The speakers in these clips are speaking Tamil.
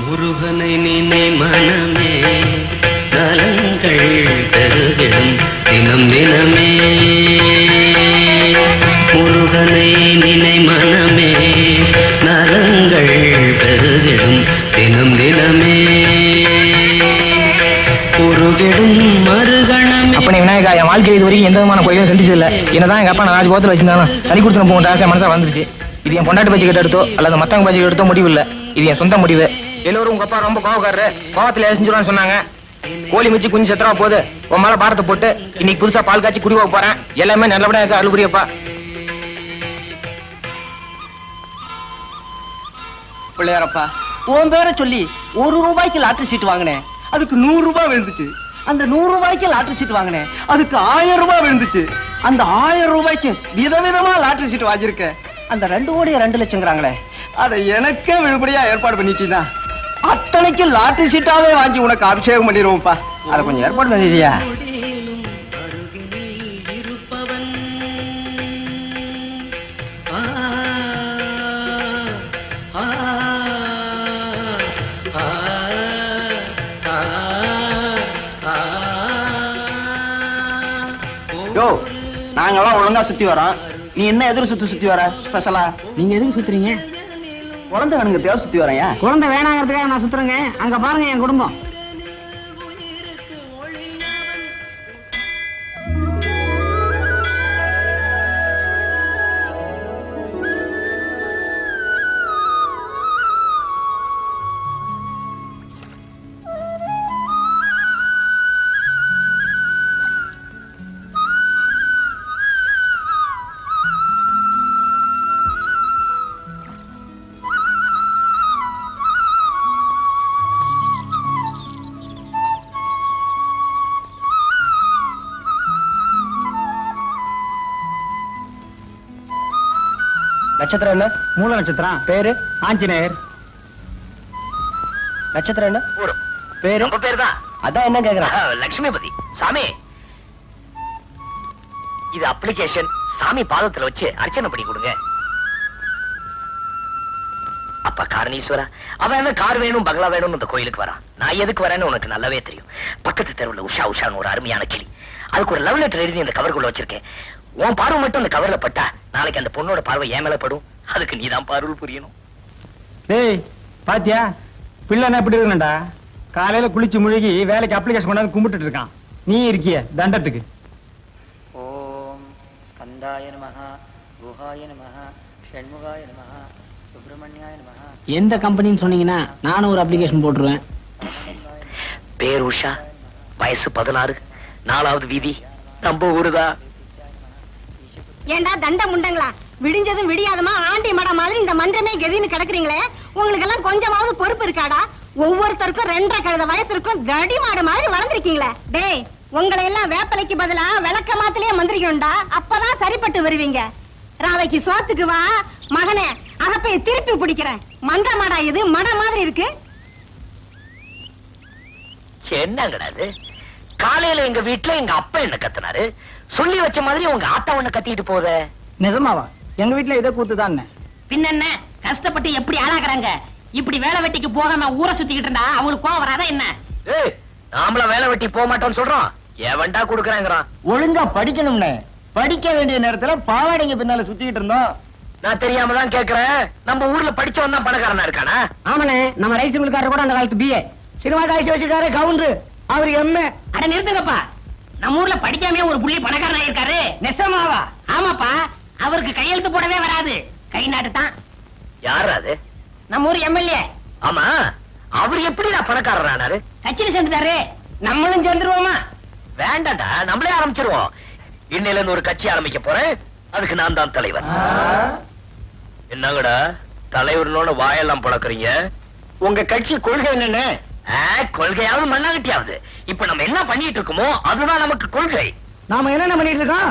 முருகனை நினை மனமே நலங்கள் பெருகிடும் தினம் தினமே. முருகனை நினை மனமே நலங்கள் பெருகிடும் தினம் தினமே. குருகிடும் மறுகணமே. அப்பனே விநாயகா, என் வாழ்க்கையில் இது வரைக்கும் எந்த விதமான கோயிலும் செஞ்சது இல்லை. என்னதான் எங்க அப்பா நான் 5 போத்துல வச்சிருந்தாலும் தனி கொடுத்து போக ஆசை மனசா வந்துருச்சு. இது என் பொண்டாட்டு பட்ஜெட் கிட்ட எடுத்தோ அல்லது மத்தவங்க பட்ஜெட் எடுத்தோ முடிவு இல்லை. இது என் சொந்த முடிவு. எல்லோரும் உங்க அப்பா ரொம்ப கோவக்காரரு, கோவத்துல செஞ்சுருவான்னு சொன்னாங்க. கோழி மிச்சு குஞ்சு செத்துறா போது உன் மேல பாரத்தை போட்டு இன்னைக்கு புதுசா பால் காய்ச்சி குடி போக போறேன். எல்லாமே நல்லபடியா இருக்க அருள்புரியப்பா. பிள்ளையாரப்பா, உன் பேரை சொல்லி 1 ரூபாய்க்கு லாட்டரி சீட் வாங்கினேன், அதுக்கு 100 ரூபாய் விழுந்துச்சு. அந்த 100 ரூபாய்க்கு லாட்டரி சீட் வாங்கினேன், அதுக்கு 1000 ரூபாய் விழுந்துச்சு. அந்த 1000 ரூபாய்க்கு விதவிதமா லாட்டரி சீட் வாங்கியிருக்கேன். அந்த 2 கோடி 2 லட்சங்கிறாங்களே, அதை எனக்கே விழுபடியா ஏற்பாடு பண்ணிட்டீங்கன்னா அத்தனைக்கு லாட்டரி சீட்டாவே வாங்கி உனக்கு அபிஷேகம் பண்ணிடுவோம்ப்பா. அதை கொஞ்சம் ஏற்பாடு பண்ணிடுறியா? நாங்கெல்லாம் ஒழுங்கா சுத்தி வரோம், நீ என்ன எதிர் சுத்தி வர ஸ்பெஷலா? நீங்க எதுக்கு சுத்துறீங்க? குழந்தை வேணுங்கிறதுக்காக சுத்தி வரேன். குழந்தை வேணாங்கிறதுக்காக நான் சுத்துறேங்க. அங்க பாருங்க என் குடும்பம். நட்சத்திரம் என்ன? மூல நட்சத்திரம். பேரு? ஆஞ்சநேயர். நட்சத்திரம் என்ன? பேரு நம்ம பேரு தான். அதான் என்ன கேக்குறேன்? லட்சுமிபதி. சாமி, இது அப்ளிகேஷன். சாமி பாதத்துல வச்சு அர்ச்சனை பண்ணி கொடுங்க. அப்பா காரணீஸ்வரா, அவன் என்ன கார் வேணும் பங்களா வேணும் இந்த கோயிலுக்கு வரான். நான் எதுக்கு வரேன்னு உனக்கு நல்லாவே தெரியும். பக்கத்து தெருவுல உஷா உஷான்னு ஒரு அருமையான கிளி, அதுக்கு ஒரு லவ் லெட்டர் எழுதி இந்த கவருக்குள்ள வச்சிருக்கேன். உன் பார்வை மட்டும் அந்த கவர்ல பட்டா நாளைக்கு அந்த பொண்ணோட பார்வை ஏன் மேல படும். அதுக்கு நீதான் பார்வல் புரியணும். டேய் பாத்தியா, பிள்ளைன்னா எப்படி இருக்கணும்டா? காலையில குளிச்சு முழுகி வேலைக்கு அப்ளிகேஷன் கொண்டாந்து கும்பிட்டு இருக்கான். நீ இருக்கிய தண்டத்துக்கு. ஓம் ஸ்கந்தாய நமஹ, குஹாய நமஹ, ஷண்முகாய நமஹ, சுப்பிரமணியாய நமஹ. எந்த கம்பெனின்னு சொன்னீங்கன்னா நானும் ஒரு அப்ளிகேஷன் போட்டுருவேன். பேர் உஷா, வயசு 16, 4வது வீதி, நம்ம ஊருதான். ஏண்டா தண்ட முண்டங்களா, விடிஞ்சதும் விடியாதமா ஆண்டி மட மாதிரி இந்த மன்றமே கெதின்னு கிடக்குறீங்களே, உங்களுக்கு எல்லாம் கொஞ்சமாவது பொறுப்பு இருக்காடா? ஒவ்வொருத்தருக்கும் 2.5 கழுத வயசுக்கும் கடி மாடு மாதிரி வளர்ந்துருக்கீங்களே. டேய், உங்களை எல்லாம் வேப்பலைக்கு பதிலா விளக்க மாத்திலே மந்திரிக்கணும்டா, அப்பதான் சரிப்பட்டு வருவீங்க. ராவைக்கு சோத்துக்கு வா மகனே, அகப்பைய திருப்பி பிடிக்கிறேன். மன்ற மாடா இது, மட மாதிரி இருக்கு. என்னங்கடாது? காலையில எங்க வீட்டுல எங்க அப்பா என்ன கத்துனாரு, சொல்லி வச்ச மாதிரி உங்க ஆத்தா ஒண்ணு கத்திட்டு போத. நிஜமாவா? எங்க வீட்டுல இதை கூத்துதான். பின்ன கஷ்டப்பட்டு எப்படி ஆளாக்குறாங்க? இப்படி வேலை வெட்டிக்கு போகாம ஊரை சுத்திக்கிட்டு இருந்தா அவங்களுக்கு கோவம் வராதா என்ன? நாமள வேலை வெட்டி போக மாட்டோம்னு சொல்றோம், எவன்டா குடுக்கறாங்கறான். ஒழுங்கா படிக்கணும்னு படிக்க வேண்டிய நேரத்துல பாவாடைங்க பின்னால சுத்திக்கிட்டு இருந்தோம். நான் தெரியாம தான் கேக்குறேன். நம்ம ஊர்ல படிச்சவன் தான் பணக்காரனா இருக்கானா? ஆமாண்ணே, நம்ம ரைஸ் மில்காரர் கூட அந்த காலத்து பிஏ. சினிமா காய்ச்சி வச்சிருக்காரு கவுண்டரு, அவரு எம்ஏ. அட நிறுத்துங்கப்பா, நம்ம ஊர்ல படிக்காம ஒரு புள்ளி பணக்காரனா இருக்காரு. நெசமாவா? ஆமாப்பா, அவருக்கு கையெழுத்து போடவே வராது, கை நாட்டு தான். யாரு அது? நம்ம ஊர் எம்எல்ஏ. ஆமா, அவர் எப்படி பணக்காரரானாரு? கட்சியில சேர்ந்துட்டாரு. நம்மளும் சேர்ந்துருவோமா? வேண்டாண்டா, நம்மளே ஆரம்பிச்சிருவோம். இன்னையில இருந்து ஒரு கட்சி ஆரம்பிக்க போறேன், அதுக்கு நான் தான் தலைவர். என்னங்கடா தலைவர்னோட வாயெல்லாம் பழக்கிறீங்க? உங்க கட்சி கொள்கை என்னன்னு? கொள்கையாவது மண்ணாகட்டியாவது இப்ப நம்ம என்ன பண்ணிட்டு இருக்கோமோ அதுதான் நமக்கு கொள்கை. நாம என்ன பண்ணிட்டு இருக்கோம்?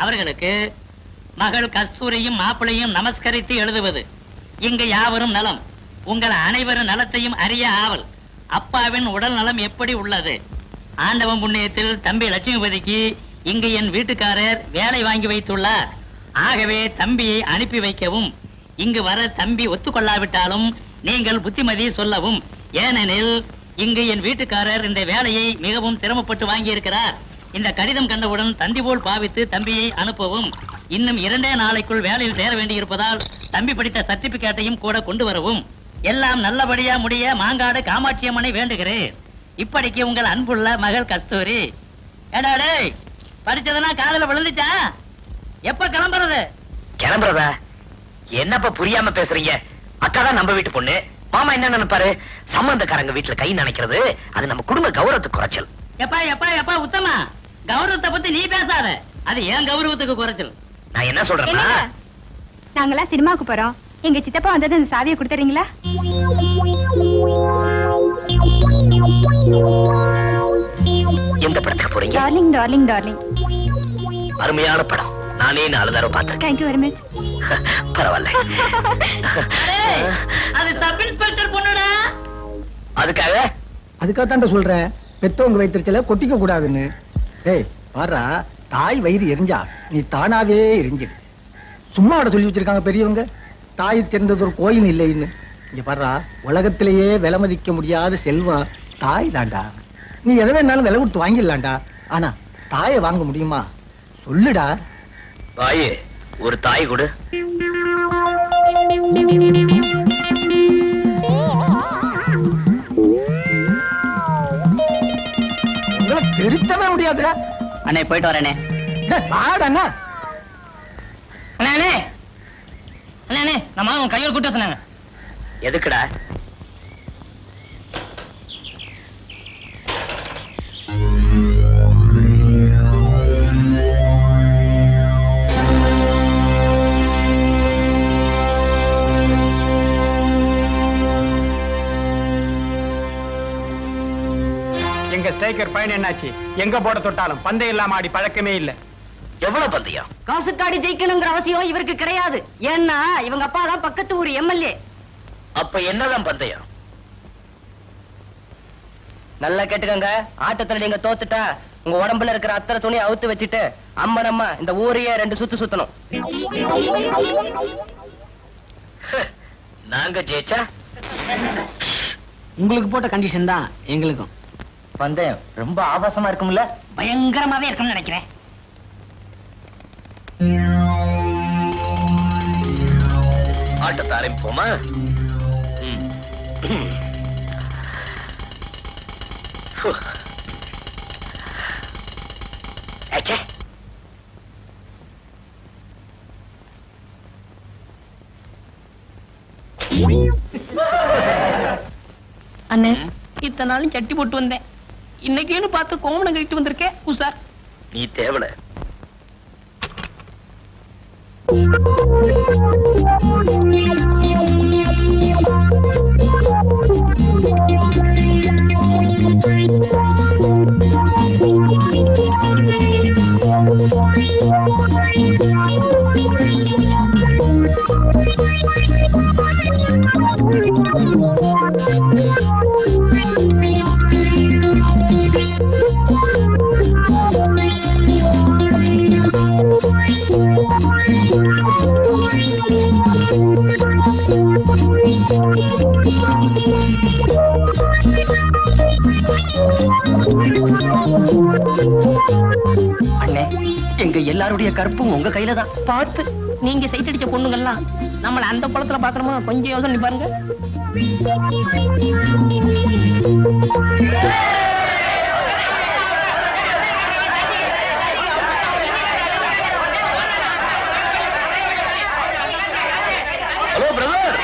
அவர்களுக்கு மகள் கஸ்தூரியும் மாப்பிளையும் நமஸ்கரித்து எழுதுவது. இங்கு யாவரும் நலம், உங்கள் அனைவரும் நலத்தையும் அறிய ஆவல். அப்பாவின் உடல் நலம் எப்படி உள்ளது? ஆண்டவன் புண்ணியத்தில் தம்பி லட்சுமிபதிக்கு இங்கு என் வீட்டுக்காரர் வேலை வாங்கி வைத்துள்ளார். ஆகவே தம்பியை அனுப்பி வைக்கவும். இங்கு வர தம்பி ஒத்துக்கொள்ளாவிட்டாலும் நீங்கள் புத்திமதி சொல்லவும். ஏனெனில் இங்கு என் வீட்டுக்காரர் இந்த வேலையை மிகவும் சிரமப்பட்டு வாங்கியிருக்கிறார். இந்த கடிதம் கண்டவுடன் தந்தி போல் பாவித்து தம்பியை அனுப்பவும். இன்னும் 2 நாளைக்குள் வேலையில் சேர வேண்டியிருப்பதால் தம்பி படித்த சர்டிபிகேட்டையும் கூட கொண்டு வரவும். எல்லாம் நல்லபடியா முடிய மாங்காடு காமாட்சி அம்மனை வேண்டுகிறேன். இப்படிக்கு உங்கள் அன்புள்ள மகள் கஸ்தூரி. ஏடாடே, படிச்சதெல்லாம் காதல விழுந்துச்சா? எப்ப கிளம்புறது? கிளம்புறதா? என்னப்பா புரியாம பேசுறீங்க? அக்கா தான் நம்ம வீட்டு பொண்ணு. மாமா என்ன நினைப்பாரு? சம்பந்தக்காரங்க வீட்டுல கை நினைக்கிறது அது நம்ம குடும்ப கௌரவத்துக்கு குறைச்சல். எப்பா எப்பா எப்பா உத்தமா, கௌரவத்தை பத்தி நீ பேசாத. அது ஏன் கௌரவத்துக்கு குறைச்சல்? நான் என்ன சொல்றேன்னா, நாங்கெல்லாம் சினிமாவுக்கு போறோம். எங்க சித்தப்பா வந்தது அந்த சாவியை கொடுத்துறீங்களா? எந்த படத்துக்கு போறீங்க? Darling darling darling. அருமையான படம். நானே 4 தடவை பார்த்தேன். Thank you very much. பரவாயில்ல. அது சப் இன்ஸ்பெக்டர் பொண்ணுடா. அதுக்காக சொல்றேன், பெத்தவங்க வைத்திருச்சல கொட்டிக்க கூடாதுன்னு. ஏய் பாரா, தாய் வயிறு எரிஞ்சா நீ தானாவே எரிஞ்சிடு. சும்மா அவட சொல்லி வச்சிருக்காங்க பெரியவங்க, தாய் சேர்ந்தது ஒரு கோயில் இல்லைன்னு. இங்க பாரா, உலகத்திலேயே விலை மதிக்க முடியாத செல்வம் தாய் தாண்டா. நீ எதை வேணாலும் விலை கொடுத்து வாங்கிடலாம்டா. ஆனா தாயை வாங்க முடியுமா? சொல்லுடா. தாயே, ஒரு தாய் கொடு. உங்களை திருத்தவே முடியாதுடா. அண்ணே போயிட்டு வரேனே. பாடண்ணா. அண்ணே அண்ணே, நம்ம உன் கையோட கூட்ட சொன்னாங்க. எதுக்குடா? எங்க ஸ்ட்ரைக்கர் பயன் என்னாச்சு? எங்க போட தொட்டாலும் பந்தயம் இல்லாம ஆடி பழக்கமே இல்ல. எவ்வளவு பந்தயம்? காசுக்காடி ஜெயிக்கணுங்கிற அவசியம் இவருக்கு கிடையாது. ஏன்னா இவங்க அப்பா தான் பக்கத்து ஊர் எம்எல்ஏ. அப்ப என்னதான் பந்தயம்? நல்லா கேட்டுக்கங்க. ஆட்டத்துல நீங்க தோத்துட்டா உங்க உடம்புல இருக்கிற அத்தனை துணி அவுத்து வச்சுட்டு அம்மனம்மா இந்த ஊரையே 2 சுத்து சுத்தணும். நாங்க ஜெயிச்சா உங்களுக்கு போட்ட கண்டிஷன் தான் எங்களுக்கும். பந்தயம் ரொம்ப ஆபாசமா இருக்கும்ல? பயங்கரமாவே இருக்கும்னு நினைக்கிறேன். ஆட்டத்தை ஆரம்பிப்போமா? அண்ணே, இத்தனை நாளும் சட்டி போட்டு வந்தேன். இன்னைக்குன்னு பார்த்து கோமணம் கழிட்டு வந்திருக்கேன். உசார், நீ தேவல. அண்ணே, எங்க எல்லாருடைய கற்பும் உங்க கையில தான். பார்த்து நீங்க சைட் அடிச்ச பொண்ணுங்கெல்லாம் நம்மள அந்த குளத்துல பாக்கணுமா? கொஞ்சம் யோசனை பாருங்க. Hello brother.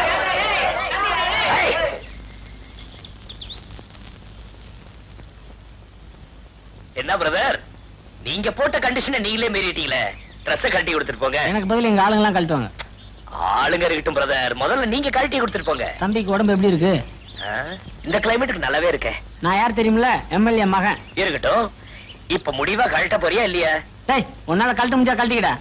என்ன பிரதர், நீங்க போட்ட கண்டிஷனை நீங்களே மீறிட்டீங்களே. ட்ரெஸ் கழட்டி கொடுத்துட்டு போங்க. எனக்கு பதில் எங்க ஆளுங்க எல்லாம் கழட்டுவாங்க. ஆளுங்க இருக்கட்டும் பிரதர், முதல்ல நீங்க கழட்டி கொடுத்துட்டு போங்க. தம்பிக்கு உடம்பு எப்படி இருக்கு? இந்த கிளைமேட்டுக்கு நல்லாவே இருக்கே. நான் யார் தெரியுமில்ல? எம்எல்ஏ மகன். இருக்கட்டும். இப்ப முடிவா கழட்ட போறியா இல்லையா? டேய் உன்னால கழட்ட முடிஞ்சா கழட்டிக்கடா.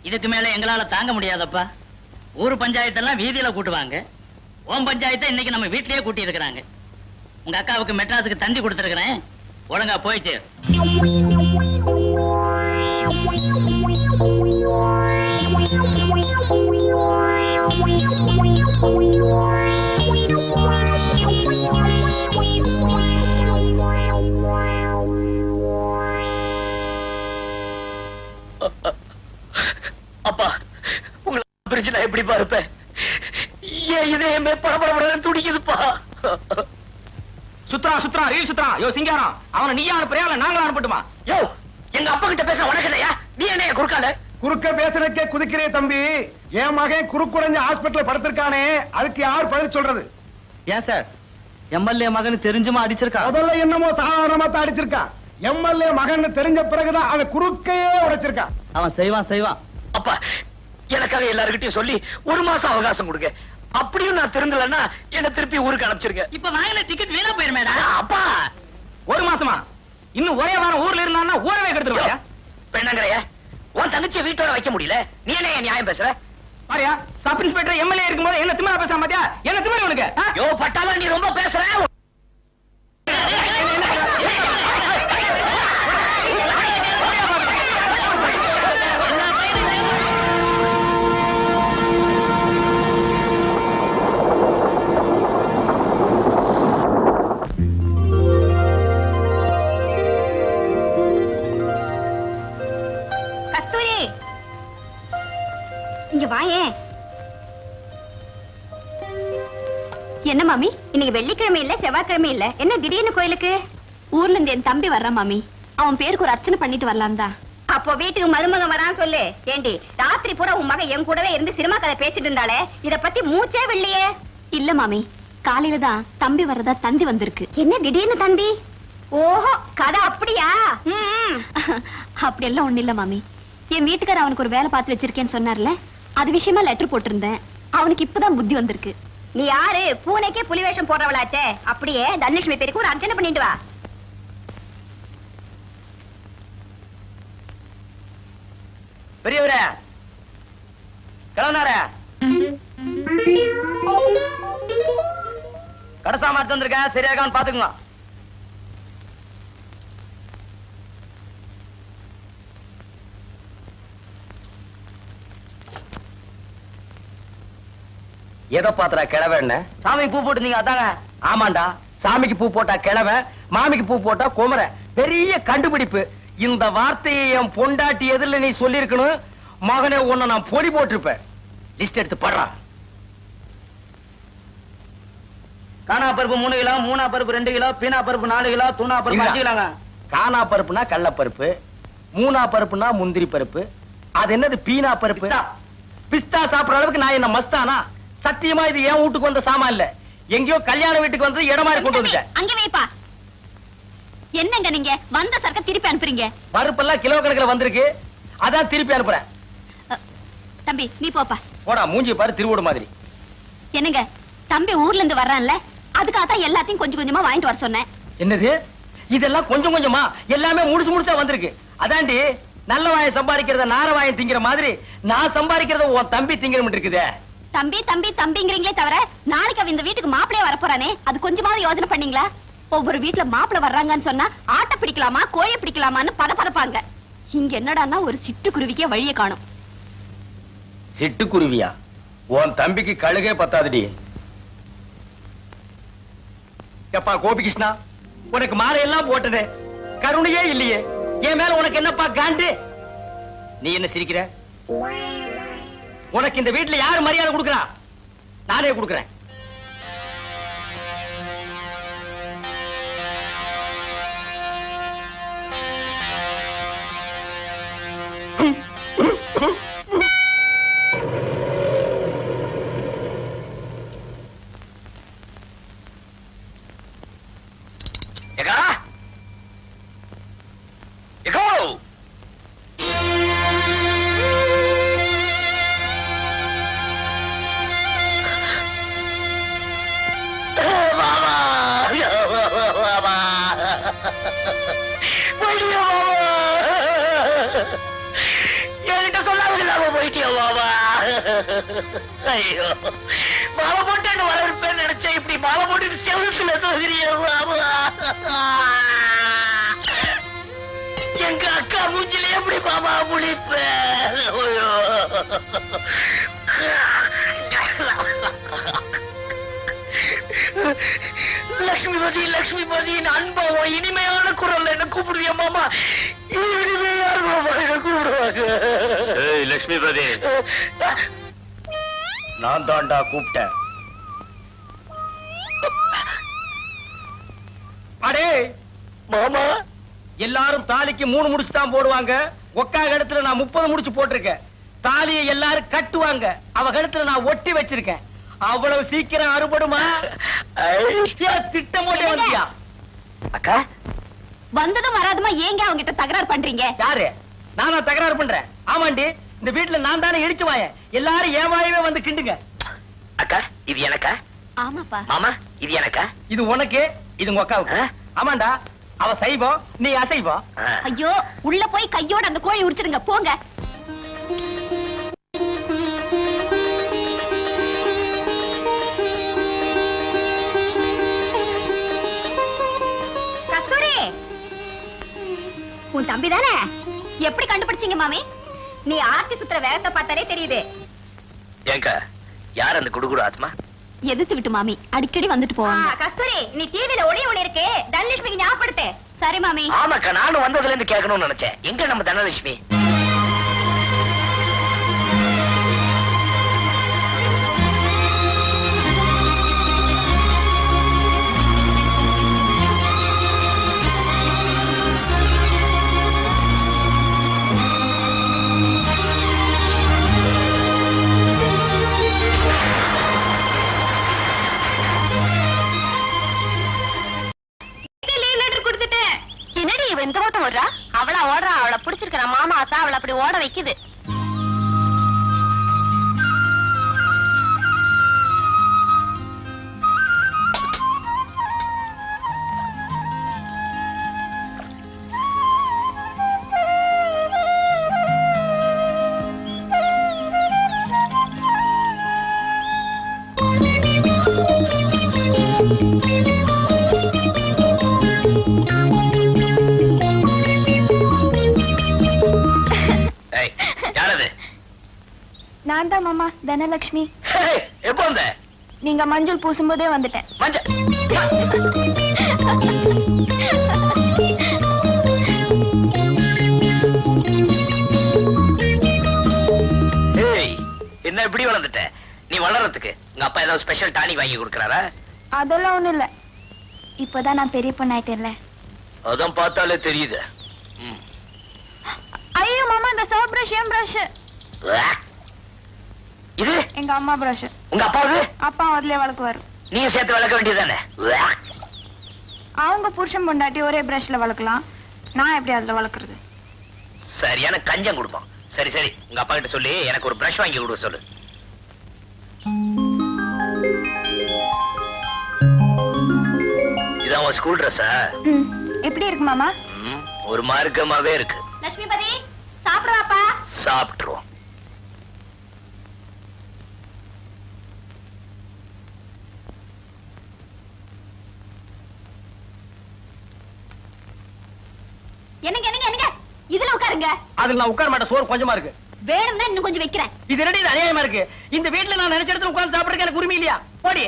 இதுக்கு மேல எங்களால தாங்க முடியாதப்பா. ஊர் பஞ்சாயத்தெல்லாம் வீதியில கூட்டுவாங்க. ஓம் பஞ்சாயத்தை இன்னைக்கு நம்ம வீட்லயே கூட்டி இருக்கிறாங்க. உங்க அக்காவுக்கு மெட்ராஸுக்கு தந்தி கொடுத்துருக்கிறேன், ஒழுங்கா போயிட்டு. அப்பா, உங்களை பிரிச்சு நான் எப்படி பார்ப்பேன்? ஏன் இதயமே படபடபடன்னு துடிக்குதுப்பா. சுத்ரா ரீல் சுத்ரா. யோ சிங்காரம், அவனை நீயா அனுப்புறியா இல்ல நாங்களா அனுப்பட்டுமா? யோ, எங்க அப்பா கிட்ட பேச உனக்கு இல்லையா? நீ என்ன குறுக்கால? குறுக்க பேசுறதுக்கே குதிக்கிறே தம்பி. என் மகன் குறுக்குடைஞ்ச ஹாஸ்பிட்டல் படுத்திருக்கானே, அதுக்கு யார் பதில் சொல்றது? ஏன் சார் எம்எல்ஏ மகன் தெரிஞ்சுமா அடிச்சிருக்கா? முதல்ல என்னமோ சாதாரணமா தான் அடிச்சிருக்கா. எம்எல்ஏ மகன் தெரிஞ்ச பிறகுதான் அவன் குறுக்கையே உடைச்சிருக்கான். அவன் செய்வான். அப்பா, எனக்காக எல்லாருக்கிட்டையும் சொல்லி 1 மாசம் அவகாசம் கொடுங்க. அப்படியும் நான் திருந்தலன்னா என்ன திருப்பி ஊருக்கு அனுப்பிச்சிருங்க. இப்ப வாங்கின டிக்கெட் வீணா போயிருமேடா. அப்பா, 1 மாசமா? இன்னும் ஒரே வாரம் ஊர்ல இருந்தான்னா ஊரவே கெடுத்துருவாயா? பெண்ணங்களைய உன் தங்கச்சியை வீட்டோட வைக்க முடியல, நீ என்ன நியாயம் பேசுற? பாரியா, சப் இன்ஸ்பெக்டர் எம்எல்ஏ இருக்கும்போது என்ன திமிரா பேசாம பாத்தியா? என்ன திமிர உனக்கு? யோ பட்டாளா, நீ ரொம்ப பேசுற. இங்க வாயேன். என்ன மாமி, இன்னைக்கு வெள்ளிக்கிழமை இல்ல செவ்வாய்க்கிழமை இல்ல, என்ன திடீர்னு கோயிலுக்கு? ஊர்ல இருந்து என் தம்பி வர்றான் மாமி, அவன் பேருக்கு ஒரு அர்ச்சனை பண்ணிட்டு வரலாம் தான். அப்போ வீட்டுக்கு மருமகன் வரான் சொல்லு. ஏண்டி, ராத்திரி பூரா உன் மகன் என் கூடவே இருந்து சினிமா கதை பேசிட்டு இருந்தாலே, இத பத்தி மூச்சே வெள்ளியே. இல்ல மாமி, காலையில தான் தம்பி வர்றதா தந்தி வந்திருக்கு. என்ன திடீர்னு தந்தி? ஓஹோ, கதை அப்படியா? அப்படி எல்லாம் ஒண்ணு இல்ல மாமி, என் வீட்டுக்கார அவனுக்கு ஒரு வேலை பார்த்து வச்சிருக்கேன்னு சொன்னார்ல, அது விஷயமா லெட்டர் போட்டிருந்தேன். அவனுக்கு இப்பதான் புத்தி வந்திருக்கு. நீ யாரு? பூனைக்கே புலி வேஷம் போடுறவளாச்சே. அப்படியே தனலட்சுமி பேருக்கு ஒரு அர்ச்சனை பண்ணிட்டு வா. பெரியவரே, கிளம்புனாரே, கடைசாம எடுத்து வந்திருக்கேன், சரியா இருக்கான்னு பாத்துக்குங்க. எதை பாத்துறா கிழவ? என்ன சாமிக்கு பூ போட்டுருந்தீங்க அதாங்க? ஆமாண்டா, சாமிக்கு பூ போட்டா கிழவ, மாமிக்கு பூ போட்டா குமர. பெரிய கண்டுபிடிப்பு. இந்த வார்த்தையை என் பொண்டாட்டி எதிரில நீ சொல்லிருக்கணும். மகனே, உன்னை நான் பொடி போட்டிருப்பேன். லிஸ்ட் எடுத்து படுறா. காணா பருப்பு 3 கிலோ, மூணா பருப்பு 2 கிலோ, பீனா பருப்பு 4 கிலோ, தூணா பருப்பு 5 கிலோங்க. காணா பருப்புனா கடலைப்பருப்பு, மூணா பருப்புனா முந்திரி பருப்பு, அது என்னது பீனா பருப்பு? பிஸ்தா சாப்பிடுற அளவுக்கு நான் என்ன மஸ்தானா? சத்தியமா இது என் வீட்டுக்கு வந்த சாமான் இல்ல, எங்கேயோ கல்யாண வீட்டுக்கு வந்து இடம் மாதிரி கொண்டு வந்துட்டேன். அங்க வைப்பா. என்னங்க நீங்க வந்த சரக்க திருப்பி அனுப்புறீங்க? பருப்பெல்லாம் கிலோ கணக்குல வந்திருக்கு, அதான் திருப்பி அனுப்புறேன். தம்பி நீ போப்பா. போடா, மூஞ்சி பாரு திருவோடு மாதிரி. என்னங்க, தம்பி ஊர்ல இருந்து வர்றான்ல, அதுக்காகத்தான் எல்லாத்தையும் கொஞ்சம் கொஞ்சமா வாங்கிட்டு வர சொன்னேன். என்னது இதெல்லாம் கொஞ்சம் கொஞ்சமா? எல்லாமே முழுசு முழுசா வந்திருக்கு. அதாண்டி நல்ல வாயை சம்பாதிக்கிறத நார வாயை திங்கிற மாதிரி நான் சம்பாதிக்கிறத உன் தம்பி திங்கிற இருக்குதே. தம்பி தம்பி தம்பிங்கிறீங்களே தவிர, நாளைக்கு அவன் இந்த வீட்டுக்கு மாப்பிளைய வரப்போறானே, அது கொஞ்சமாவது யோசனை பண்ணீங்களா? ஒவ்வொரு வீட்டுல மாப்பிளை வர்றாங்கன்னு சொன்னா ஆட்டை பிடிக்கலாமா கோழி பிடிக்கலாமான்னு பதப்பாங்க. இங்க என்னடான்னா ஒரு சிட்டுக்குருவிக்கே வழியை காணும். சிட்டுக்குருவியா? உன் தம்பிக்கு கழுகே பத்தாதுடி. எப்பா கோபிகிருஷ்ணா, உனக்கு மாலையெல்லாம் போட்டதே, கருணையே இல்லையே, என் மேல உனக்கு என்னப்பா காண்டு? நீ என்ன சிரிக்கிற? உனக்கு இந்த வீட்டுல யாரு மரியாதை கொடுக்கறா? நானே கொடுக்கறேன். என்கிட்ட சொல்லாம போயிட்டியா பாபா? ஐயோ, மாலை போட்டு வரவேற்பேன் நினைச்சேன், இப்படி மாலை போட்டு செவத்துல தோகிறிய பாபா. எங்க அக்கா மூஞ்சில எப்படி பாபா முழிப்ப? லட்சுமிபதி லட்சுமிபதி, அன்பம் இனிமையான குரல் என்ன கூப்பிடுவியா மாமா? இனிமையான மாமா என்ன கூப்பிடுவாங்க. லட்சுமிபதி, நான் தாண்டா கூப்பிட்டேன். அடே மாமா, எல்லாரும் தாலிக்கு 3 முடிச்சு தான் போடுவாங்க. ஒக்கா கழுத்துல நான் 30 முடிச்சு போட்டிருக்கேன். தாலியை எல்லாரும் கட்டுவாங்க, அவ கழுத்துல நான் ஒட்டி வச்சிருக்கேன். அவ்வளவு சீக்கிரம் அறுபடுமா? திட்டம் போட்டே வந்தியா? அக்கா வந்ததும் வராதுமா ஏங்க அவங்க கிட்ட தகராறு பண்றீங்க? யாரு? நானா தகராறு பண்றேன்? ஆமாண்டி, இந்த வீட்டுல நான் தானே இடிச்சு வாயேன். எல்லாரும் ஏவாயவே வந்து கிண்டுங்க. அக்கா இது எனக்கா? ஆமாப்பா. மாமா இது எனக்கா? இது உனக்கு, இது உங்க அக்காவுக்கு. ஆமாண்டா, அவ சைவம், நீ அசைவம். ஐயோ, உள்ள போய் கையோட அந்த கோழி உரிச்சிருங்க போங்க. கஸ்தூரி, உன் தம்பி தானே? எப்படி கண்டுபிடிச்சீங்க மாமி? நீ ஆர்த்தி சுத்துற வேகத்தை பார்த்தாலே தெரியுது. ஏங்க, யார் அந்த குடுகுடு ஆத்மா? எதிர்த்து விட்டு மாமி அடிக்கடி வந்துட்டு போவாங்க. கஸ்தூரி, நீ டிவில ஒளி இருக்கு, தனலட்சுமிக்கு ஞாபகப்படுத்து. சரி மாமி. ஆமாக்கா, நானும் வந்ததுல இருந்து கேட்கணும்னு நினைச்சேன். எங்க நம்ம தனலட்சுமி? அப்புறம் மாமா தான் அவளை அப்படி ஓட வைக்குது. நான் தான் மாமா, தனலட்சுமி. எப்போ வந்த? நீங்க மஞ்சள் பூசும்போதே வந்துட்டேன். என்ன இப்படி வளர்ந்துட்ட? நீ வளர்றதுக்கு உங்க அப்பா ஏதாவது ஸ்பெஷல் டானிக் வாங்கி கொடுக்கறாரா? அதெல்லாம் ஒண்ணும் இல்ல, இப்பதான் நான் பெரிய பொண்ணாயிட்டேன்ல. அதான் பார்த்தாலே தெரியுது. ஐயோ மாமா, இந்த சோப் பிரஷ் ஏன் பிரஷ்? இது எங்க அம்மா பிரஷ். உங்க அப்பாவது? அப்பா அதுலயே வளக்குவாரு. நீயும் சேர்த்து வளர்க்க வேண்டியதானே? அவங்க புருஷன் பொண்டாட்டி ஒரே பிரஷ்ல வளர்க்கலாம், நான் எப்படி அதுல வளர்க்கறது? சரியான கஞ்சம் கொடுப்போம். சரி சரி, உங்க அப்பா கிட்ட சொல்லி எனக்கு ஒரு பிரஷ் வாங்கி கொடுக்க சொல்லு. இதான் உன் ஸ்கூல் ட்ரெஸ்ஸா? எப்படி இருக்கு மாமா? ஒரு மார்க்கமாவே இருக்கு. லட்சுமிபதி, சாப்பிடுவாப்பா. சாப்பிட்டுருவோம். என்னங்க என்னங்க என்னங்க, இதுல உட்காருங்க. அதுல நான் உட்கார மாட்டேன், சோறு கொஞ்சமா இருக்கு. வேணும்னா இன்னும் கொஞ்சம் வைக்கிறேன். இது ரெடி, இது அநியாயமா இருக்கு. இந்த வீட்டுல நான் நினைச்ச இடத்துல உட்கார்ந்து சாப்பிடுறதுக்கு எனக்கு உரிமை இல்லையா? போடி.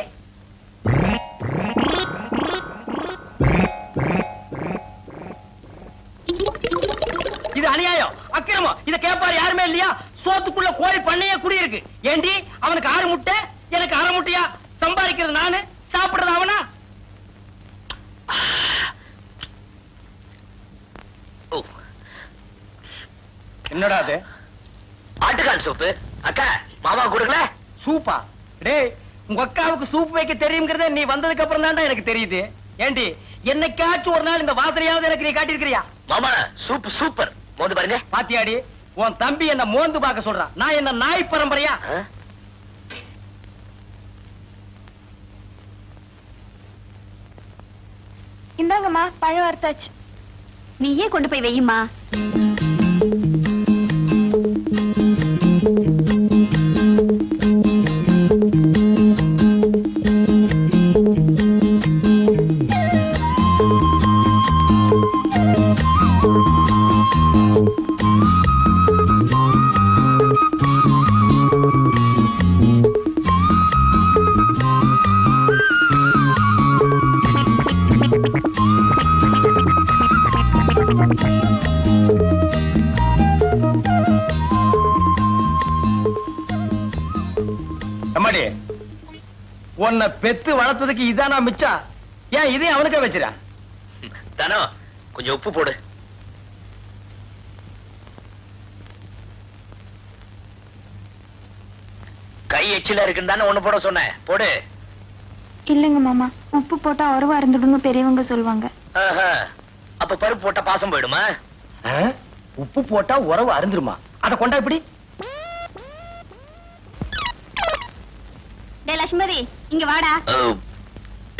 இது அநியாயம், அக்கிரமம். இத கேட்பாரு யாருமே இல்லையா? சோத்துக்குள்ள கோழி பண்ணையே குடி இருக்கு. ஏண்டி அவனுக்கு 6 முட்டை, எனக்கு 1/2 முட்டையா? சம்பாதிக்கிறது நானு, சாப்பிடுறது அவனா? என்னடா அது? ஆட்டுக்கால் சூப்பு. அக்கா, மாமா கொடுக்கல? சூப்பா? டேய், உங்க அக்காவுக்கு சூப் வைக்க தெரியுங்கிறதே நீ வந்ததுக்கு அப்புறம் தான்டா எனக்கு தெரியுது. ஏண்டி, என்னைக்காச்சும் ஒரு நாள் இந்த வாசனையாவது எனக்கு நீ காட்டியிருக்கிறியா? மாமா, சூப் சூப்பர். மோந்து பாருங்க. பாத்தியாடி, உன் தம்பி என்ன மோந்து பார்க்க சொல்றான். நான் என்ன நாய் பரம்பரையா? இந்தாங்கம்மா, பழம் வறுத்தாச்சு. நீயே கொண்டு போய் வையுமா. உன்னை பெத்து வளர்த்ததுக்கு இதானா மிச்சம்? ஏன் இதையும் அவனுக்கே வச்சிரா? தானோ, கொஞ்சம் உப்பு போடு. கை எச்சில இருக்குன்னு தானே ஒண்ணு போட சொன்னேன், போடு. இல்லங்க மாமா, உப்பு போட்டா உறவா இருந்துடுங்க பெரியவங்க சொல்லுவாங்க. அப்ப பருப்பு போட்டா பாசம் போயிடுமா? உப்பு போட்டா உறவு அருந்துருமா? அத கொண்டா இப்படி. டேய் லட்சுமதி, இங்க வாடா.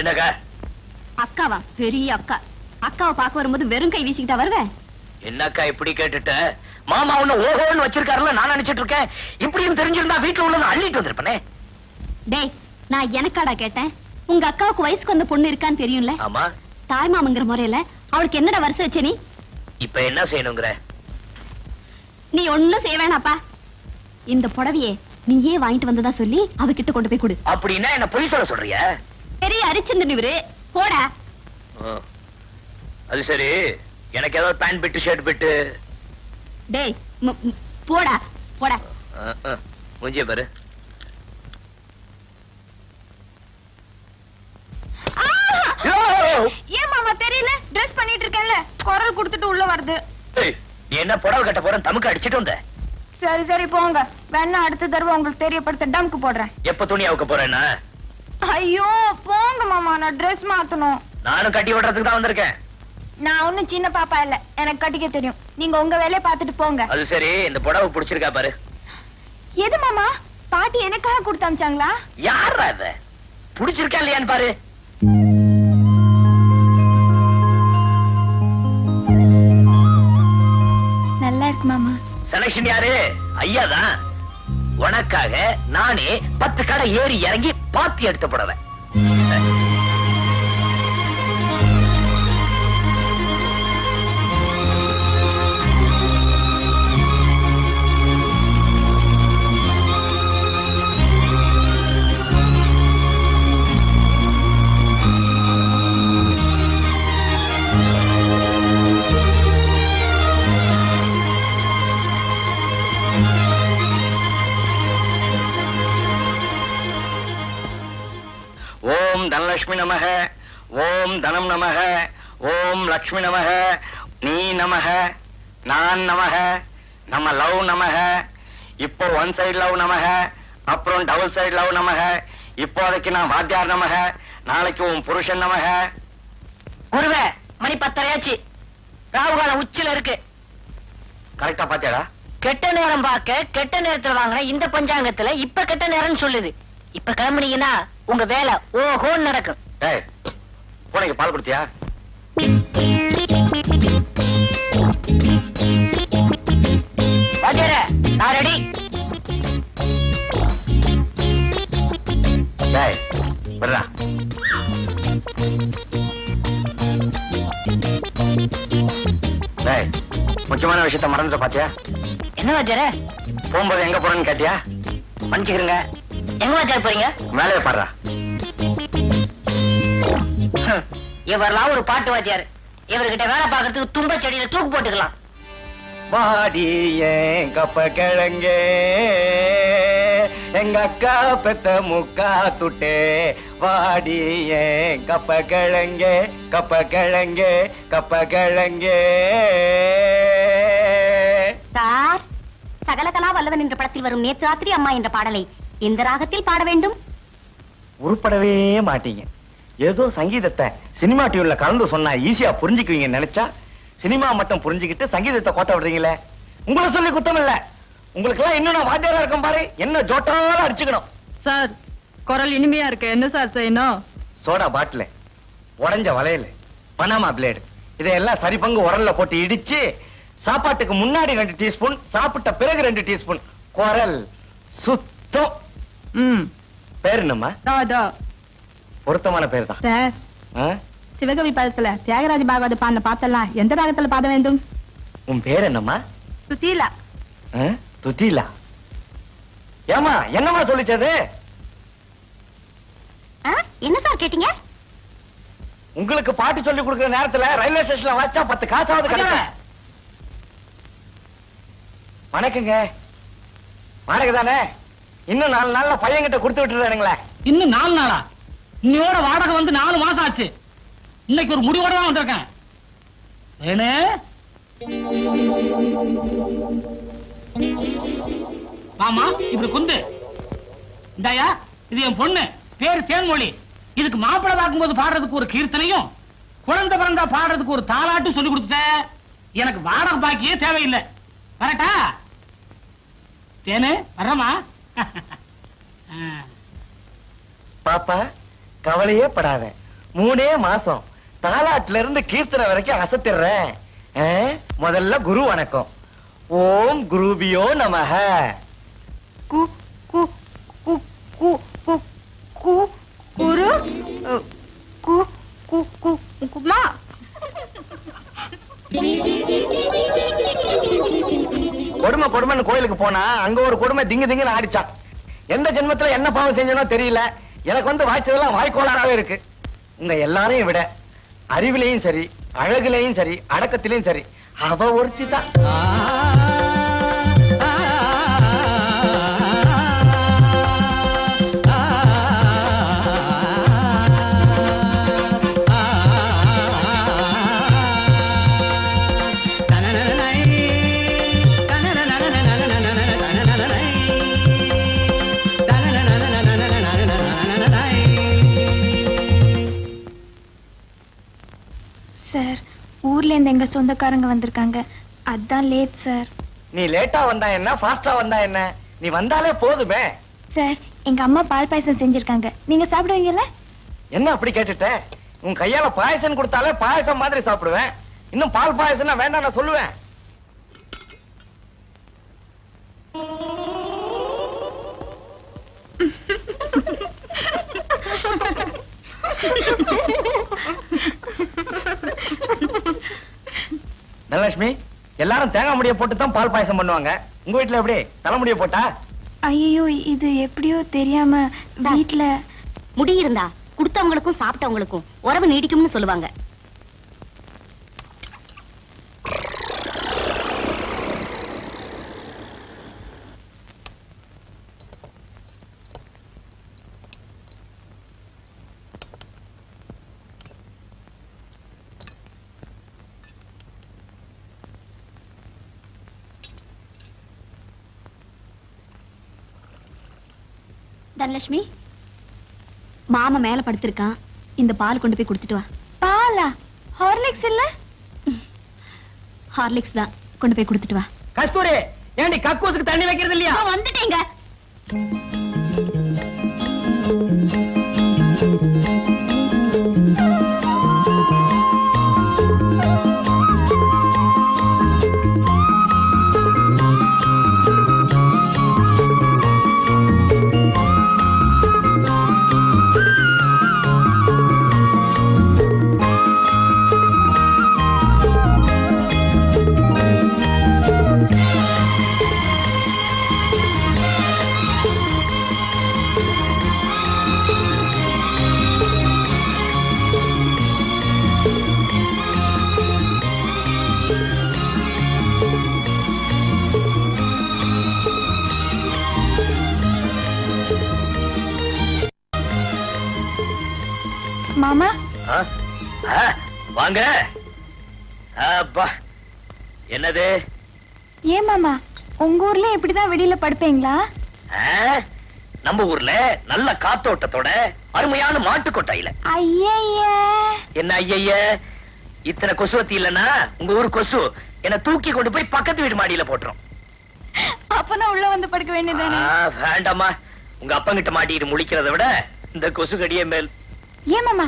என்னக்கா? அக்காவா? பெரிய அக்கா. அக்காவை பார்க்க வரும்போது வெறும் கை வீசிக்கிட்டா வருவேன்? என்னக்கா இப்படி கேட்டுட்ட? மாமா உன்ன ஓஹோன்னு வச்சிருக்காருல, நான் நினைச்சிட்டு இருக்கேன். இப்படியும் தெரிஞ்சிருந்தா வீட்டுல உள்ளதை அள்ளிட்டு வந்திருப்பனே. டேய், நான் எனக்காடா கேட்டேன். உங்க அக்காவுக்கு வயசுக்கு வந்த பொண்ணு இருக்கான்னு தெரியும்ல? ஆமா. தாய்மாமங்கிற முறையில அவளுக்கு என்னடா வருஷம் வச்ச நீ? இப்ப என்ன செய்யணுங்கிற? நீ ஒண்ணும் செய்ய வேணாப்பா. இந்த புடவையே நீயே வாங்கிட்டு வந்ததா சொல்லி அவகிட்ட கொண்டு போய் கொடு. அப்படின்னா என்ன பொய் சொல்ல சொல்றியா? பெரிய அரிச்சந்திரன் இவரு, போடா. அது சரி, எனக்கு ஏதாவது பேண்ட் பிட்டு ஷர்ட் பிட்டு. டேய் போடா போடா. மூஞ்சிய பாரு. ஏன் மாமா தெரியல? ட்ரெஸ் பண்ணிட்டு இருக்கேன்ல, குரல் கொடுத்துட்டு உள்ள வருது. நீ என்ன புடவை கட்ட போற? தமுக்கு அடிச்சிட்டு வந்த. சரி சரி போங்க, வேணா அடுத்த தடவை உங்களுக்கு தெரியப்படுத்த டம்க்கு போடுறேன். எப்ப துணி அவுக்க போறேன்னா? ஐயோ போங்க மாமா, நான் ட்ரெஸ் மாத்தணும். நானும் கட்டி விடுறதுக்கு தான் வந்திருக்கேன். நான் ஒண்ணும் சின்ன பாப்பா இல்ல, எனக்கு கட்டிக்க தெரியும். நீங்க உங்க வேலையை பார்த்துட்டு போங்க. அது சரி, இந்த புடவை பிடிச்சிருக்கா பாரு. எது மாமா? பாட்டி எனக்காக கொடுத்து அனுப்பிச்சாங்களா? யாரா அத? பிடிச்சிருக்கா இல்லையான்னு பாரு. நல்லா இருக்கு மாமா. செலக்ஷன் யாரு? ஐயாதான். உனக்காக நானே 10 கடை ஏறி இறங்கி பாத்தி எடுத்து புடவை. ஓம் தனலட்சுமி நமக, ஓம் தனம் நமக, ஓம் லக்ஷ்மி நமக, நீ நமக, நான் நமக, நம்ம லவ் நமக. இப்போ ஒன் சைடு லவ் நமக, அப்புறம் டபுள் சைடு லவ் நமக. இப்போதைக்கு நான் வாத்தியார் நமக, நாளைக்கு உன் புருஷன் நமக. குருவே, மணி 10:30 ராகுகாலம் உச்சில இருக்கு. கரெக்டா பாத்தியாடா? கெட்ட நேரம் பார்க்க கெட்ட நேரத்துல வாங்கின இந்த பஞ்சாங்கத்துல இப்ப கெட்ட நேரம் சொல்லுது. இப்ப கிளம்புனீங்கன்னா உங்க வேலை ஓஹோன்னு நடக்கும். பூனைக்கு பால் கொடுத்தியா? வாத்தியாரே, நான் ரெடி. வர்றா. முக்கியமான விஷயத்த மறந்துட்ட பாத்தியா? என்ன வாத்தியாரே? போகும்போது எங்க போறேன்னு கேட்டியா? மன்னிச்சுக்கிறீங்க. எங்க வாத்தியார் போறீங்க? மேலே பாடுறா. இவரெல்லாம் ஒரு பாட்டு வாத்தியார். இவர்கிட்ட வேலை பார்க்கறதுக்கு தும்ப செடியில தூக்கு போட்டுக்கலாம். வாடி கப்ப கிழங்கே, எங்க அக்கா பெத்த முக்கா துட்டே. வாடி கப்ப கிழங்கே, கப்ப கிழங்கே, கப்ப கிழங்கே. சார், சகலகலா வல்லவன் என்ற படத்தில் வரும் நேற்று ராத்திரி அம்மா என்ற பாடலை இந்த ராகத்தில் பாட வேண்டும். உருப்படவே மாட்டீங்க. ஏதோ சங்கீதத்தை சினிமா டியூன்ல கலந்து சொன்னா ஈஸியா புரிஞ்சுக்குவீங்க நினைச்சா சினிமா மட்டும் புரிஞ்சுக்கிட்டு சங்கீதத்தை கோட்ட விடுறீங்களே. உங்களை சொல்லி குத்தம் இல்ல. உங்களுக்கு எல்லாம் இன்னும் நான் வாத்தியாரா இருக்கேன் பாரு. என்ன ஜோட்டாலும் அடிச்சுக்கணும். சார், குரல் இனிமையா இருக்கு. என்ன சார் செய்யணும்? சோடா பாட்டில், உடைஞ்ச வளையல், பனாமா பிளேடு இதையெல்லாம் சரி பங்கு உரல்ல போட்டு இடிச்சு சாப்பாட்டுக்கு முன்னாடி 2 டீஸ்பூன், சாப்பிட்ட பிறகு 2 டீஸ்பூன். குரல் சுத்தம். பேர் என்னம்மா? பொருத்தமான பேர் தான் சார். சிவகவி பதத்துல தியாகராஜ பாகவத பாடின பாத்தெல்லாம் எந்த ராகத்துல பாட வேண்டும்? உன் பேர் என்னம்மா? சுசீலா. துதிலா. ஏமா என்னம்மா சொல்லிச்சது? என்ன சார் கேட்டீங்க? உங்களுக்கு பாட்டு சொல்லி கொடுக்கிற நேரத்துல ரயில்வே ஸ்டேஷன்ல வச்சா 10 காசாவது கிடைக்கும். வணக்கங்க. வாடகை தானே? இன்னும் 4 நாள்ல பையன்கிட்ட கொடுத்து விட்டுறானுங்களே. இன்னும் 4 நாளா? இன்னையோட வாடகை வந்து 4 மாசம் ஆச்சு. இன்னைக்கு ஒரு முடிவோட தான் வந்திருக்கேன். ஏனே மாமா, இப்படி குந்து இந்தாயா. இது என் பொண்ணு, பேரு தேன்மொழி. இதுக்கு மாப்பிள்ளை பார்க்கும்போது பாடுறதுக்கு ஒரு கீர்த்தனையும், குழந்தை பிறந்தா பாடுறதுக்கு ஒரு தாலாட்டும் சொல்லி கொடுத்த. எனக்கு வாடகை பாக்கியே தேவையில்லை. வரட்டா? தேனு வர்றமா? பாப்பா, கவலையே படாத. 3 மாசம் தாலாட்டுல இருந்து கீர்த்தனை வரைக்கும் அசத்திடுறேன். முதல்ல குரு வணக்கம். ஓம் குருபியோ நமஹ. கு கு கு கு கு கு குரு கு கு கு குமா. கொடுமை கொடுமைன்னு கோயிலுக்கு போனா அங்க ஒரு கொடுமை திங்கு திங்குன்னு ஆடிச்சான். எந்த ஜென்மத்துல என்ன பாவம் செஞ்சனோ தெரியல. எனக்கு வந்து வாய்ச்சதெல்லாம் வாய்க்கோளாராவே இருக்கு. உங்க எல்லாரையும் விட அறிவிலையும் சரி, அழகுலையும் சரி, அடக்கத்திலையும் சரி, அவ ஒருத்தி தான். சார், ஊர்ல இருந்து எங்க சொந்தக்காரங்க வந்திருக்காங்க. அதான் லேட் சார். நீ லேட்டா வந்தா என்ன, ஃபாஸ்டா வந்தா என்ன, நீ வந்தாலே போதுமே. சார், எங்க அம்மா பால் பாயசம் செஞ்சிருக்காங்க, நீங்க சாப்பிடுவீங்கல்ல? என்ன அப்படி கேட்டுட்ட? உன் கையால பாயசம் கொடுத்தாலே பாயசம் மாதிரி சாப்பிடுவேன். இன்னும் பால் பாயசம்னா வேண்டாம் நான் சொல்லுவேன். தனலட்சுமி, எல்லாரும் தேங்காய் முடிய போட்டு தான் பால் பாயசம் பண்ணுவாங்க. உங்க வீட்டுல எப்படி தலைமுடிய போட்டா? ஐயோ, இது எப்படியோ தெரியாம வீட்ல முடி இருந்தா கொடுத்தவங்களுக்கும் சாப்பிட்டவங்களுக்கும் உறவு நீடிக்கும்னு சொல்லுவாங்க. தனலட்சுமி, மாமா மேல படுத்திருக்கான், இந்த பால் கொண்டு போய் கொடுத்துட்டு வா. பாலா? ஹார்லிக்ஸ் இல்ல? ஹார்லிக்ஸ் தான், கொண்டு போய் கொடுத்துட்டு வா. கஸ்தூரி, ஏண்டி கக்கூசுக்கு தண்ணி வைக்கிறது இல்லையா? வந்துட்டேங்க. மாமா, வாங்க. அப்பா, என்னது? ஏன் மாமா, உங்க ஊர்ல இப்படிதான் வெளியில படுப்பீங்களா? நம்ம ஊர்ல நல்ல காத்தோட்டத்தோட அருமையான மாட்டு கொட்டாயில. ஐய, என்ன ஐய, இத்தனை கொசுவத்தி இல்லன்னா உங்க ஊர் கொசு என்ன தூக்கி கொண்டு போய் பக்கத்து வீடு மாடியில போட்டுரும். அப்பனா உள்ள வந்து படுக்க வேண்டியதானே? வேண்டாமா, உங்க அப்பங்கிட்ட மாட்டிட்டு முழிக்கிறத விட இந்த கொசு கடியே மேல். ஏன் மாமா,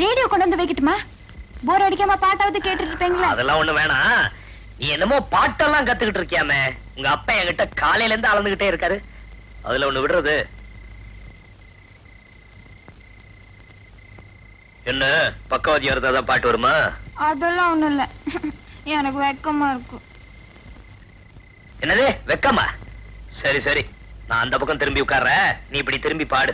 ரேடியோ கொண்டு வந்து வைக்கட்டுமா? போர் அடிக்காம பாட்டாவது கேட்டுட்டு இருப்பீங்களா? அதெல்லாம் ஒண்ணு வேணாம். நீ என்னமோ பாட்டெல்லாம் கத்துக்கிட்டு இருக்கியாமே, உங்க அப்பா என்கிட்ட காலையில இருந்து அளந்துகிட்டே இருக்காரு. அதுல ஒண்ணு விடுறது என்ன? பக்கவாதியா இருந்தாதான் பாட்டு வருமா? அதெல்லாம் ஒண்ணும் இல்ல, எனக்கு வெக்கமா இருக்கு. என்னது வெக்கமா? சரி சரி, நான் அந்த பக்கம் திரும்பி உட்கார்றேன், நீ இப்படி திரும்பி பாடு.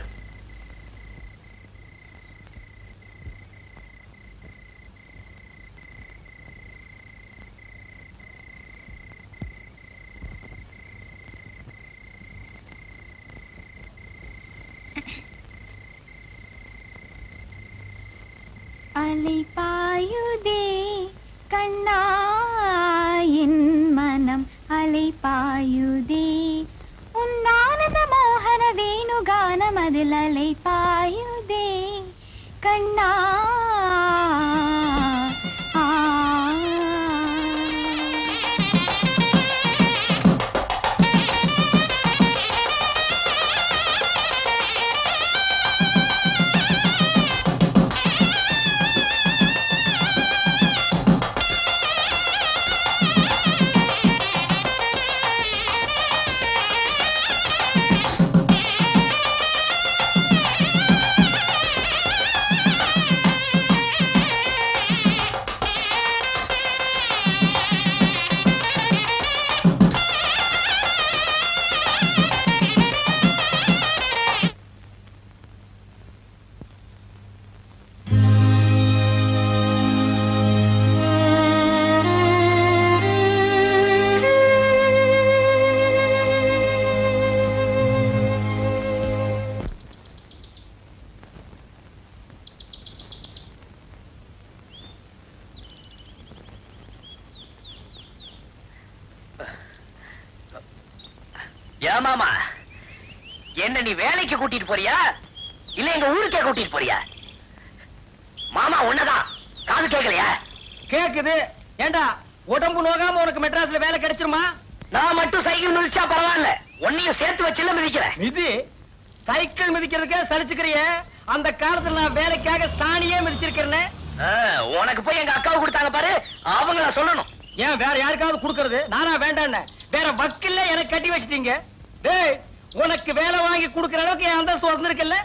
அலை பாயுதே கண்ணா என் மனம், அலை பாயுதே உன்னானந்த மோகன வேணுகானம், அதில் அலை பாயுதே கண்ணா. ஏமாமா, என்ன நீ வேலைக்கு கூட்டிட்டு போறியா இல்ல எங்க ஊருக்கே கூட்டிட்டு போறியா? மாமா உன்னதான் காது கேட்கலையா? கேக்குது. ஏண்டா உடம்பு நோகாம உனக்கு மெட்ராஸ்ல வேலை கிடைச்சிருமா? நான் மட்டும் சைக்கிள் மிதிச்சா பரவாயில்ல, உன்னையும் சேர்த்து வச்சுல மிதிக்கிறேன். மிதி சைக்கிள் மிதிக்கிறதுக்கே சலிச்சுக்கிறிய. அந்த காலத்துல நான் வேலைக்காக சாணியே மிதிச்சிருக்கிறேன். உனக்கு போய் எங்க அக்காவை கொடுத்தாங்க பாரு, அவங்கள சொல்லணும். ஏன் வேற யாருக்காவது கொடுக்கறது? நானா வேண்டான்னு வேற வக்கில்ல எனக்கு கட்டி வச்சிட்டீங்க. டேய், உனக்கு வேலை வாங்கி கொடுக்கற அளவுக்கு என் அந்தஸ்து வந்திருக்குல்ல?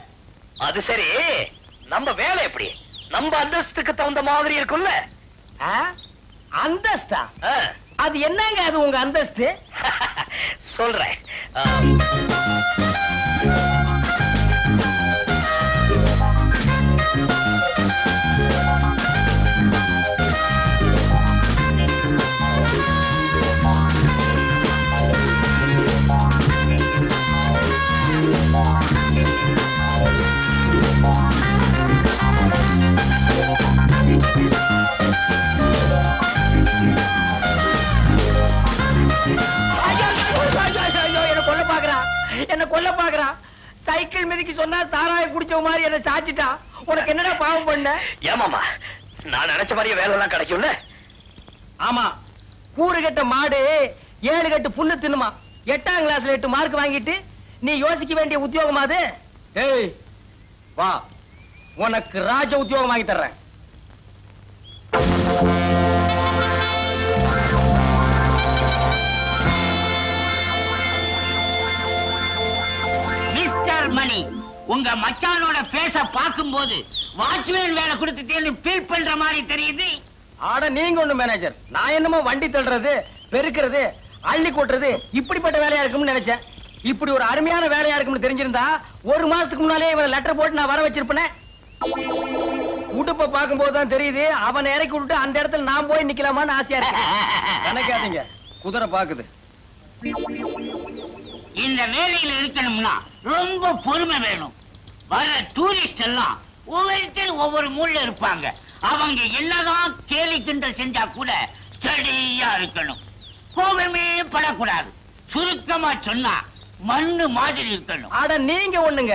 அது சரி, நம்ம வேலை எப்படி நம்ம அந்தஸ்துக்கு தகுந்த மாதிரி இருக்கும்ல? அந்தஸ்தா? அது என்னங்க அது உங்க அந்தஸ்து? சொல்றேன். என்ன கொல்ல பாக்குறான். சைக்கிள் மிதிக்கு சொன்னா சாராய குடிச்ச மாதிரி என்ன சாச்சிட்டா. உனக்கு என்னடா பாவம் பண்ண? ஏமாமா, நான் நினைச்ச மாதிரியே வேலை எல்லாம் கிடைக்கும்ல? ஆமா, கூறு கட்ட மாடு 7 கட்டு புண்ணு தின்னுமா. 8ஆம் கிளாஸ்ல 8 மார்க் வாங்கிட்டு நீ யோசிக்க வேண்டிய உத்தியோகம் அது. ஏய் வா, உனக்கு ராஜ உத்தியோகம் வாங்கி தர்றேன். மிஸ்டர் மணி, உங்க மச்சானோட பேச பார்க்கும்போது வாட்ச்மேன் வேலை கொடுத்துட்டேன்னு ஃபீல் பண்ற மாதிரி தெரியுது. ஆட நீங்க ஒண்ணு மேனேஜர், நான் என்னமோ வண்டி தள்ளுறது, பெருக்கிறது, அள்ளி கொட்டுறது இப்படிப்பட்ட வேலையா இருக்கும்னு நினைச்சேன். இப்படி ஒரு அருமையான வேலையா இருக்கும்னு தெரிஞ்சிருந்தா 1 மாசத்துக்கு முன்னாலே இவன் லெட்டர் போட்டு நான் வர வச்சிருப்பேன். உடுப்ப பார்க்கும்போது தான் தெரியுது, அவனை இறக்கி விட்டுட்டு அந்த இடத்துல நான் போய் நிக்கலாமான்னு ஆசையா இருக்கு. நினைக்காதீங்க, குதிரை பாக்குது. இந்த வேலையில இருக்கணும்னா ரொம்ப பொறுமை வேணும். வர டூரிஸ்ட் எல்லாம் ஒவ்வொருத்தர் ஒவ்வொரு மூலைல இருப்பாங்க. அவங்க என்னதான் கேலி கிண்டல் செஞ்சா கூட ஸ்டடியா இருக்கணும். கோபமே படக்கூடாது. சுருக்கமா சொன்னா மண்ணு மாதிரி இருக்கணும். ஆட நீங்க ஒண்ணுங்க,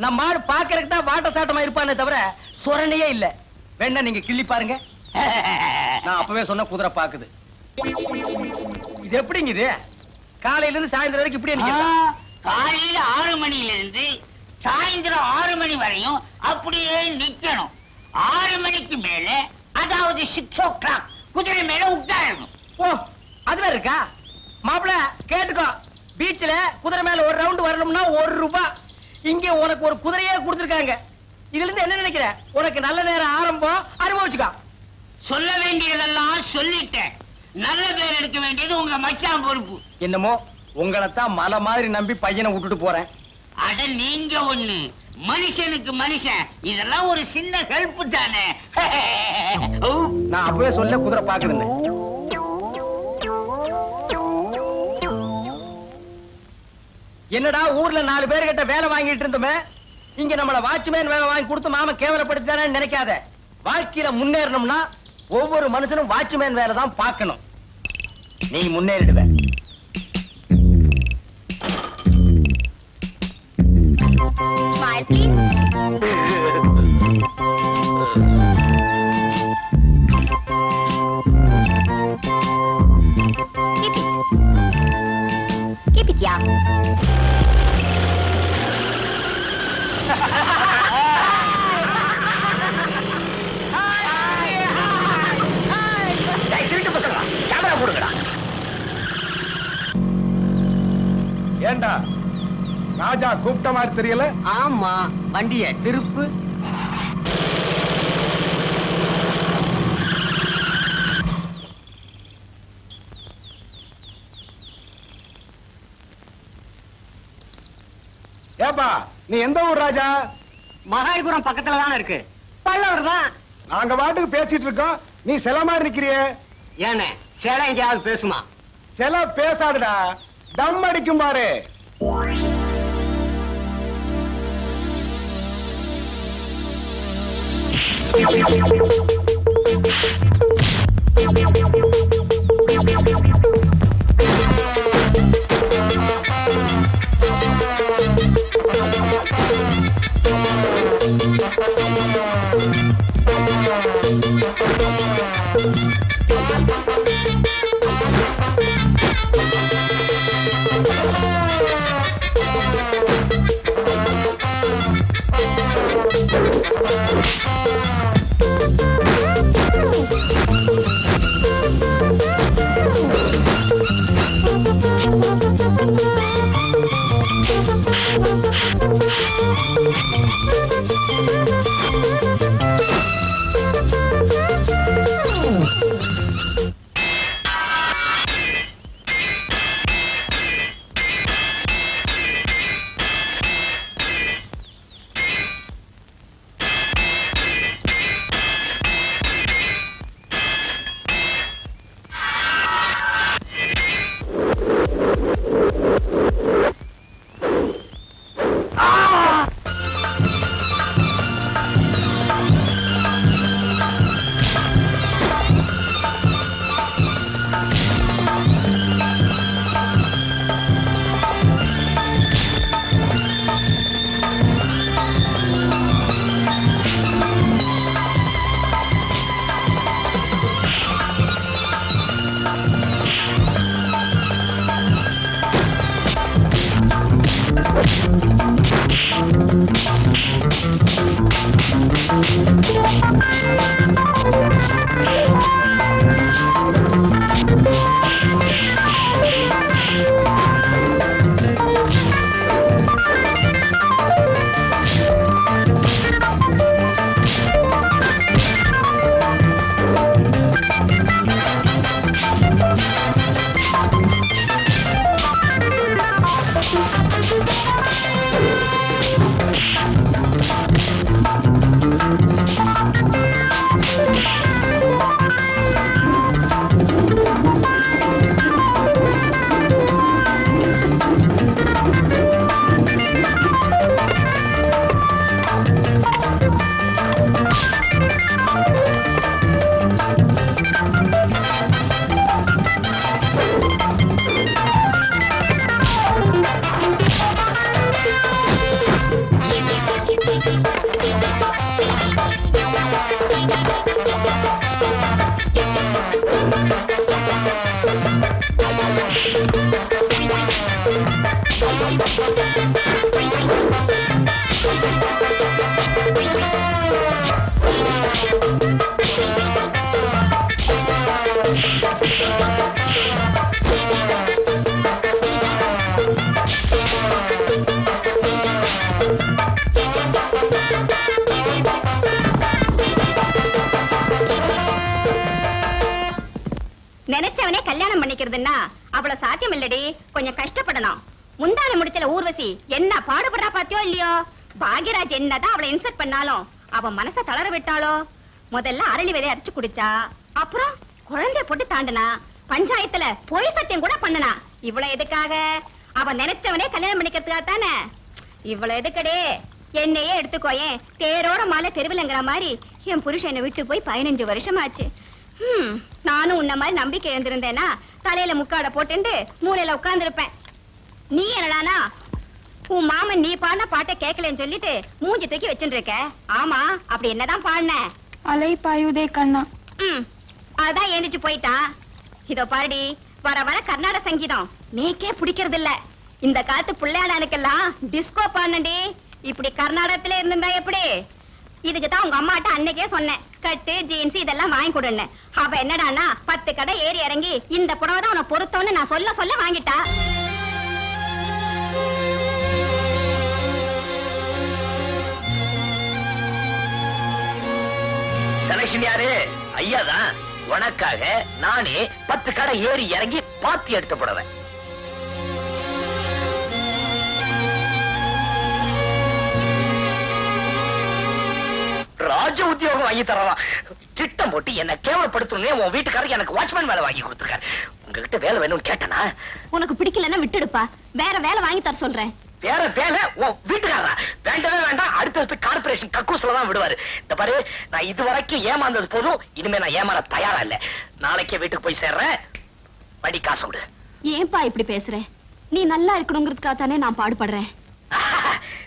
நம்ம மாடு பாக்குறதுக்கு தான் வாட்ட சாட்டமா இருப்பானே தவிர சொரணையே இல்ல. வேணா நீங்க கிள்ளி பாருங்க. நான் அப்பவே சொன்ன குதிரை பாக்குது. இது எப்படிங்க இது? காலையில இருந்து சாயந்தரம் வரைக்கும் இப்படியே நிக்கிறதா? காலையில 6 மணில இருந்து சாயந்தரம் 6 மணி வரையும் அப்படியே நிக்கணும். 6 மணிக்கு மேல, அதாவது 6 o'clock குதிரை மேல உட்காரணும். ஓ, அதுல இருக்கா? மாப்பிள கேட்டுக்கோ, பீச்ல குதிரை மேல ஒரு ரவுண்ட் வரணும்னா 1 ரூபாய். இங்க உனக்கு ஒரு குதிரையே கொடுத்திருக்காங்க. இதுல இருந்து என்ன நினைக்கிற? உனக்கு நல்ல நேரம் ஆரம்பம், அனுபவிச்சுக்கோ. சொல்ல வேண்டியதெல்லாம் சொல்லிட்டேன். நல்ல பேர் எடுக்க வேண்டியது உங்க மச்சான் பொறுப்பு. என்னமோ உங்களைத்தான் மலை மாதிரி நம்பி பையனை விட்டுட்டு போறேன். அட நீங்க ஒண்ணு, மனுஷனுக்கு மனுஷன், இதெல்லாம் ஒரு சின்ன ஹெல்ப் தானே. நான் அப்பவே சொல்ல குதிரை பாக்குறேன். என்னடா ஊர்ல 4 பேர்கிட்ட வேலை வாங்கிட்டு இருந்தோமே, இங்க நம்மள வாட்ச்மேன் வேலை வாங்கி கொடுத்து மாம கேவலப்படுத்தானே நினைக்காத. வாழ்க்கையில முன்னேறணும்னா ஒவ்வொரு மனுஷனும் வாட்ச்மேன் வேலை தான் பார்க்கணும். நீ முன்னேறிடுவ. Smile, please. Keep it, yeah. திருட்டு பசங்களா, கேமரா போடுங்கடா. ஏண்டா ராஜா கூப்பிட்ட மாதிரி தெரியல? ஆமா, வண்டிய திருப்பு. ஏப்பா, நீ எந்த ஊர் ராஜா? மகாபலிபுரம் பக்கத்துல தானே இருக்கு. பல்லவர் தான். நாங்க பாட்டுக்கு பேசிட்டு இருக்கோம், நீ சில மாதிரி நிக்கிறியே. ஏனே சேலை எங்கேயாவது பேசுமா? சில பேசாதுடா, டம் அடிக்கும் பாரு. நினைச்சவனே கல்யாணம் பண்ணிக்கிறதுன்னா அவ்வளவு சாத்தியம் இல்லடி, கொஞ்சம் கஷ்டப்படணும். முந்தான முடிச்சல ஊர்வசி என்ன பாடுபடுறா பாத்தியோ இல்லையோ? பாக்யராஜ் என்னதான் அவளை இன்சர்ட் பண்ணாலும் அவன் மனச தளர விட்டாளோ. முதல்ல அரளி விதை அரைச்சு குடிச்சா, அப்புறம் குழந்தைய போட்டு தாண்டனா, பஞ்சாயத்துல பொய் சத்தியம் கூட பண்ணனா. இவ்வளவு எதுக்காக? அவன் நினைச்சவனே கல்யாணம் பண்ணிக்கிறதுக்காக தானே. இவ்வளவு எதுக்கடே? என்னையே எடுத்துக்கோயே, தேரோட மாலை தெருவிலங்கிற மாதிரி என் புருஷன் என்னை விட்டு போய் 15 வருஷம் ஆச்சு. நானும் உன்ன மாதிரி நம்பிக்கை எழுந்திருந்தேனா தலையில முக்காட போட்டு மூலையில உட்கார்ந்து இருப்பேன். நீ என்னடானா உன் மாமன் நீ பாடின பாட்டை கேட்கலன்னு சொல்லிட்டு மூஞ்சி தூக்கி வச்சுட்டு இருக்க. ஆமா, அப்படி என்னதான் பாடின? அலை பாயுதே கண்ணா. அதான் ஏந்திச்சு போயிட்டான். இதோ பாருடி, வர வர கர்நாடக சங்கீதம் நீக்கே பிடிக்கிறது இல்ல. இந்த காலத்து பிள்ளையாடானுக்கெல்லாம் டிஸ்கோ பாடண்டி. இப்படி கர்நாடகத்துல இருந்திருந்தா எப்படி? இதுக்குதான் உங்க அம்மாட்ட அன்னைக்கே சொன்னேன், ஸ்கர்ட் ஜீன்ஸ் இதெல்லாம் வாங்கி கொடுன்னு. அவ என்னடானா 10 கடை ஏறி இறங்கி இந்த புடவை தான் உன பொருத்தம்னு நான் சொல்ல சொல்ல வாங்கிட்டா. செலக்ஷன் யாரு? ஐயாதான். உனக்காக நானே 10 கடை ஏறி இறங்கி பாத்தி எடுத்து போடுவேன். ராஜ உத்தியோகம் வாங்கி தரலாம். திட்டம் போட்டு என்ன கேவலப்படுத்தணும். உன் வீட்டுக்காரருக்கு எனக்கு வாட்ச்மேன் வேலை வாங்கி கொடுத்துருக்காரு. உங்ககிட்ட வேலை வேணும்னு கேட்டனா? உனக்கு பிடிக்கலன்னா விட்டுடுப்பா, வேற வேலை வாங்கி தர சொல்றேன். வேற வேலை? உன் வீட்டுக்காரரா? வேண்டவே வேண்டாம், அடுத்தது கார்பரேஷன் கக்கூஸ்ல தான் விடுவாரு. இந்த பாரு, நான் இதுவரைக்கும் ஏமாந்தது போதும், இனிமே நான் ஏமாற தயாரா இல்ல. நாளைக்கே வீட்டுக்கு போய் சேர்றேன். வண்டி காசு விடு. ஏன்பா இப்படி பேசுற? நீ நல்லா இருக்கணுங்கிறதுக்காக தானே நான் பாடுபடுறேன்.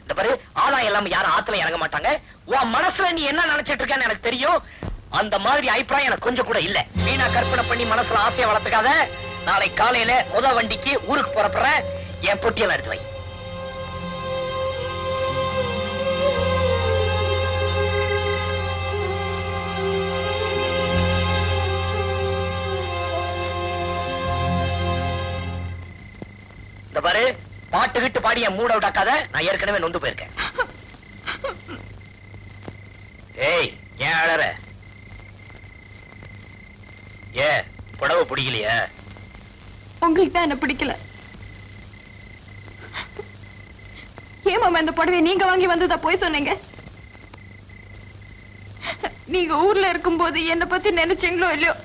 இந்த பாரு, ஆதாயம் இல்லாம யாரும் ஆத்துல இறங்க மாட்டாங்க. உன் மனசுல நீ என்ன நினைச்சிட்டு இருக்கேன்னு எனக்கு தெரியும். அந்த மாதிரி அபிப்பிராயம் எனக்கு கொஞ்சம் கூட இல்ல. வீணா கற்பனை பண்ணி மனசுல ஆசையை வளர்த்துக்காத. நாளை காலையில முத வண்டிக்கு ஊருக்கு புறப்படுறேன். என் பொட்டியெல்லாம் எடுத்து வை. இந்த பாரு, பாட்டுக்கிட்டு பாடி என் மூட விட்டாக்காத. நான் ஏற்கனவே நொந்து போயிருக்கேன். ஏய், ஏன் அழற? ஏ, புடவை பிடிக்கலையா? உங்களுக்கு தான் என்ன பிடிக்கல. ஏன் மாமா இந்த புடவை நீங்க வாங்கி வந்ததா போய் சொன்னீங்க? நீங்க ஊர்ல இருக்கும்போது என்ன பத்தி நினைச்சீங்களோ இல்லையோ,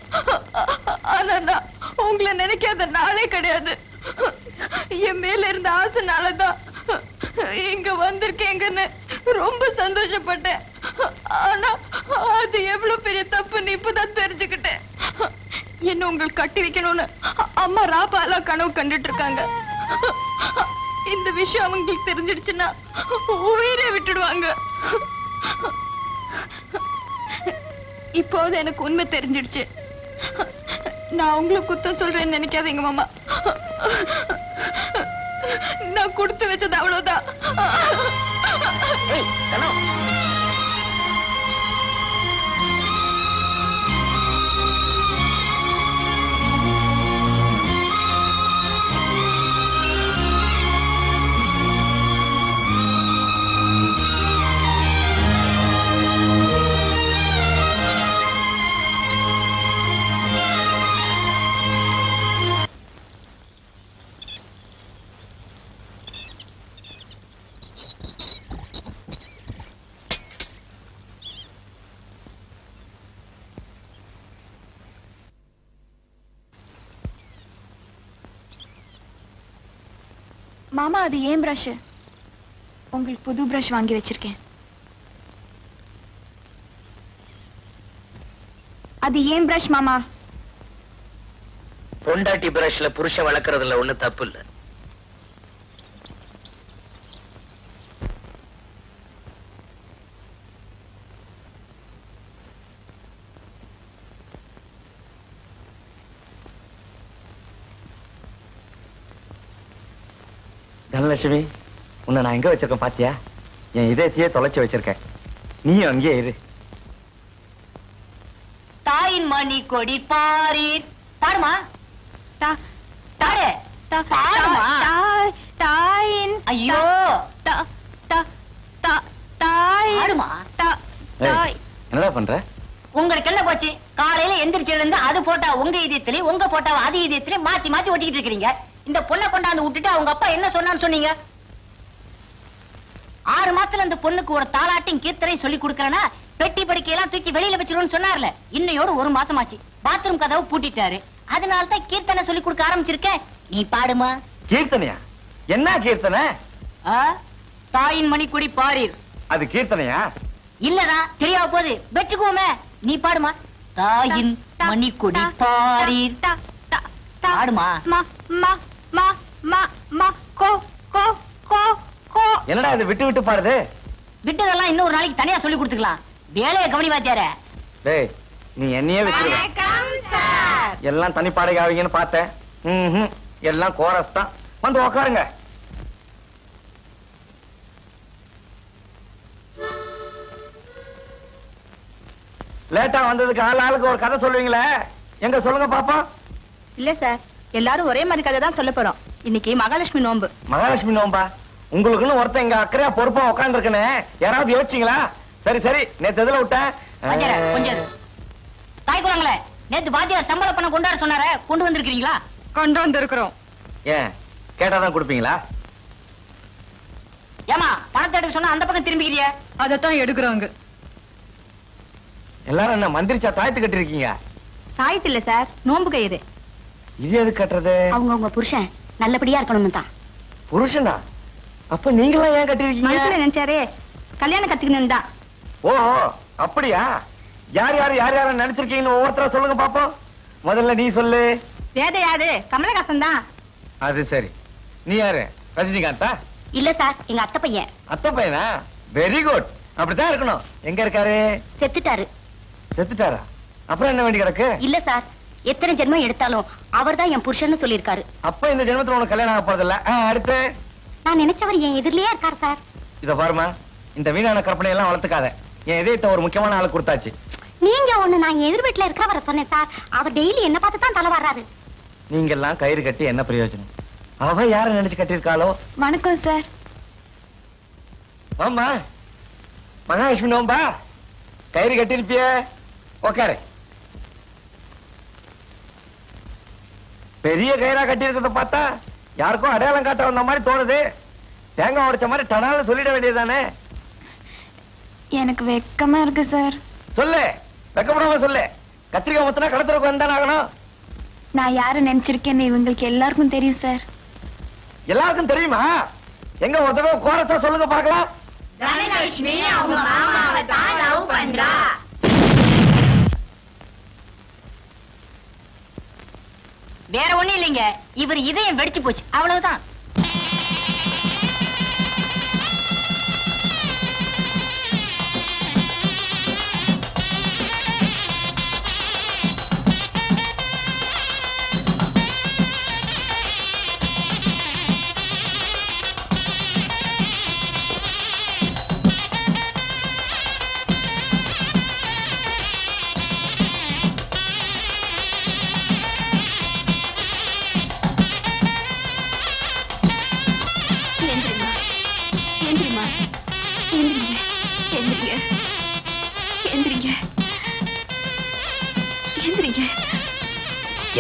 ஆனா நான் உங்களை நினைக்காத நாளே கிடையாது. என் மேல இருந்த ஆசைனாலதான் இங்க வந்திருக்கேங்கன்னு ரொம்ப சந்தோஷப்பட்டேன். ஆனா அது எவ்வளவு பெரிய தப்புன்னு இப்பதான் தெரிஞ்சுக்கிட்டேன். என்ன உங்களுக்கு கட்டி வைக்கணும்னு அம்மா ராபாலா கனவு கண்டுட்டு இருக்காங்க. இந்த விஷயம் அவங்களுக்கு தெரிஞ்சிடுச்சுன்னா உயிரே விட்டுடுவாங்க. இப்போது எனக்கு உண்மை தெரிஞ்சிடுச்சு. நான் உங்களை குத்தம் சொல்றேன்னு நினைக்காதீங்க மாமா. நான் கொடுத்து வச்சது அவ்வளவுதான். மாமா, அது ஏன் பிரஷ்? உங்களுக்கு புது பிரஷ் வாங்கி வச்சிருக்கேன். அது ஏன் பிரஷ் மாமா? பொண்டாட்டி பிரஷ்ல புருஷன் வளர்க்கறதுல ஒண்ணு தப்பு இல்ல. தனலட்சுமி, உன்னை நான் எங்க வச்சிருக்கேன் பாத்தியா? என் இதயத்தையே தொலைச்சு வச்சிருக்கேன். நீயும் அங்கேயே இரு. தாயின் மணி கொடி பாரீர். பாருமா, தாரு தாயின். ஐயோ, தாயுமா. ஏய், என்னடா பண்ற? உங்களுக்கு என்ன போச்சு? காலையில எந்திரிச்சதுல இருந்து அது போட்டா உங்க இதயத்திலயும் உங்க போட்டா அது இதயத்திலயும் மாத்தி மாத்தி ஒட்டிக்கிட்டு இருக்கீங்க. இந்த பொண்ணை கொண்டாந்து விட்டுட்டு அவங்க அப்பா என்ன சொன்னான்னு சொன்னீங்க? 6 மாசத்துல இந்த பொண்ணுக்கு ஒரு தாலாட்டையும் கீர்த்தனையும் சொல்லி கொடுக்கறனா பெட்டி படுக்கையெல்லாம் தூக்கி வெளியில வச்சிருவோம்னு சொன்னார்ல. இன்னையோட 1 மாசமாச்சு. பாத்ரூம் கதவு பூட்டிட்டாரு. அதனால தான் கீர்த்தனை சொல்லி கொடுக்க ஆரம்பிச்சிருக்கேன். நீ பாடுமா. கீர்த்தனையா? என்ன கீர்த்தனை? தாயின் மணிக்குடி பாரீர். அது கீர்த்தனையா? இல்லடா, தெரியாம போகுது. வெச்சுக்குவோமே. நீ பாடுமா. தாயின் மணிக்குடி பாரீர். பாடுமா. என்னடா இது விட்டு விட்டு பாடுது? விட்டதெல்லாம் இன்னொரு நாளைக்கு தனியா சொல்லி கொடுத்துக்கலாம். வேலையை கவனி வாத்தியார. டேய், நீ என்னையே வச்சிருக்க. எல்லாம் தனி பாடகை ஆவீங்கன்னு பார்த்தேன். எல்லாம் கோரஸ் தான். வந்து உக்காருங்க. லேட்டா வந்ததுக்கு ஆளுக்கு ஒரு கதை சொல்லுவீங்களே, எங்க சொல்லுங்க பாப்போம். இல்ல சார், எல்லாரும் ஒரே மாதிரி கதை தான் சொல்ல போறோம். இன்னைக்கு மகாலட்சுமி நோன்பு. மகாலட்சுமி நோம்பா? உங்களுக்குன்னு ஒருத்தன் இங்க அக்கறையா பொறுப்பா உட்கார்ந்து இருக்கனே, யாராவது யோசிச்சீங்களா? சரி சரி, நேத்து எதுல விட்டேன்? கொஞ்சம் தாய் குலங்களே, நேத்து வாத்தியார் சம்பள பணம் கொண்டாட சொன்னார, கொண்டு வந்திருக்கீங்களா? கொண்டு வந்து இருக்கிறோம். ஏன் கேட்டாதான் கொடுப்பீங்களா? ஏமா, பணத்தை எடுக்க சொன்னா அந்த பக்கம் திரும்பிக்கிறிய? அதத்தான் எடுக்கிறோங்க. எல்லாரும் என்ன மந்திரிச்சா தாயத்து கட்டிருக்கீங்க? சாயத்து இல்ல சார், நோன்பு கயிறு. இது எது கட்டுறது? அவங்க புருஷன் நல்லபடியா இருக்கணும்னு தான். புருஷனா? அப்ப நீங்களாம் ஏன் கட்டிருக்கீங்க? மனசுல நினைச்சாரே கல்யாணம் கத்துக்கணும் தான். ஓஹோ, அப்படியா? யார் யார் யார் யார நினைச்சிருக்கீங்கன்னு ஒவ்வொருத்தரா சொல்லுங்க பாப்போம். முதல்ல நீ சொல்லு. வேத யாரு? கமலஹாசன் தான். அது சரி. நீ யாரு? ரஜினிகாந்தா? இல்ல சார், எங்க அத்தை பையன். அத்தை பையனா? Very good. அப்படித்தான் இருக்கணும். எங்க இருக்காரு? செத்துட்டாரு. செத்துட்டாரா? அப்புறம் என்ன வேண்டி கிடக்கு? இல்ல சார், எத்தனை ஜென்மம் எடுத்தாலும் அவர்தான் என் புருஷன்னு சொல்லியிருக்காரு. அப்ப இந்த ஜென்மத்துல உனக்கு கல்யாணம் ஆக போறதில்ல. அடுத்து? நான் நினைச்சவர் என் எதிரிலேயே இருக்காரு சார். இத பாருமா, இந்த வீணான கற்பனை எல்லாம் வளர்த்துக்காத. என் இதயத்தை ஒரு முக்கியமான ஆளு கொடுத்தாச்சு. நீங்க ஒண்ணு, நான் எதிர் வீட்டுல இருக்கிறவரை சொன்னேன் சார். அவர் டெய்லி என்ன பார்த்து தான் தலை வர்றாரு. நீங்க எல்லாம் கயிறு கட்டி என்ன பிரயோஜனம்? அவ யார நினைச்சு கட்டிருக்காளோ? வணக்கம் சார். ஆமா, மகாலட்சுமி நோம்பா? கயிறு கட்டிருப்பிய? உக்காரு. பெரிய கயிறா கட்டி இருக்கிறத பார்த்தா யாருக்கும் அடையாளம் காட்ட வந்த மாதிரி தோணுது. தேங்காய் உடைச்ச மாதிரி டனால சொல்லிட வேண்டியதுதானே? எனக்கு வெக்கமா இருக்கு சார். சொல்லு, வெக்கப்படாம சொல்லு. கத்திரிக்காய் மொத்தனா கடத்துறதுக்கு வந்தானே ஆகணும். நான் யாரு நினைச்சிருக்கேன்னு இவங்களுக்கு எல்லாருக்கும் தெரியும் சார். எல்லாருக்கும் தெரியுமா? எங்க ஒரு தடவை கோரஸா சொல்லுங்க பார்க்கலாம். தனலட்சுமி அவங்க மாமாவை தான் லவ் பண்றா. வேற ஒண்ணும் இல்லைங்க, இவர் இதயம் வெடிச்சு போச்சு, அவ்வளவுதான்.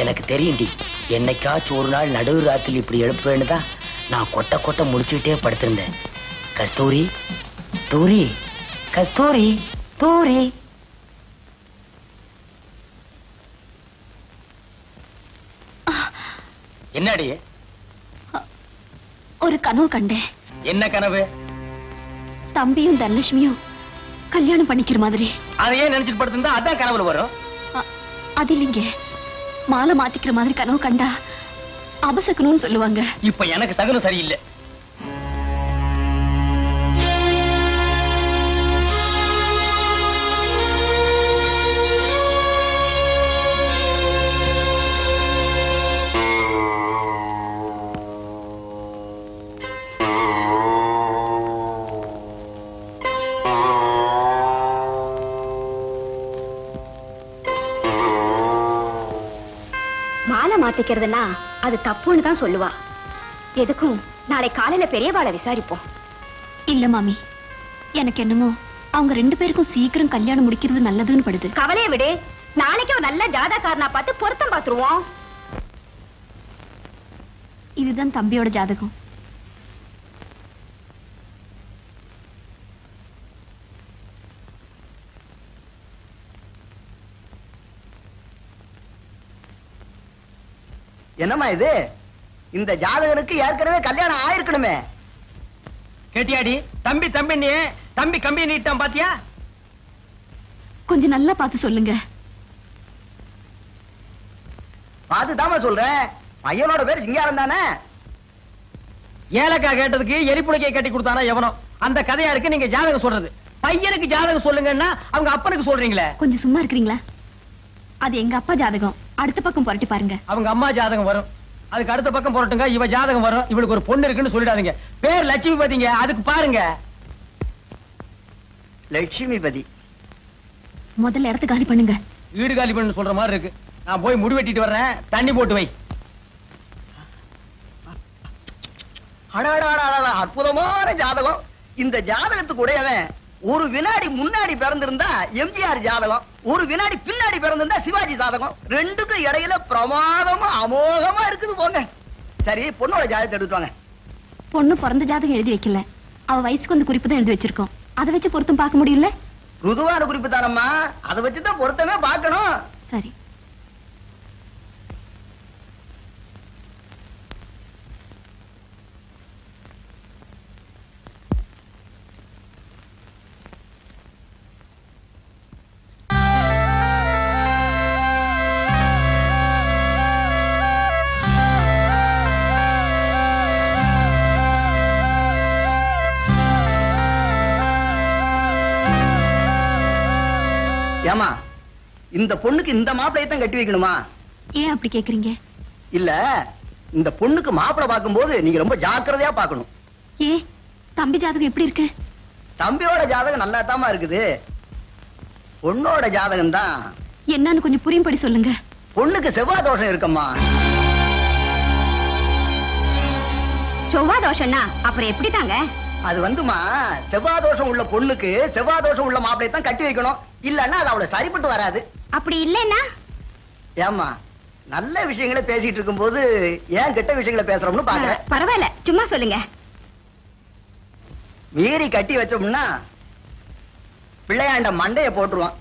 எனக்கு தெரியும்டி, என்னைக்காச்சும் ஒரு நாள் நடுவு ராத்திரி இப்படி எழுப்புவேன்னு தான் நான் கொட்ட கொட்ட முடிச்சுக்கிட்டே படுத்திருந்தேன். கஸ்தூரி, தூரி, கஸ்தூரி, தூரி. என்னடி? ஒரு கனவு கண்டேன். என்ன கனவு? தம்பியும் தனலட்சுமியும் கல்யாணம் பண்ணிக்கிற மாதிரி. அதையே நினைச்சிட்டு படுத்திருந்தா அதான் கனவுல வரும். அது இல்லைங்க, மாலை மாத்திக்கிற மாதிரி கனவு கண்டா அபசக்கணும்னு சொல்லுவாங்க. இப்ப எனக்கு சகுனம் சரியில்லை. மாத்திக்கிறதுனா அது தப்புன்னு தான் சொல்லுவா. எதுக்கும் நாளை காலையில பெரியவாளை விசாரிப்போம். இல்ல மாமி, எனக்கு என்னமோ அவங்க 2 பேருக்கும் சீக்கிரம் கல்யாணம் முடிக்கிறது நல்லதுன்னு படுது. கவலையை விடு, நாளைக்கு ஒரு நல்ல ஜாதகாரனா பார்த்து பொருத்தம் பாத்துருவோம். இதுதான் தம்பியோட ஜாதகம். என்னம்மா இது? இந்த ஜாதகருக்கு ஏற்கனவே கல்யாணம் ஆயிருக்கணுமே. கேட்டியாடி? தம்பி தம்பி நீ தம்பி கம்பி நீட்டான் பாத்தியா? கொஞ்சம் நல்லா பார்த்து சொல்லுங்க. பார்த்துதாம்மா சொல்றேன். பையனோட பேர் சிங்காரம் தானே? ஏலக்காய் கேட்டதுக்கு எரிப்புளைக்கை கட்டி கொடுத்தானா எவனோ? அந்த கதையா இருக்கு நீங்க ஜாதகம் சொல்றது. பையனுக்கு ஜாதகம் சொல்லுங்கன்னா அவங்க அப்பனுக்கு சொல்றீங்களே. கொஞ்சம் சும்மா இருக்கிறீங்களா? அது எங்க அப்பா ஜாதகம். அடுத்த பக்கம் புரட்டி பாருங்க. அவங்க அம்மா ஜாதகம் வரும், அதுக்கு அடுத்த பக்கம் புரட்டுங்க. இவ ஜாதகம் வரும், இவளுக்கு ஒரு பொண்ணு இருக்குன்னு சொல்லிடாதீங்க. பேர் லட்சுமிபதிங்க, அதுக்கு பாருங்க. லட்சுமிபதி. முதல்ல இடத்த காலி பண்ணுங்க. வீடு காலி பண்ணு சொல்ற மாதிரி இருக்கு. நான் போய் முடி வெட்டிட்டு வர்றேன், தண்ணி போட்டு வை. அற்புதமான ஜாதகம். இந்த ஜாதகத்துக்கு உடையவன் ஒரு வினாடி முன்னாடி பிறந்திருந்தா எம்ஜிஆர் ஜாதகம், ஒரு வினாடி பின்னாடி பிறந்திருந்தா சிவாஜி ஜாதகம். ரெண்டுக்கும் இடையில பிரமாதமா அமோகமா இருக்குது. போங்க. சரி, பொண்ணோட ஜாதகத்தை எடுத்துவாங்க. பொண்ணு பிறந்த ஜாதகம் எழுதி வைக்கல, அவ வயசுக்கு வந்து குறிப்பு தான் எழுதி வச்சிருக்கோம். அதை வச்சு பொருத்தம் பார்க்க முடியல. ருதுவான குறிப்பு தானம்மா, அதை வச்சுதான் பொருத்தமே பார்க்கணும். சரி. ஏமா, இந்த பொண்ணுக்கு இந்த மாப்பிளையை தான் கட்டி வைக்கணுமா? ஏன் அப்படி கேக்குறீங்க? இல்ல, இந்த பொண்ணுக்கு மாப்பிளை பார்க்கும்போது நீங்க ரொம்ப ஜாக்கிரதையா பார்க்கணும். ஏ, தம்பி ஜாதகம் எப்படி இருக்கு? தம்பியோட ஜாதகம் நல்லா தாமா இருக்குது. பொண்ணோட ஜாதகம் தான் என்னன்னு கொஞ்சம் புரியும்படி சொல்லுங்க. பொண்ணுக்கு செவ்வாய் தோஷம் இருக்கம்மா. செவ்வாய் தோஷம்னா அப்புறம் எப்படி தாங்க? அது வந்துமா, செவ்வாய் தோஷம் உள்ள பொண்ணுக்கு செவ்வாய் தோஷம் உள்ள மாப்பிளையை தான் கட்டி வைக்கணும். இல்லன்னா அது அவளை சரிப்பட்டு வராது. அப்படி இல்லைன்னா? ஏமா, நல்ல விஷயங்களை பேசிட்டு இருக்கும் போது ஏன் கெட்ட விஷயங்களை பேசுறோம்னு பாக்குறேன். பரவாயில்ல, சும்மா சொல்லுங்க. மீறி கட்டி வச்சோம்னா பிள்ளையாண்ட மண்டைய போட்டுருவான்.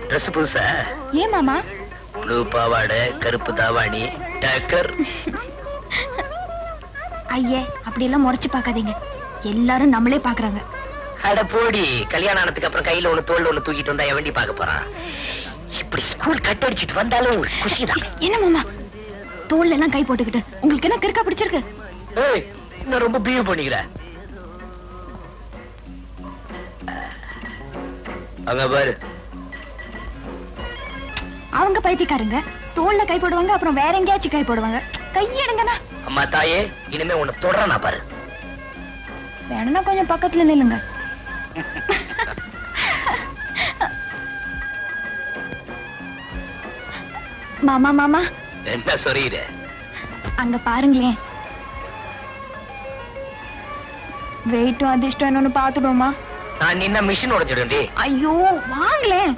ட்ரெஸ் புதுசா? ஏன் மாமா? ப்ளூ பாவாடை, கருப்பு தாவாணி, டக்கர். ஐயே, அப்படி எல்லாம் முறைச்சு பார்க்காதீங்க. எல்லாரும் நம்மளே பாக்குறாங்க. அட போடி, கல்யாணம் ஆனதுக்கு அப்புறம் கையில ஒண்ணு தோல்ல ஒண்ணு தூக்கிட்டு வந்தா எவண்டி பார்க்க போறான்? இப்படி ஸ்கூல் கட் அடிச்சிட்டு வந்தாலும் ஒரு குஷிதான். என்ன மாமா, தோல்ல எல்லாம் கை போட்டுக்கிட்டு உங்களுக்கு என்ன கிறுக்கா பிடிச்சிருக்கு? ஏய், நான் ரொம்ப பிஹேவ் பண்ணிக்கிறேன். அங்க பாரு, அவங்க பைத்தியக்காரங்க. தோல்ல கை போடுவாங்க, அப்புறம் வேற எங்கேயாச்சும் கை போடுவாங்க. கையெடுங்கண்ணா. அம்மா தாயே, இனிமே உன்னை தொடறனா பாரு. வேணும்னா கொஞ்சம் பக்கத்துல நில்லுங்க. மாமா மாமா, என்ன சொல்றீங்க? அங்க பாருங்களேன். வெயிட்டும் அதிர்ஷ்டம் என்னன்னு பாத்துடுவோமா? நான் நின்ன மிஷின் உடைஞ்சிடும்டி. ஐயோ வாங்களேன்.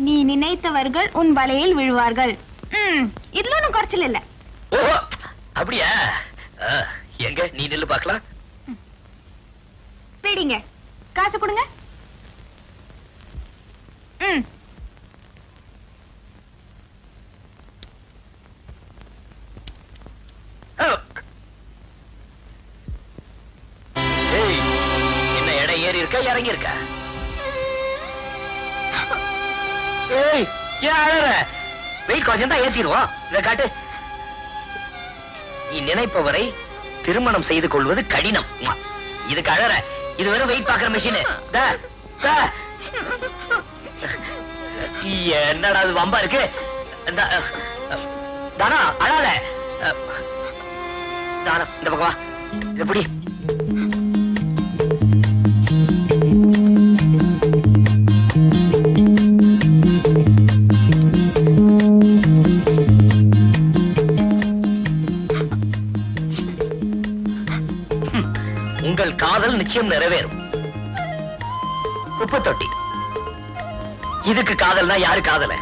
நீ நினைத்தவர்கள் உன் வலையில் விழுவார்கள். இதுல ஒண்ணும் குறைச்சல் இல்ல. ஓ அப்படியா? எங்க நீ நில்லு பார்க்கலாம். பிடிங்க, காசு கொடுங்க. என்ன இடம் ஏறி இருக்கா இறங்கி இருக்கா? ஏய் ஏன் அழற? வெயிட் கொஞ்சம் தான் ஏத்திடுவோம். இதை காட்டு. நீ நினைப்பவரை திருமணம் செய்து கொள்வது கடினம். இதுக்கு அழற? இது வெறும் வெயிட் பாக்குற மிஷின். என்னடா அது வம்பா இருக்கு? தானா அழாத. தானா இந்த பக்கம் வா. எப்படி உங்கள் காதல் நிச்சயம் நிறைவேறும். குப்பை தொட்டி. இதுக்கு காதல்னா யாரு காதல?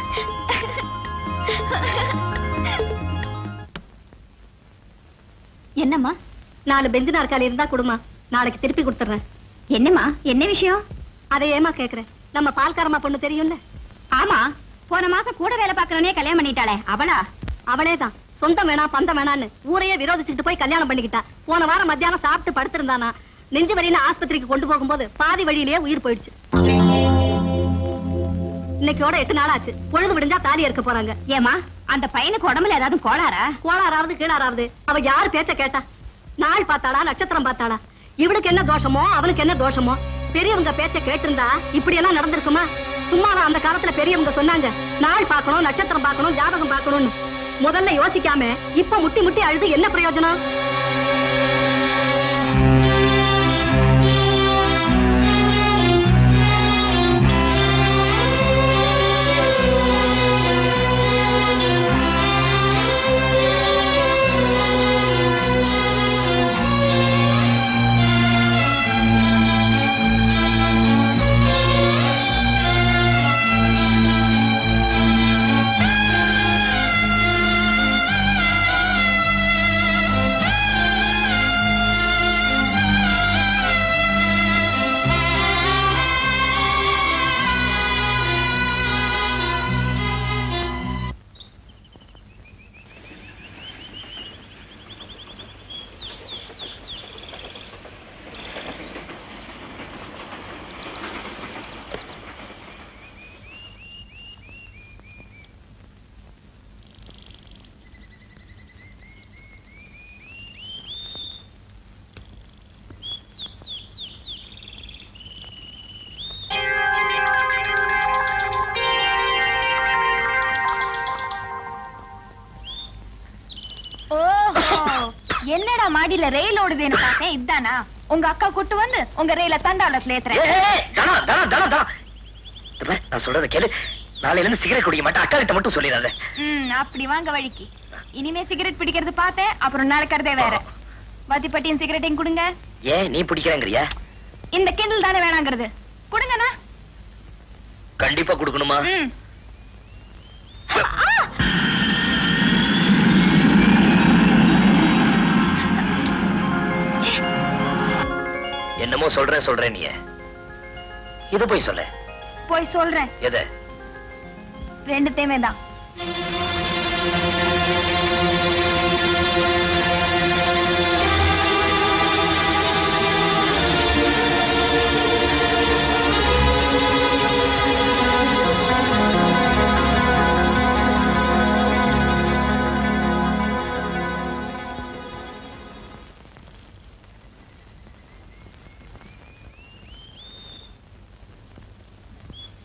என்னம்மா 4 பெஞ்சு நாற்காலி இருந்தா கொடுமா, நாளைக்கு திருப்பி கொடுத்துறேன். என்னம்மா, என்ன விஷயம்? அதை ஏமா கேக்குறேன்? நம்ம பால்காரமா பொண்ணு தெரியும்ல? ஆமா, போன மாசம் கூட வேலை பாக்குறவனே கல்யாணம் பண்ணிட்டாளே அவளா? அவளேதான். சொந்தம் வேணா பந்தம் வேணான்னு ஊரையே விரோதிச்சுட்டு போய் கல்யாணம் பண்ணிக்கிட்டா. போன வாரம் மத்தியானம் சாப்பிட்டு படுத்திருந்தானா, நெஞ்சு வலின்னு ஆஸ்பத்திரிக்கு கொண்டு போகும்போது பாதி வழியிலேயே உயிர் போயிடுச்சு. இன்னைக்கோட 8 நாள் ஆச்சு. பொழுது விடிஞ்சா தாலி இருக்க போறாங்க. ஏமா, அந்த பையனுக்கு உடம்புல ஏதாவது கோளாரா? கோளாறாவது கீழாராவது அவ யார் பேச்ச கேட்டா? நாள் பார்த்தாளா, நட்சத்திரம் பார்த்தாளா? இவளுக்கு என்ன தோஷமோ அவனுக்கு என்ன தோஷமோ? பெரியவங்க பேச்ச கேட்டிருந்தா இப்படி எல்லாம் நடந்திருக்குமா? சும்மாவா அந்த காலத்துல பெரியவங்க சொன்னாங்க நாள் பார்க்கணும், நட்சத்திரம் பார்க்கணும், ஜாதகம் பார்க்கணும்னு? முதல்ல யோசிக்காம இப்ப முட்டி முட்டி அழுது என்ன பிரயோஜனம்? என்னடா மாடியில ரயில் ஓடுதுன்னு பார்த்தேன். இதானா உங்க அக்கா கூட்டு வந்து உங்க ரயில தண்டாவளத்துல ஏத்துறேன். நான் சொல்றத கேளு. நாளையில இருந்து சிகரெட் குடிக்க மாட்டேன். அக்கா கிட்ட மட்டும் சொல்லிடாத. அப்படி வாங்க வழிக்கு. இனிமே சிகரெட் பிடிக்கிறது பார்த்தேன், அப்புறம் நடக்கிறதே வேற. வத்திப்பட்டியும் சிகரெட்டையும் கொடுங்க. ஏன் நீ பிடிக்கிறேங்கறியா? இந்த கிண்டல் தானே வேணாங்கிறது. கொடுங்கண்ணா. கண்டிப்பா கொடுக்கணுமா? என்னமோ சொல்றேன் நீ. இது போய் சொல்ல. போய் சொல்றேன். எது? ரெண்டுத்தையுமே தான்.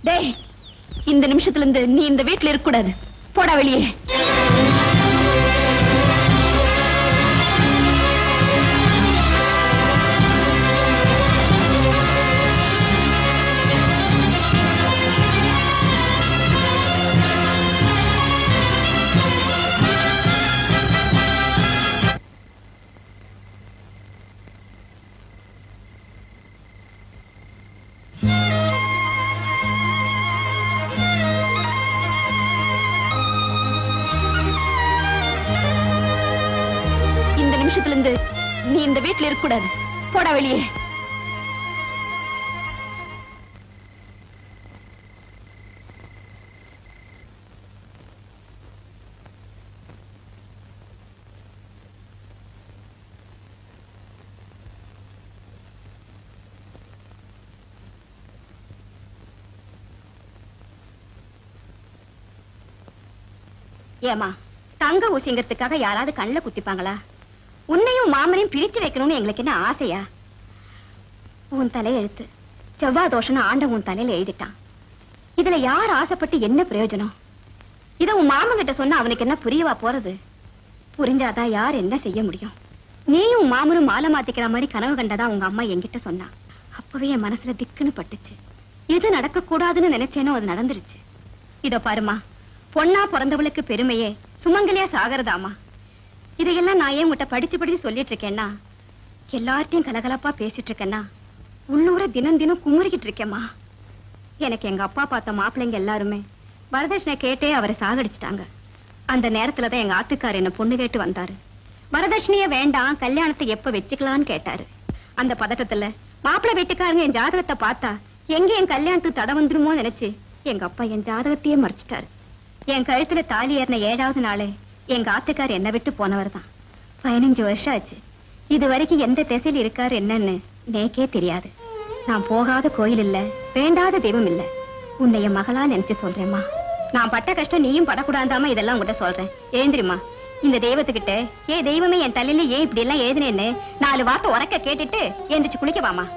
டேய், இந்த நிமிஷத்துல இருந்து நீ இந்த வீட்டுல இருக்க கூடாது. போடா வெளியே. இன்னைக்குல இருந்து நீ இந்த வீட்டுல இருக்க கூடாது. போடா வெளியே. ஏமா, தங்க ஊசிங்கிறதுக்காக யாராவது கண்ணுல குத்திப்பாங்களா? உன்னையும் மாமனையும் பிரிச்சு வைக்கணும்னு எங்களுக்கு என்ன ஆசையா? உன் தலையெழுத்து செவ்வாய் தோஷம்னு ஆண்டவன் உன் தலையில எழுதிட்டான். இதுல யார் ஆசைப்பட்டு என்ன பிரயோஜனம்? இத உன் மாமன் கிட்ட சொன்னா அவனுக்கு என்ன புரியவா போறது? புரிஞ்சாதான் யார் என்ன செய்ய முடியும்? நீயும் உன் மாமனும் மாலை மாத்திக்கிற மாதிரி கனவு கண்டதா உங்க அம்மா என்கிட்ட சொன்னா. அப்பவே என் மனசுல திக்குன்னு பட்டுச்சு. எது நடக்க கூடாதுன்னு நினைச்சேனோ அது நடந்துருச்சு. இதோ பாருமா, பொண்ணா பிறந்தவளுக்கு பெருமையே சுமங்கலியா சாகரதாமா. இதையெல்லாம் நான் ஏன் உன்கிட்ட படிச்சு சொல்லிட்டு இருக்கேன்னா, எல்லார்ட்டையும் கலகலப்பா பேசிட்டு இருக்கேன்னா உள்ளூர தினம் தினம் குமுறிக்கிட்டு இருக்கேம்மா. எனக்கு எங்க அப்பா பார்த்த மாப்பிள்ளைங்க எல்லாருமே வரதட்சணை கேட்டே அவரை சாகடிச்சிட்டாங்க. அந்த நேரத்துலதான் எங்க ஆத்துக்கார் என்ன பொண்ணு கேட்டு வந்தாரு. வரதட்சணையே வேண்டாம், கல்யாணத்தை எப்ப வச்சுக்கலான்னு கேட்டாரு. அந்த பதட்டத்துல மாப்பிள்ளை வீட்டுக்காரங்க என் ஜாதகத்தை பார்த்தா எங்க என் கல்யாணத்துக்கு தடை வந்துருமோ நினைச்சு எங்க அப்பா என் ஜாதகத்தையே மறைச்சிட்டாரு. என் கழுத்துல தாலி ஏறின 7வது நாளே எங்க ஆத்துக்கார் என்ன விட்டு போனவர் தான். 15 வருஷம் ஆச்சு. இது வரைக்கும் எந்த திசையில் இருக்காரு என்னன்னு நேக்கே தெரியாது. நான் போகாத கோயில் இல்ல, வேண்டாத தெய்வம் இல்ல. உன்னை என் மகளா நினைச்சு சொல்றேம்மா. நான் பட்ட கஷ்டம் நீயும் படக்கூடாதாம இதெல்லாம் உங்கள்கிட்ட சொல்றேன். எழுந்திரிமா. இந்த தெய்வத்துக்கிட்ட ஏன் தெய்வமே என் தலையில ஏன் இப்படி எல்லாம் எழுதுனேன்னு 4 வார்த்தை உறக்க கேட்டுட்டு எந்திரிச்சு குளிக்கவாமா.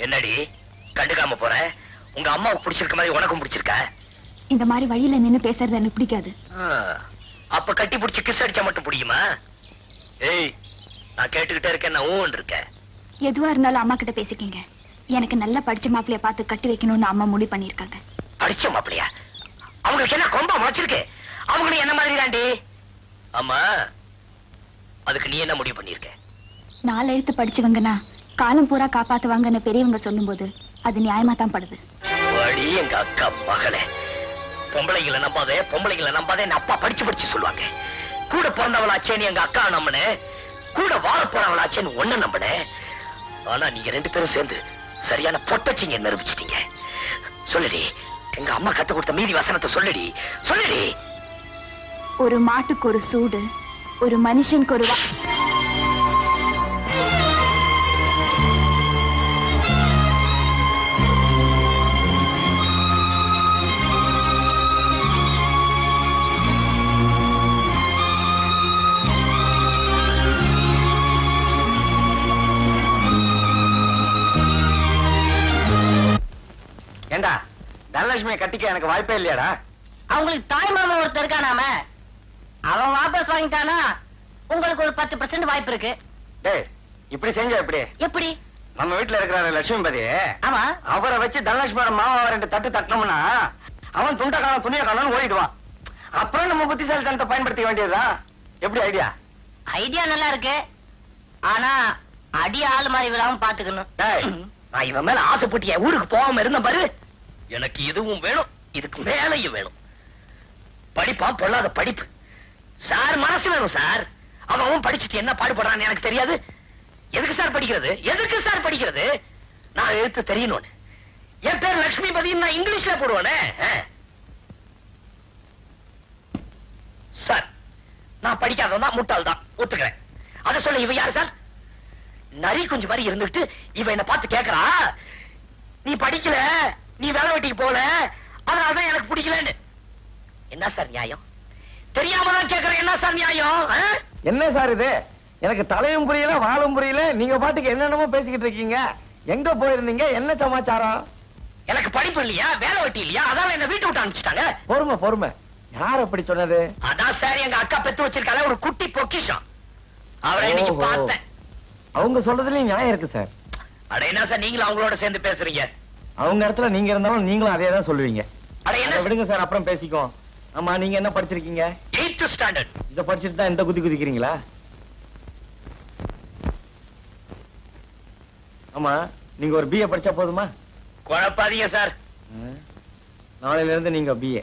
என்னடி கண்டுக்காம போற? உங்க அம்மாவுக்கு பிடிச்சிருக்க மாதிரி உனக்கும் பிடிச்சிருக்க? இந்த மாதிரி வழியில நின்னு பேசுறது எனக்கு பிடிக்காது. அப்ப கட்டி பிடிச்சி கிஸ் அடிச்சா மட்டும் பிடிக்குமா? ஏய், நான் கேட்டுக்கிட்டே இருக்கேன், நான் ஊன் இருக்கேன். எதுவா இருந்தாலும் அம்மா கிட்ட பேசிக்கீங்க. எனக்கு நல்ல படிச்ச மாப்பிளைய பார்த்து கட்டி வைக்கணும்னு அம்மா முடிவு பண்ணிருக்காங்க. படிச்ச மாப்பிளையா? அவங்களுக்கு என்ன கொம்பா முளைச்சிருக்கு? அவங்களும் என்ன மாதிரி தாண்டி. ஆமா, அதுக்கு நீ என்ன முடிவு பண்ணிருக்க? 4 எழுத்து படிச்சவங்கன்னா காலம் பூரா காப்பாத்துவாங்கன்னு பெரியவங்க சொல்லும் போது அது நியாயமா தான் படுது. எங்க அக்கா மகளே, பொம்பளைங்களை நம்பாதே, பொம்பளைங்களை நம்பாதே அப்பா படிச்சு சொல்லுவாங்க. கூட பிறந்தவளாச்சேன்னு எங்க அக்கா நம்பினே, கூட வாழ போறவளாச்சேன்னு ஒண்ணு நம்பினே. ஆனா நீங்க 2 பேரும் சேர்ந்து சரியான பொட்டச்சிங்க நிரூபிச்சிட்டீங்க. சொல்லுடி, எங்க அம்மா கத்து கொடுத்த மீதி வசனத்தை சொல்லுடி. ஒரு மாட்டுக்கு ஒரு சூடு, ஒரு மனுஷனுக்கு ஒரு ஏண்டா, தனலட்சுமியை கட்டிக்க எனக்கு வாய்ப்பே இல்லையாடா? அவங்களுக்கு தாய் மாமா ஒருத்தர் இருக்கானாம, அவன் வாபஸ் வாங்கிட்டானா உங்களுக்கு ஒரு 10% வாய்ப்பு இருக்கு. டேய், இப்படி செஞ்ச எப்படி? நம்ம வீட்டுல இருக்கிற லட்சுமிபதி, ஆமா, அவரை வச்சு தனலட்சுமியோட மாமாவை 2 தட்டு தட்டணும்னா அவன் துண்ட காலம் துணிய காலம் ஓடிடுவான். அப்புறம் நம்ம புத்திசாலித்தனத்தை பயன்படுத்த வேண்டியதுதான். எப்படி ஐடியா? ஐடியா நல்லா இருக்கு. ஆனா அடி ஆள் மாதிரி விழாம பாத்துக்கணும். நான் இவன் மேல ஆசைப்பட்டு என் ஊருக்கு போகாம இருந்த பாரு. எனக்கு இதுவும் வேணும், இதுக்கு மேலையும் வேணும். படிப்பா பொல்லாத படிப்பு. சார் மனசு வேணும் சார். அவன் படிச்சுட்டு என்ன பாடுபடுறான்னு எனக்கு தெரியாது. எதுக்கு சார் படிக்கிறது? நான் எழுத்து தெரியணும். என் பேர் லட்சுமிபதி, நான் இங்கிலீஷ்ல போடுவானே. சார், நான் படிக்காதவன் தான், முட்டாள் தான், ஒத்துக்கிறேன். அதை சொல்ல இவ யாரு சார்? நரி குஞ்சு மாதிரி இருந்துட்டு இவ என்ன பார்த்து கேக்குறா, நீ படிக்கல, நீ வேலை வெட்டிக்கு போல, அதனாலதான் எனக்கு பிடிக்கலன்னு. என்ன சார் நியாயம்? தெரியாம தான் கேக்குறேன், என்ன சார் நியாயம்? என்ன சார் இது? எனக்கு தலையும் புரியல வாழும் புரியல. நீங்க பாட்டுக்கு என்னென்னமோ பேசிக்கிட்டு இருக்கீங்க. எங்க போயிருந்தீங்க? என்ன சமாச்சாரம்? எனக்கு படிப்பு இல்லையா, வேலை வெட்டி இல்லையா, அதால என்ன வீட்டு விட்டு அனுப்பிச்சிட்டாங்க. பொறுமை பொறுமை. யார் அப்படி சொன்னது? அதான் சார் எங்க அக்கா பெத்து வச்சிருக்கால ஒரு குட்டி பொக்கிஷம், அவரை இன்னைக்கு ஓஹோ. பார்த்தேன். அவங்க சொல்றதுலயும் நியாயம் இருக்கு சார். அட என்ன சார் நீங்களும் அவங்களோட சேர்ந்து பேசுறீங்க? அவங்க இடத்துல நீங்க இருந்தாலும் நீங்களும் அதே தான் சொல்லுவீங்க. அட என்ன அதை விடுங்க சார், அப்புறம் பேசிக்கோ. ஆமா, நீங்க என்ன படிச்சிருக்கீங்க? 8th standard. இத படிச்சிட்டு தான் இந்த குதி குதிக்கிறீங்களா? ஆமா, நீங்க ஒரு பிஏ படிச்சா போதுமா? குழப்பாதீங்க சார். நாளையில இருந்து நீங்க பிஏ.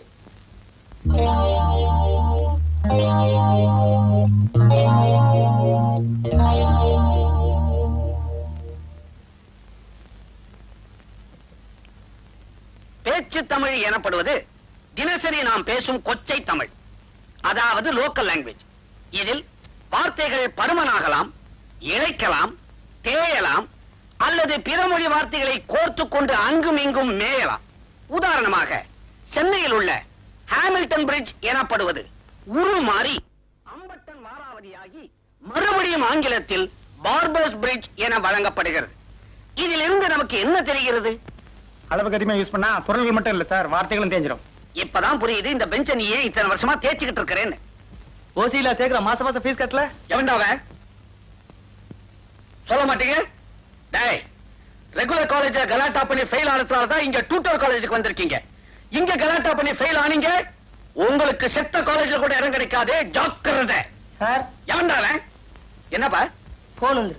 பேச்சு தமிழ் எனப்படுவது தினசரி நாம் பேசும் கொச்சை தமிழ், அதாவது லோக்கல் லாங்குவேஜ். இதில் வார்த்தைகள் பருமனாகலாம், இழைக்கலாம், தேயலாம், அல்லது பிற மொழி வார்த்தைகளை கோர்த்து கொண்டு அங்கும் இங்கும் மேயலாம். உதாரணமாக சென்னையில் உள்ள ஹாமில்டன் பிரிட்ஜ் எனப்படுவது உருமாறி அம்பட்டன் வாராவதியாகி மறுபடியும் ஆங்கிலத்தில் பார்பர்ஸ் பிரிட்ஜ் என வழங்கப்படுகிறது. இதிலிருந்து நமக்கு என்ன தெரிகிறது? அளவுக்கு அதிகமா யூஸ் பண்ணா பொருள்கள் மட்டும் இல்ல சார், வார்த்தைகளும் தேஞ்சிடும். இப்பதான் புரியுது இந்த பெஞ்ச நீ ஏன் இத்தனை வருஷமா தேய்ச்சிக்கிட்டு இருக்கிறேன்னு. ஓசியில தேக்குற மாசம் மாசம் ஃபீஸ் கட்டல. எவன்டாவ சொல்ல மாட்டீங்க? டேய், ரெகுலர் காலேஜ்ல கலாட்டா பண்ணி ஃபெயில் ஆனதுனால தான் இங்க டியூட்டர் காலேஜுக்கு வந்திருக்கீங்க. இங்க கலாட்டா பண்ணி ஃபெயில் ஆனீங்க, உங்களுக்கு செத்த காலேஜ்ல கூட இடம் கிடைக்காது, ஜாக்கிரதை. சார், எவன்டாவ? என்னப்பா போன் வந்து.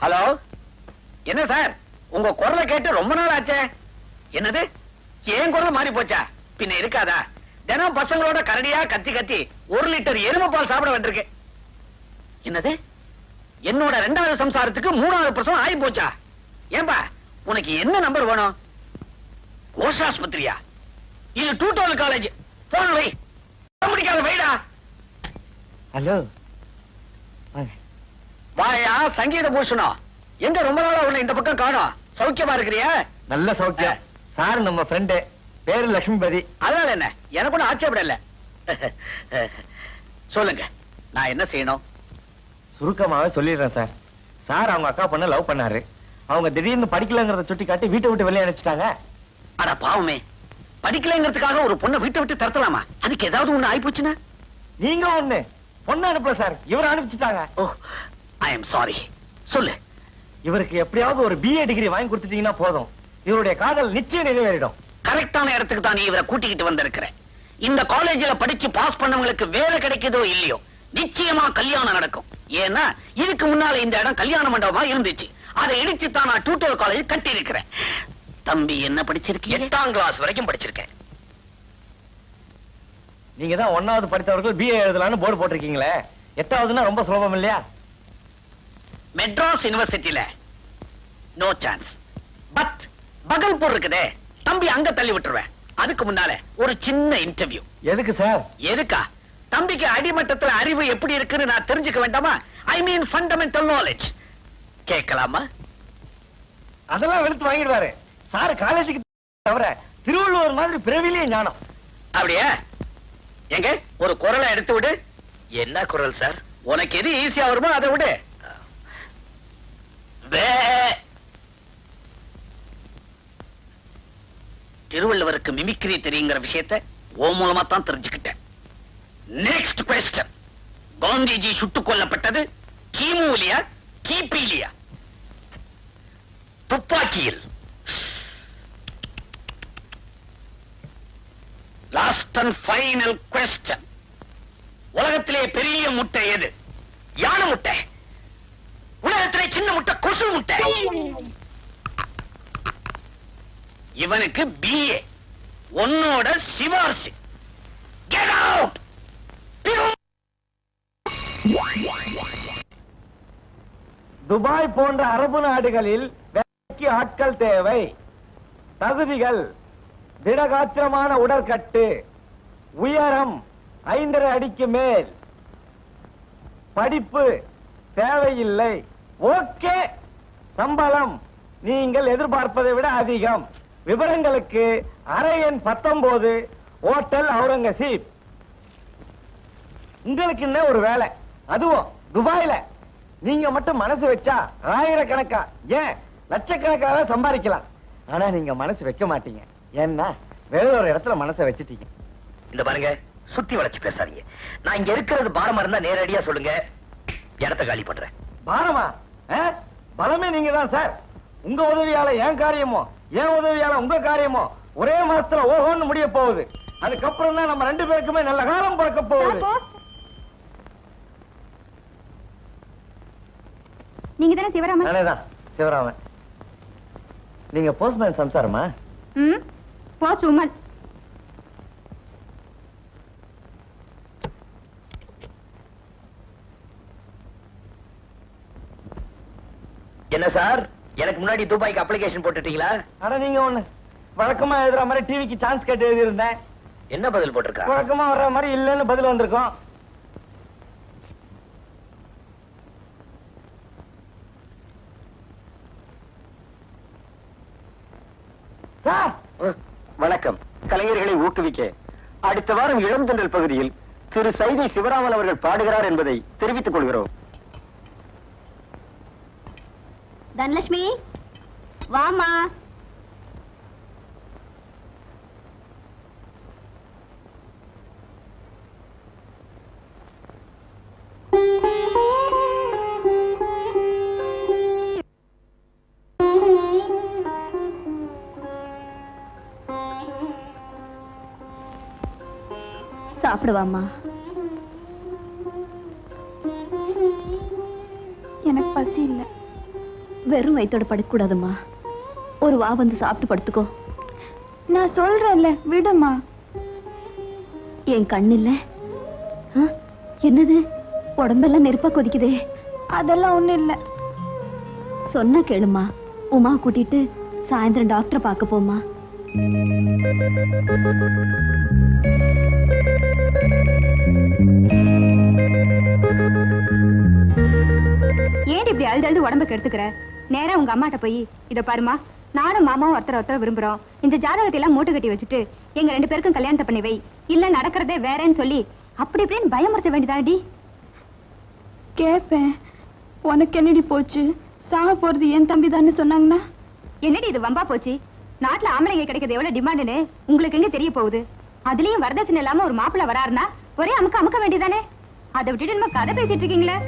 ஹலோ, என்ன சார் உங்க குரலை கேட்டு ரொம்ப நாள் ஆச்சே. என்னது, ஏன் குரல் மாறி போச்சா? பின்ன இருக்காதா? தினம் பசங்களோட கரடியா கத்தி கத்தி 1 லிட்டர் எருமை பால் சாப்பிட வேண்டியிருக்கு. என்னது, என்னோட 2வது சம்சாரத்துக்கு 3வது பிரசவம் ஆகி போச்சா? ஏன்பா, உனக்கு என்ன நம்பர் வேணும்? கோஷாஸ்பத்திரியா? இது டியூட்டோரியல் காலேஜ். போன வை, முடிக்காத வைடா. ஹலோ, வாயா சங்கீத பூஷணம், எங்க ரொம்ப நாளா உன்னை இந்த பக்கம் காணோம். சௌக்கியமா இருக்கிறியா? நல்ல சௌக்கியம். சார் நம்ம ஃப்ரெண்டு, பேரு லட்சுமிபதி. அதனால என்ன, எனக்கு ஒன்னும் ஆட்சேபம் இல்ல. சொல்லுங்க, நான் என்ன செய்யணும்? சுருக்கமாவே சொல்லிடுறேன் சார். சார் அவங்க அக்கா பொண்ண லவ் பண்ணாரு. அவங்க திடீர்னு படிக்கலங்கிறத சுட்டி காட்டி வீட்டை விட்டு வெளியே அனுப்பிச்சிட்டாங்க. அட பாவமே, படிக்கலைங்கிறதுக்காக ஒரு பொண்ணை வீட்டை விட்டு தரத்தலாமா? அதுக்கு ஏதாவது ஒண்ணு ஆயிப்போச்சுன்னா? நீங்க ஒண்ணு பொண்ணு அனுப்பல சார், இவரை அனுப்பிச்சிட்டாங்க. ஓ, ஐ எம் சாரி. சொல்லு. இவருக்கு எப்படியாவது ஒரு பிஏ டிகிரி வாங்கி கொடுத்துட்டீங்கன்னா போதும், இவருடைய காதல் நிச்சயம் நிறைவேறிடும். கரெக்டான இடத்துக்கு தான் நீ இவரை கூட்டிக்கிட்டு வந்திருக்கிற. இந்த காலேஜ்ல படிச்சு பாஸ் பண்ணவங்களுக்கு வேலை கிடைக்குதோ இல்லையோ, நிச்சயமா கல்யாணம் நடக்கும். ஏன்னா இதுக்கு முன்னால இந்த இடம் கல்யாண மண்டபமா இருந்துச்சு. அதை இடிச்சு தான் நான் டியூட்டோரியல் காலேஜ் கட்டி இருக்கிறேன். தம்பி என்ன படிச்சிருக்கீங்க? 8ஆம் கிளாஸ் வரைக்கும் படிச்சிருக்கேன். நீங்க தான் 1வது படித்தவர்கள் பிஏ எழுதலாம்னு போர்டு போட்டிருக்கீங்களே, 8வதுன்னா ரொம்ப சுலபம் இல்லையா? மெட்ராஸ் யூனிவர்சிட்டியில நோ சான்ஸ். பட் பகல்பூர் இருக்குதே, தம்பி அங்க தள்ளி விட்டுருவேன். அதுக்கு முன்னால ஒரு சின்ன இன்டர்வியூ. எதுக்கு சார்? எதுக்கா? தம்பிக்கு அடிமட்டத்துல அறிவு எப்படி இருக்குன்னு நான் தெரிஞ்சுக்க வேண்டாமா? ஐ மீன் ஃபண்டமெண்டல் நாலேஜ். கேட்கலாமா? அதெல்லாம் வெளுத்து வாங்கிடுவாரு சார். காலேஜுக்கு தவிர திருவள்ளுவர் மாதிரி பிறவிலேயே ஞானம். அப்படியே? எங்க ஒரு குரலை எடுத்து விடு. என்ன குரல் சார்? உனக்கு எது ஈஸியா வருமோ அதை விடு. திருவள்ளுவருக்கு மிமிக்ரி தெரியுங்கிற விஷயத்தை ஓ மூலமா தான் தெரிஞ்சுக்கிட்டேன். Next question. காந்திஜி சுட்டுக் கொல்லப்பட்டது கிமுலியா கிபிலியா? துப்பாக்கியில். Last and final question. உலகத்திலே பெரிய முட்டை எது? யானை முட்டை. உலகத்திலே சின்ன முட்டை கொசு முட்டை. இவனுக்கு பிஏ, உன்னோட சிபார்சு. Get out! துபாய் போன்ற அரபு நாடுகளில் வேலைக்கு ஆட்கள் தேவை. தகுதிகள்: திடகாத்திரமான உடற்கட்டு, உயரம் 5.5 அடிக்கு மேல். படிப்பு தேவையில்லை. ஓகே. சம்பளம் நீங்கள் எதிர்பார்ப்பதை விட அதிகம். விவரங்களுக்கு அறை எண் 19, ஹோட்டல் அவுரங்கசீப். உங்களுக்கு என்ன ஒரு வேலை, அதுவும் துபாயில. நீங்க மட்டும் மனசு வச்சா ஆயிரக்கணக்கா, ஏன் லட்சக்கணக்காக சம்பாதிக்கலாம். ஆனா நீங்க மனசு வைக்க மாட்டீங்க. ஏன்னா வேற ஒரு இடத்துல மனசை வச்சுட்டீங்க. இந்த பாருங்க, சுத்தி வளைச்சு பேசாதீங்க. நான் இங்க இருக்கிறது பாரமா இருந்தா நேரடியா சொல்லுங்க, இடத்த காலி பண்றேன். பாரமா? பலமே நீங்க தான் சார். உங்க உதவியால என் காரியமோ, என் உதவியால உங்க காரியமோ ஒரே மாசத்துல ஓஹோன்னு முடிய போகுது. அதுக்கப்புறம் தான் நம்ம 2 பேருக்குமே நல்ல காலம் பிறக்க போகுது. நீங்க தானே சிவராமன்? நானேதான் சிவராமன். நீங்க போஸ்ட்மேன் சம்சாரமா? Post woman. என்ன சார், எனக்கு முன்னாடி துபாய்க்கு அப்ளிகேஷன் போட்டுட்டீங்களா? ஆனா நீங்க ஒண்ணு வழக்கமா எழுதுற மாதிரி டிவிக்கு சான்ஸ் கேட்டு எழுதி இருந்தேன். என்ன பதில் போட்டிருக்கா? வழக்கமா வர்ற மாதிரி இல்லன்னு பதில் வந்திருக்கோம். சார் வணக்கம். கலைஞர்களை ஊக்குவிக்க அடுத்த வாரம் இளந்தென்றல் பகுதியில் திரு சைதை சிவராமன் அவர்கள் பாடுகிறார் என்பதை தெரிவித்துக் கொள்கிறோம். தனலட்சுமி வாமா. சாப்பிடுவாமா. எனக்கு பசி இல்ல. வெறும் வயித்தோட படுக்க கூடாதுமா. ஒரு வா வந்து சாப்பிட்டு படுத்துக்கோ. நான் சொல்றேன்ல, விடுமா. என் கண்ணு இல்ல. என்னது, உடம்பெல்லாம் நெருப்பா கொதிக்குதே? அதெல்லாம் ஒண்ணு இல்ல. சொன்ன கேளுமா. உமா கூட்டிட்டு சாயந்தரம் டாக்டரை பார்க்க போமா. ஏன் இப்படி அழுது உடம்ப கெடுத்துக்கிற? நேரா உங்க அம்மாட்ட போய், இத பாருமா, நானும் மாமாவும் ஒருத்தர் விரும்புறோம். இந்த ஜாதகத்தை எல்லாம் மூட்டை கட்டி வச்சுட்டு எங்க 2 பேருக்கும் கல்யாணத்தை பண்ணி வை, இல்ல நடக்கிறதே வேறேன்னு சொல்லி அப்படி இப்படின்னு பயமுறுத்த வேண்டியதாடி. கேப்பேன். உனக்கு என்னடி போச்சு? சாக போறது என் தம்பி தானே சொன்னாங்கன்னா என்னடி இது வம்பா போச்சு? நாட்டுல ஆம்பளைங்க கிடைக்கிறது எவ்வளவு டிமாண்டுன்னு உங்களுக்கு எங்க தெரிய போகுது? அதுலயும் வரதட்சணை இல்லாம ஒரு மாப்பிள்ள வராருன்னா ஒரே அமுக்க வேண்டியதானே? அதை விட்டுட்டு நம்ம கதை பேசிட்டு இருக்கீங்களே.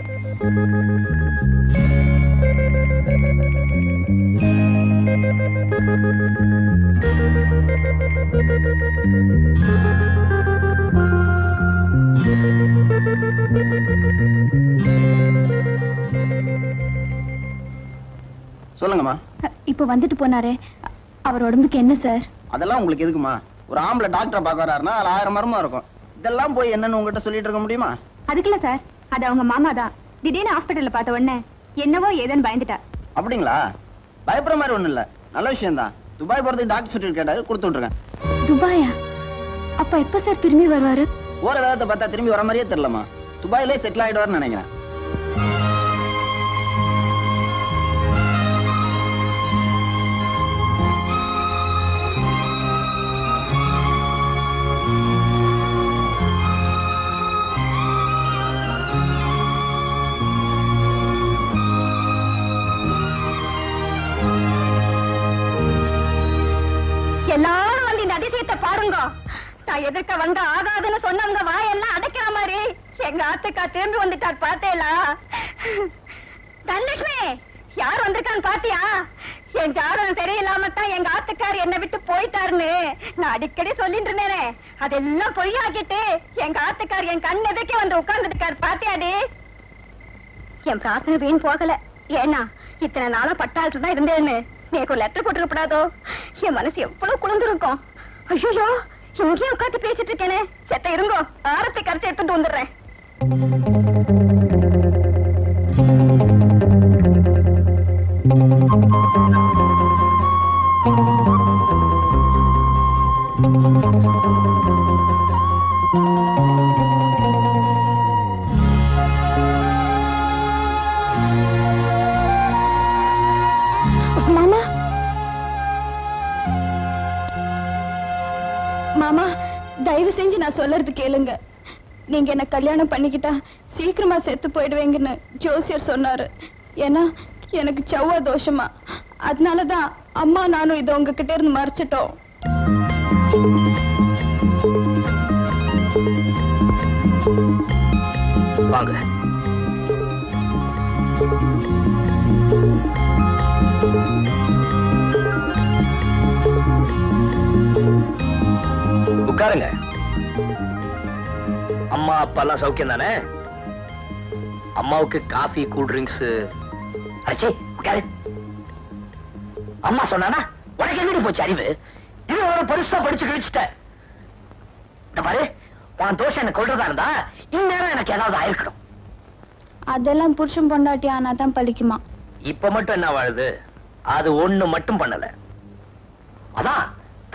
சொல்லுங்கம்மா. இப்ப வந்துட்டு போனாரே, அவர் உடம்புக்கு என்ன சார்? அதெல்லாம் உங்களுக்கு எதுக்குமா? ஒரு ஆம்பளை டாக்டரை பார்க்க வராருன்னா அது 1000 மரமா இருக்கும். இதெல்லாம் போய் என்னன்னு உங்ககிட்ட சொல்லிட்டு இருக்க முடியுமா? அதுக்குல சார், அது அவங்க மாமா தான். திடீர்னு ஹாஸ்பிட்டல்ல பார்த்த உடனே என்னவோ ஏதேன்னு பயந்துட்டா. அப்படிங்களா? பயப்படுற மாதிரி ஒண்ணும் இல்ல, நல்ல விஷயம் தான். துபாய் போறதுக்கு டாக்டர் சர்டிபிகேட் கேட்டாரு, கொடுத்து விட்டுருக்கேன். துபாயா? அப்ப எப்ப சார் திரும்பி வருவாரு? போற வேகத்தை பார்த்தா திரும்பி வர மாதிரியே தெரியலமா. துபாயிலே செட்டில் ஆயிடுவார்னு நினைக்கிறேன். எல்லாரும் வந்து இந்த அதிசயத்தை பாருங்க. நான் எதிர்க்க வந்த ஆகாதுன்னு சொன்னவங்க வாயெல்லாம் அடைக்கிற மாதிரி எங்க ஆத்துக்கா திரும்பி வந்துட்டார். பார்த்தேலா? தனலட்சுமி, யார் வந்திருக்கான்னு பாத்தியா? என் ஜாதகம் சரியில்லாம தான் எங்க ஆத்துக்கார் என்னை விட்டு போயிட்டாருன்னு நான் அடிக்கடி சொல்லிட்டு இருந்தேனே, அதெல்லாம் பொய்யாக்கிட்டு எங்க ஆத்துக்கார் என் கண் எதுக்கே வந்து உட்கார்ந்துருக்காரு. பாத்தியாடி? என் பிரார்த்தனை வீண் போகல. ஏன்னா இத்தனை நாளா பட்டாளத்துல தான் இருந்தேன்னு எனக்கு ஒரு லெட்டர் போட்டுக்கப்படாதோ? என் மனசு எவ்வளவு குளிர்ந்திருக்கும். ஐயோ, இங்கேயே உட்காந்து பேசிட்டு இருக்கேனே. செத்த இருங்கோ, ஆரத்தை கரைச்சி எடுத்துட்டு வந்துடுறேன். மாமா மாமா தயவு செஞ்சு நான் சொல்றது கேளுங்க. நீங்க என்ன கல்யாணம் பண்ணிக்கிட்டா சீக்கிரமா செத்து போயிடுவேங்கன்னு ஜோசியர் சொன்னாரு. ஏன்னா எனக்கு செவ்வா தோஷமா. அதனாலதான் அம்மா நானும் இதை உங்ககிட்ட இருந்து மறைச்சிட்டோம். வாங்க. உட்காருங்க. அம்மா அப்பா எல்லாம் சௌக்கியம் தானே? அம்மாவுக்கு காஃபி கூல் ட்ரிங்க்ஸ் அச்சே உட்காரு. அம்மா சொன்னானா உனக்கு எங்கிட்டு போச்சு அறிவு? இது ஒரு பெருசா படிச்சு கழிச்சுட்ட. இந்த பாரு, உன் தோஷம் என்ன கொள்றதா இருந்தா இந்நேரம் எனக்கு ஏதாவது ஆயிருக்கணும். அதெல்லாம் புருஷன் பொண்டாட்டி ஆனா தான் பலிக்குமா? இப்ப மட்டும் என்ன வாழுது? அது ஒண்ணு மட்டும் பண்ணல. அதான்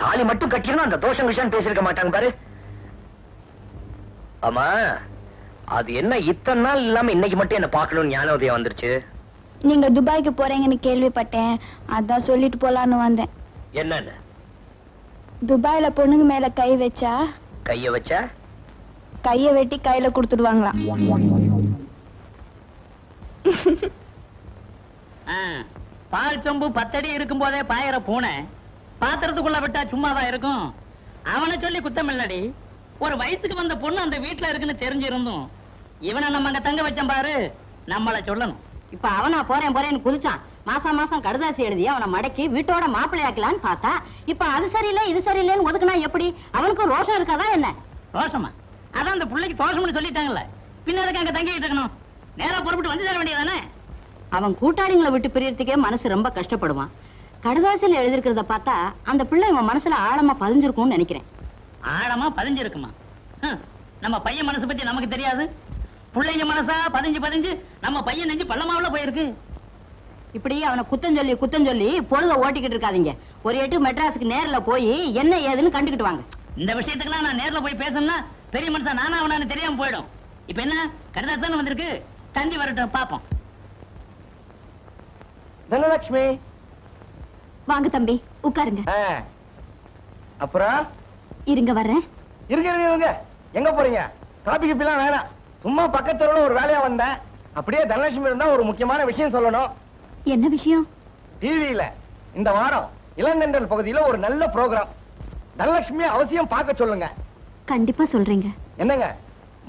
தாலி மட்டும் கட்டினா அந்த தோஷம் விஷயம் பேசிருக்க மாட்டாங்க பாரு. ஆமா, அது என்ன இத்தனை நாள் இல்லாம இன்னைக்கு மட்டும் என்ன பார்க்கணும்னு ஞானோதயம் வந்துருச்சு? நீங்க துபாய்க்கு போறீங்கன்னு கேள்விப்பட்டேன். அதான் சொல்லிட்டு போலான்னு வந்தேன். என்னன்னு? துபாயில பொண்ணுங்க மேல கை வச்சா கைய வச்சா கைய வெட்டி கையில கொடுத்துடுவாங்களாம். பால் சொம்பு 10 அடி இருக்கும் போதே பாயற பூனை பாத்திரத்துக்குள்ள விட்டா சும்மாதான் இருக்கும். அவனை சொல்லி குத்தம் இல்லடி. ஒரு வயசுக்கு வந்த பொண்ணு அந்த வீட்டுல இருக்குன்னு தெரிஞ்சிருந்தும் இவனை நம்ம அங்க தங்க வச்சோம் பாரு, நம்மள சொல்லணும். இப்ப அவனா போறேன் போறேன்னு குதிச்சான். மாசம் மாசம் கடுதாசி எழுதி அவனை மடக்கி வீட்டோட மாப்பிள்ளையாக்கலான்னு பார்த்தா இப்ப அது சரியில்லை இது சரியில்லைன்னு ஒதுக்குனா எப்படி? அவனுக்கு ரோஷம் இருக்காதா என்ன? ரோஷமா? அதான் அந்த பிள்ளைக்கு தோஷம்னு சொல்லிட்டாங்கல்ல, பின்ன அதுக்கு அங்க தங்கிட்டு இருக்கணும். நேரா புறப்பட்டு வந்து தர வேண்டியதானே? அவன் கூட்டாளிங்களை விட்டு பிரியறதுக்கே மனசு ரொம்ப கஷ்டப்படுவான். கடுதாசியில் எழுதிருக்கிறத பார்த்தா அந்த பிள்ளை இவன் மனசுல ஆழமா பதிஞ்சிருக்கும்னு நினைக்கிறேன். ஆழமா பதிஞ்சிருக்குமா? நம்ம பையன் மனசு பத்தி நமக்கு தெரியாது. பிள்ளைங்க மனசா பதிஞ்சு பதிஞ்சு நம்ம பையன் நெஞ்சு பள்ளமாவுல போயிருக்கு. இப்படி அவனை குத்தம் சொல்லி பொழுத ஓட்டிக்கிட்டு இருக்காதீங்க. ஒரு எட்டு மெட்ராஸுக்கு நேர்ல போய் என்ன ஏதுன்னு கண்டுக்கிட்டு வாங்க. இந்த விஷயத்துக்குலாம் நான் நேர்ல போய் பேசணும்னா பெரிய மனுஷன் நானா அவனான்னு தெரியாம போயிடும். இப்ப என்ன கடுதாசி தானே வந்திருக்கு, தந்தி வரட்டும் பாப்போம். தனலட்சுமி வாங்க தம்பி உட்காருங்க. அப்புறம் இருங்க வர்றேன். இருங்க. எங்க போறீங்க? காபி கிப்பிலாம் வேணாம். சும்மா பக்கத்துல ஒரு வேலையா வந்தேன். அப்படியே தனலட்சுமி இருந்தா ஒரு முக்கியமான விஷயம் சொல்லணும். என்ன விஷயம்? டிவியில இந்த வாரம் இளந்தென்றல் பகுதியில ஒரு நல்ல ப்ரோக்ராம். தனலட்சுமி அவசியம் பார்க்க சொல்லுங்க. கண்டிப்பா சொல்றீங்க. என்னங்க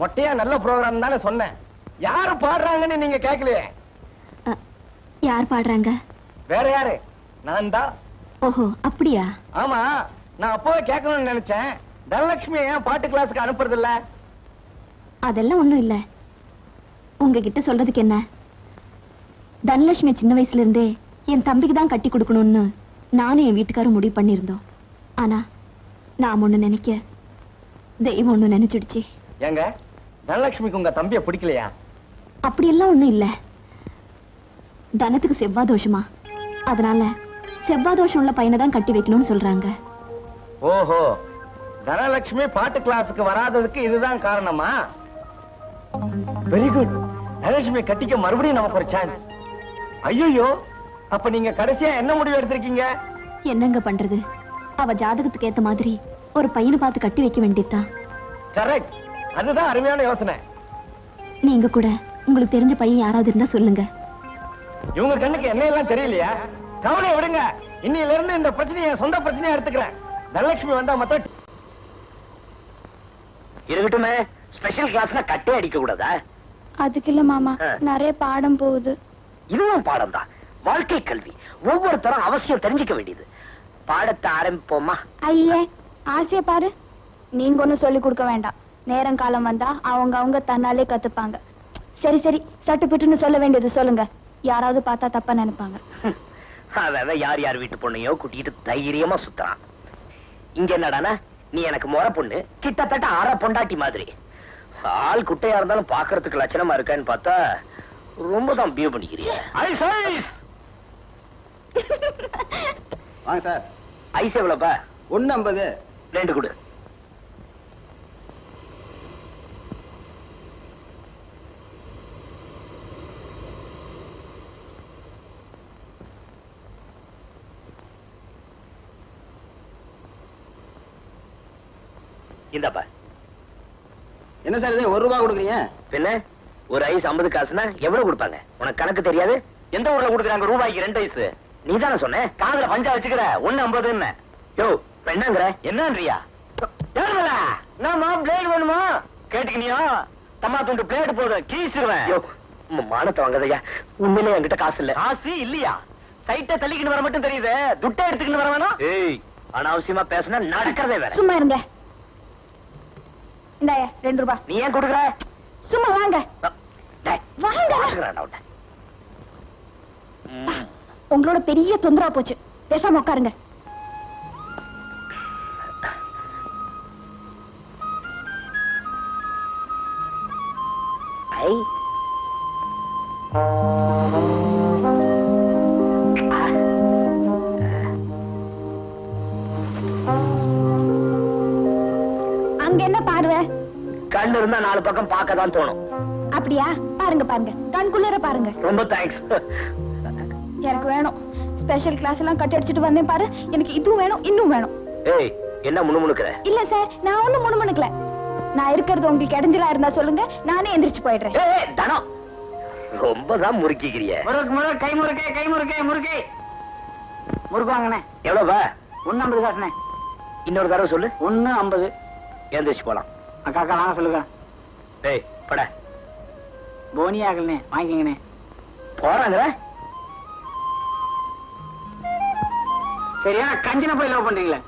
மொட்டையா நல்ல ப்ரோக்ராம் தானே சொன்னேன். யாரு பாடுறாங்கன்னு நீங்க கேட்கலையே. யார் பாடுறாங்க? வேற யாரு? நான் தான். ஓஹோ அப்படியா? ஆமா, நான் அப்பவே கேட்கணும்னு நினைச்சேன். தனலட்சுமி ஏன் பாட்டு கிளாஸுக்கு அனுப்புறது இல்ல? அதெல்லாம் ஒண்ணும் இல்ல. உங்ககிட்ட சொல்றதுக்கு என்ன? தனலட்சுமி சின்ன வயசுல இருந்தே என் தம்பிக்கு தான் கட்டி கொடுக்கணும்னு நானும் என் வீட்டுக்காரும் முடிவு பண்ணிருந்தோம். ஆனா நான் ஒண்ணு நினைக்க தெய்வம் ஒண்ணு நினைச்சிடுச்சு. ஏங்க தனலட்சுமிக்கு உங்க தம்பிய பிடிக்கலையா? அப்படியெல்லாம் ஒண்ணும் இல்ல. தனத்துக்கு செவ்வாய் தோஷமா, அதனால செவ்வாய் தோஷம் உள்ள பையனை தான் கட்டி வைக்கணும்னு சொல்றாங்க. ஓஹோ, தனலட்சுமி பாட்டு கிளாஸுக்கு வராததுக்கு இதுதான் காரணமா? Very good. தனலட்சுமி கட்டிக்க மறுபடியும் நமக்கு ஒரு சான்ஸ். ஐயோ, அப்ப நீங்க கடைசியா என்ன முடிவு எடுத்திருக்கீங்க? என்னங்க பண்றது? அவ ஜாதகத்துக்கு ஏத்த மாதிரி ஒரு பையனை பார்த்து கட்டி வைக்க வேண்டியதுதான். கரெக்ட், அதுதான் அருமையான யோசனை. நீங்க கூட உங்களுக்கு தெரிஞ்ச பையன் யாராவது இருந்தா சொல்லுங்க. இவங்க கண்ணுக்கு என்ன எல்லாம் தெரியலையா? கவலையை விடுங்க. இன்னையில இருந்து இந்த பிரச்சனையை என் சொந்த பிரச்சனையா எடுத்துக்கிறேன். தனலட்சுமி வந்தா மொத்தம் இருக்கட்டுமே. ஸ்பெஷல் கிளாஸ்னா கட்டே அடிக்க கூடாதா? அதுக்கு இல்ல மாமா, நிறைய பாடம் போகுது. இதுவும் பாடம் தான். வாழ்க்கை கல்வி ஒவ்வொருத்தரும் அவசியம் தெரிஞ்சுக்க வேண்டியது. பாடத்தை ஆரம்பிப்போமா? ஐயே, ஆசைய பாரு. நீங்க ஒண்ணும் சொல்லி கொடுக்க வேண்டாம். நேரம் காலம் வந்தா அவங்க தன்னாலே கத்துப்பாங்க. சரி சரி, சட்டு பிட்டுன்னு சொல்ல வேண்டியது சொல்லுங்க. யாராவது பார்த்தா தப்பா நினைப்பாங்க. அதான் யார் யார் வீட்டு பொண்ணையோ கூட்டிட்டு தைரியமா சுத்துறான். இங்க என்னடானா, நீ எனக்கு முறை பொண்ணு, கிட்டத்தட்ட அரை பொண்டாட்டி மாதிரி. ஆள் குட்டையா இருந்தாலும் பாக்குறதுக்கு லட்சணமா இருக்கான்னு பார்த்தா ரொம்ப தான் பியூ பண்ணிக்கிறீங்க. வாங்க சார். ஐஸ் எவ்வளவுப்பா? 1.50. 2 கொடு. இந்தப்பா. என்ன சார் இது 1 ரூபா கொடுக்குறீங்க? பின்ன ஒரு ஐஸ் 50 காசுனா எவ்வளவு கொடுப்பாங்க? உனக்கு கணக்கு தெரியாது? எந்த ஊர்ல கொடுக்குறாங்க ரூபாய்க்கு 2 ஐஸ்? நீ தானே சொன்ன காதுல பஞ்சா வச்சுக்கிற 1.50. யோ என்னங்கிற என்னன்றியா? நாம பிளேட் வேணுமா? கேட்டுக்கினியா? தம்மா துண்டு பிளேட் போத கீசிடுவேன். யோ மானத்தை வாங்கதையா, உண்மையிலே என்கிட்ட காசு இல்ல. காசு இல்லையா? சைட்டை தள்ளிக்கின்னு வர மட்டும் தெரியுது, துட்டை எடுத்துக்கின்னு வர வேணாம். ஏய் அனாவசியமா பேசினா நடக்கிறதே வேற. சும்மா இருங்க. இந்தாயா 2 ரூபா. நீ ஏன் கொடுக்குற? சும்மா வாங்க. வாங்க. உங்களோட பெரிய தொந்தரவு போச்சு, பேசாம உட்காருங்க. ஐ அங்க என்ன பார்வை? கண்ணு இருந்தா 4 பக்கம் பார்க்க தான் தோணும். அப்படியா? பாருங்க பாருங்க, கண்குள்ளர பாருங்க. ரொம்ப தேங்க்ஸ். எனக்கு வேணும். ஸ்பெஷல் கிளாஸ் எல்லாம் கட் அடிச்சிட்டு வந்தேன் பாரு, எனக்கு இதுவும் வேணும் இன்னும் வேணும். ஏய் என்ன முணுமுணுக்குற? இல்ல சார், நான் ஒண்ணும் முணுமுணுக்கல. நான் இருக்கிறது உங்களுக்கு இடைஞ்சலா இருந்தா சொல்லுங்க, நானே எந்திரிச்சு போயிடுறேன். ஏய் தனம், ரொம்ப தான் முறுக்கிக்கிறிய. முறுக்கு கை முறுக்கை முறுக்கு வாங்கண்ணே. எவ்வளவுப்பா? 1.50 காசுண்ணே. இன்னொரு தடவை சொல்லு. 1.50. எந்திரிச்சு போலாம். அக்கா வாங்க சொல்லுங்க. ஏய் பட போனியா ஆகலண்ணே, வாங்கிக்கங்கண்ணே. போறாங்க. சரியா கஞ்சின போய் லவ் பண்றீங்களே?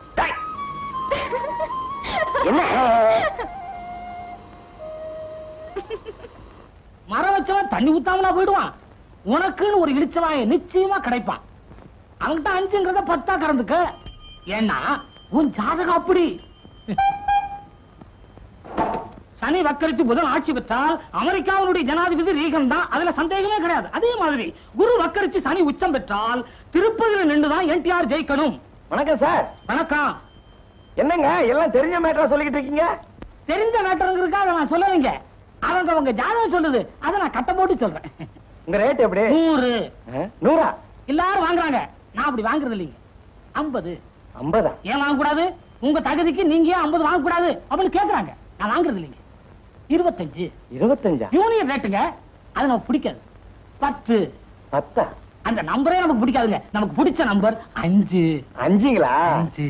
என்ன மரம் வச்சவன் தண்ணி ஊத்தாமலா போயிடுவான். உனக்குன்னு ஒரு இடிச்சவாய நிச்சயமா கிடைப்பான். அவன்கிட்ட 5ங்கிறத 10 கறந்துக்க. ஏன்னா உன் ஜாதகம் அப்படி. சனி வக்கரித்து புதன் ஆட்சி பெற்றால் அமெரிக்காவுடைய ஜனாதிபதி ரீகன் தான், அதுல சந்தேகமே கிடையாது. அதே மாதிரி குரு வக்கரிச்சு சனி உச்சம் பெற்றால் திருப்பதியில நின்றுதான் என்டிஆர் ஜெயிக்கணும். வணக்கம் சார். வணக்கம். என்னங்க எல்லாம் தெரிஞ்ச மேட்டரா சொல்லிக்கிட்டு இருக்கீங்க? தெரிஞ்ச மேட்டருங்க அதை நான் சொல்லலைங்க. அவங்க ஜாதகம் சொல்லுது, அதை நான் கட்ட போட்டு சொல்றேன். உங்க ரேட் எப்படி? 100. 100? எல்லாரும் வாங்குறாங்க, நான் அப்படி வாங்குறது இல்லைங்க. 50. 50? ஏன் வாங்க கூடாது? உங்க தகுதிக்கு நீங்க ஏன் 50 வாங்க கூடாது அப்படின்னு கேக்குறாங்க. நான் வாங்குறது இல்லைங்க. 25. 25? யூனியன் ரேட்டுங்க, அது நமக்கு பிடிக்காது. 10. 10? அந்த நம்பரே நமக்கு பிடிக்காதுங்க. நமக்கு பிடிச்ச நம்பர் 5. 5ங்களா? 5.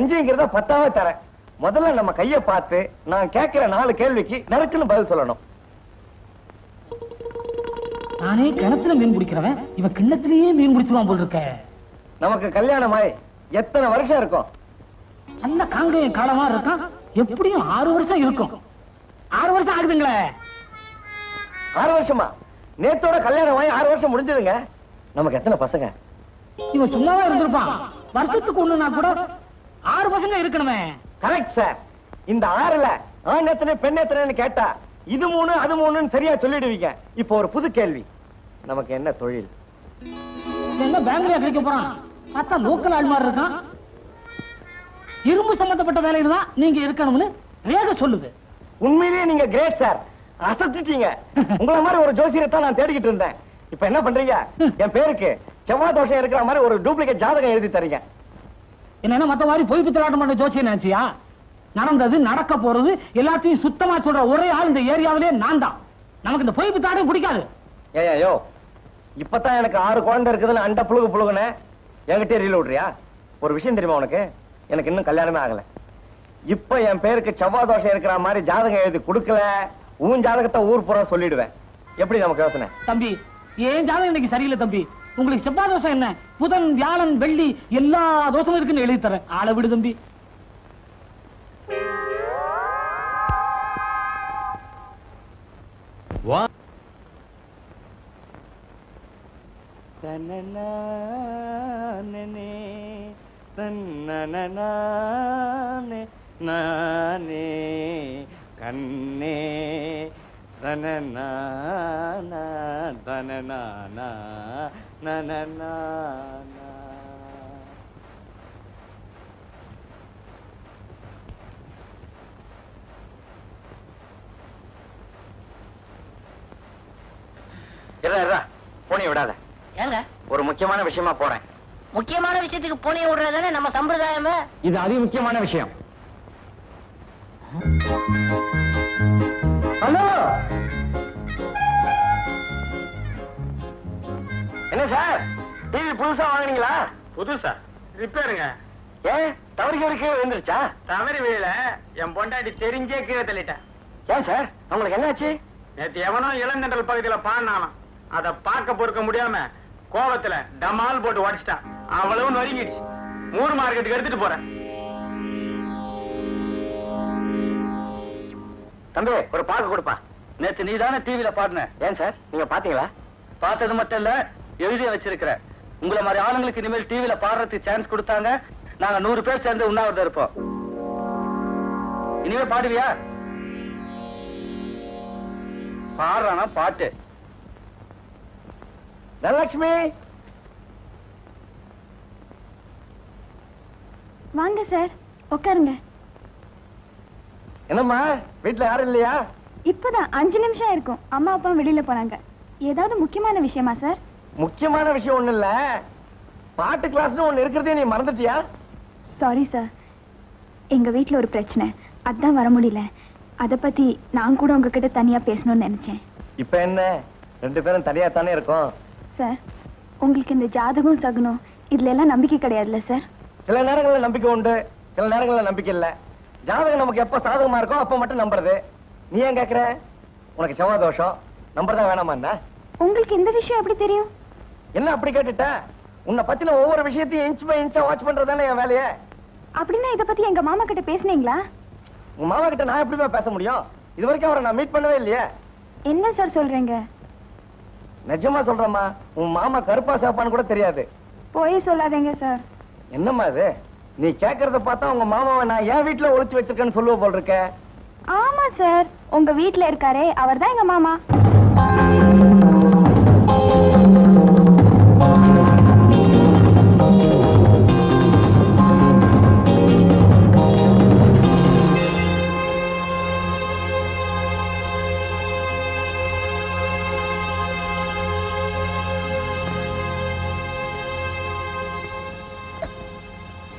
5ங்கிறத 10ஆவே தரேன். முதல்ல நம்ம கைய பார்த்து நான் கேட்கிற 4 கேள்விக்கு நறுக்குன்னு பதில் சொல்லணும். நானே கிணத்துல மீன் பிடிக்கிறவன், இவன் கிண்ணத்திலேயே மீன் பிடிச்சிருவான் போல் இருக்க. நமக்கு கல்யாணமாய் எத்தனை வருஷம் இருக்கும்? நல்ல காங்கேயம் காலமா இருக்கான். எப்படியும் 6 வருஷம் இருக்கும். 6 வருஷம் ஆகுதுங்களே. 6 வருஷமா? நேத்தோட கல்யாணமாய் 6 வருஷம் முடிஞ்சதுங்க. நமக்கு எத்தனை பசங்க? இவன் சும்மாவா இருந்திருப்பான். வருஷத்துக்கு ஒண்ணுனா கூட 6 பசங்க இருக்கணுமே. Correct sir. இந்த 6ல ஆண் எத்தனை பெண் எத்தனைன்னு கேட்டா இது 3 அது 3ன்னு சரியா சொல்லிடுவீங்க. இப்போ ஒரு புது கேள்வி, நமக்கு என்ன தொழில்? என்ன பேங்க்லயா கிடைக்க போறான்? பார்த்தா லோக்கல் ஆள் மாதிரி இருக்கான். இரும்பு சம்பந்தப்பட்ட வேலையில தான் நீங்க இருக்கணும்னு ரேக சொல்லுது. உண்மையிலேயே நீங்க கிரேட் சார், அசத்திட்டீங்க. உங்களை மாதிரி ஒரு ஜோசியத்தை நான் தேடிக்கிட்டு இருந்தேன். இப்ப என்ன பண்றீங்க? என் பேருக்கு செவ்வாய் தோஷம் இருக்கிற மாதிரி ஒரு டூப்ளிகேட் ஜாதகம் எழுதி தரீங்க. என்ன மத்த மாதிரி பொய் பித்தலாட்டம் பண்ண ஜோசியம் நினைச்சியா? நடந்தது நடக்க போறது எல்லாத்தையும் சுத்தமா சொல்ற ஒரே ஆள் இந்த ஏரியாவிலே நான் தான். நமக்கு இந்த பொய் பித்தாட்டம் பிடிக்காது. ஏயோ இப்பதான் எனக்கு 6 குழந்தை இருக்குதுன்னு அண்ட புழுகுன என்கிட்ட ரீல் விடுறியா? ஒரு விஷயம் தெரியுமா உனக்கு? எனக்கு இன்னும் கல்யாணமே ஆகல. இப்ப என் பேருக்கு செவ்வாய் தோஷம் இருக்கிற மாதிரி ஜாதகம் எழுதி கொடுக்கல, உன் ஜாதகத்தை ஊர் பூரா சொல்லிடுவேன். எப்படி நமக்கு யோசனை? தம்பி, ஏன் ஜாதகம் இன்னைக்கு சரியில்லை தம்பி. உங்களுக்கு செவ்வாய் தோஷம் என்ன, புதன் வியாழன் வெள்ளி எல்லா தோஷமும் இருக்குன்னு எழுதி தரேன். ஆளை விடு தம்பி. கண்ணே போனிய விடாத. ஏங்க ஒரு முக்கியமான விஷயமா போறேன். முக்கியமான விஷயத்துக்கு போனிய விடுறதானே நம்ம சம்பிரதாயமே. இது அதி முக்கியமான விஷயம். ஹலோ, என்ன சார் டிவி புதுசா வாங்குனீங்களா? புதுசா ரிப்பேருங்க. ஏன் தவறு கீழே விழுந்துருச்சா? தவறி வீழ என் பொண்டாட்டி தெரிஞ்சே கீழே தள்ளிட்டேன். ஏன் சார் உங்களுக்கு என்னாச்சு? நேத்து எவனோ இளந்தண்டல் பகுதியில பாடினானாம். அதை பார்க்க பொறுக்க முடியாம கோபத்துல டமால் போட்டு உடைச்சிட்டான். அவ்வளவு நொறுங்கிடுச்சு. மூர் மார்க்கெட்டுக்கு எடுத்துட்டு போறேன். தம்பி ஒரு பாக்கு கொடுப்பா. நேத்து நீ தானே டிவியில பாடின. ஏன் சார் நீங்க பாத்தீங்களா? பார்த்தது மட்டும் இல்ல, எழுதிய வச்சிருக்கிற. உங்களை மாதிரி ஆளுங்களுக்கு இனிமேல் டிவியில பாடுறதுக்கு சான்ஸ் கொடுத்தாங்க. நாங்க 100 பேர் சேர்ந்து உண்ணாவிரதம் இருப்போம். இனிமே பாடுவியா? பாடுறானா பாட்டு. தனலட்சுமி, வாங்க சார், உட்காருங்க. என்னம்மா வீட்டுல யாரும் இல்லையா? இப்பதான் 5 நிமிஷம் இருக்கும். அம்மா அப்பா வெளியில போனாங்க. ஏதாவது முக்கியமான விஷயமா சார்? முக்கியமான விஷயம் ஒண்ணு இல்ல, பாட்டு கிளாஸ்னு ஒண்ணு இருக்கிறதே நீ மறந்துட்டியா? சாரி சார், எங்க வீட்ல ஒரு பிரச்சனை, அதான் வர முடியல. அத பத்தி நான் கூட உங்ககிட்ட தனியா பேசணும்னு நினைச்சேன். இப்ப என்ன, 2 பேரும் தனியா தானே இருக்கோம். சார், உங்களுக்கு இந்த ஜாதகம் சகுனம் இதுல எல்லாம் நம்பிக்கை கிடையாதுல்ல சார்? சில நேரங்கள்ல நம்பிக்கை உண்டு, சில நேரங்கள்ல நம்பிக்கை இல்ல. ஜாதகம் நமக்கு எப்ப சாதகமா இருக்கோ அப்ப மட்டும் நம்புறது. நீ ஏன் கேக்குற? உனக்கு செவ்வாய் தோஷம், நம்புறதா வேணாமா? என்ன உங்களுக்கு இந்த விஷயம் எப்படி தெரியும்? என்ன அப்படி கேட்டுட்ட? உன்னை பத்தின ஒவ்வொரு விஷயத்தையும் இன்ச் பை இன்ச்சா வாட்ச் பண்றதானே என் வேலையே. அப்படின்னா இத பத்தி எங்க மாமா கிட்ட பேசுனீங்களா? உங்க மாமா கிட்ட நான் எப்படிமா பேச முடியும்? இது வரைக்கும் அவரை நான் மீட் பண்ணவே இல்லையே. என்ன சார் சொல்றீங்க? நிஜமா சொல்றேம்மா, உன் மாமா கருப்பா சாப்பான்னு கூட தெரியாது. போய் சொல்லாதீங்க சார். என்னம்மா இது? நீ கேக்குறத பார்த்தா உங்க மாமாவை நான் என் வீட்டுல ஒளிச்சு வச்சிருக்கேன்னு சொல்லுவ போல் இருக்க. ஆமா சார், உங்க வீட்ல இருக்காரே அவர்தான் எங்க மாமா.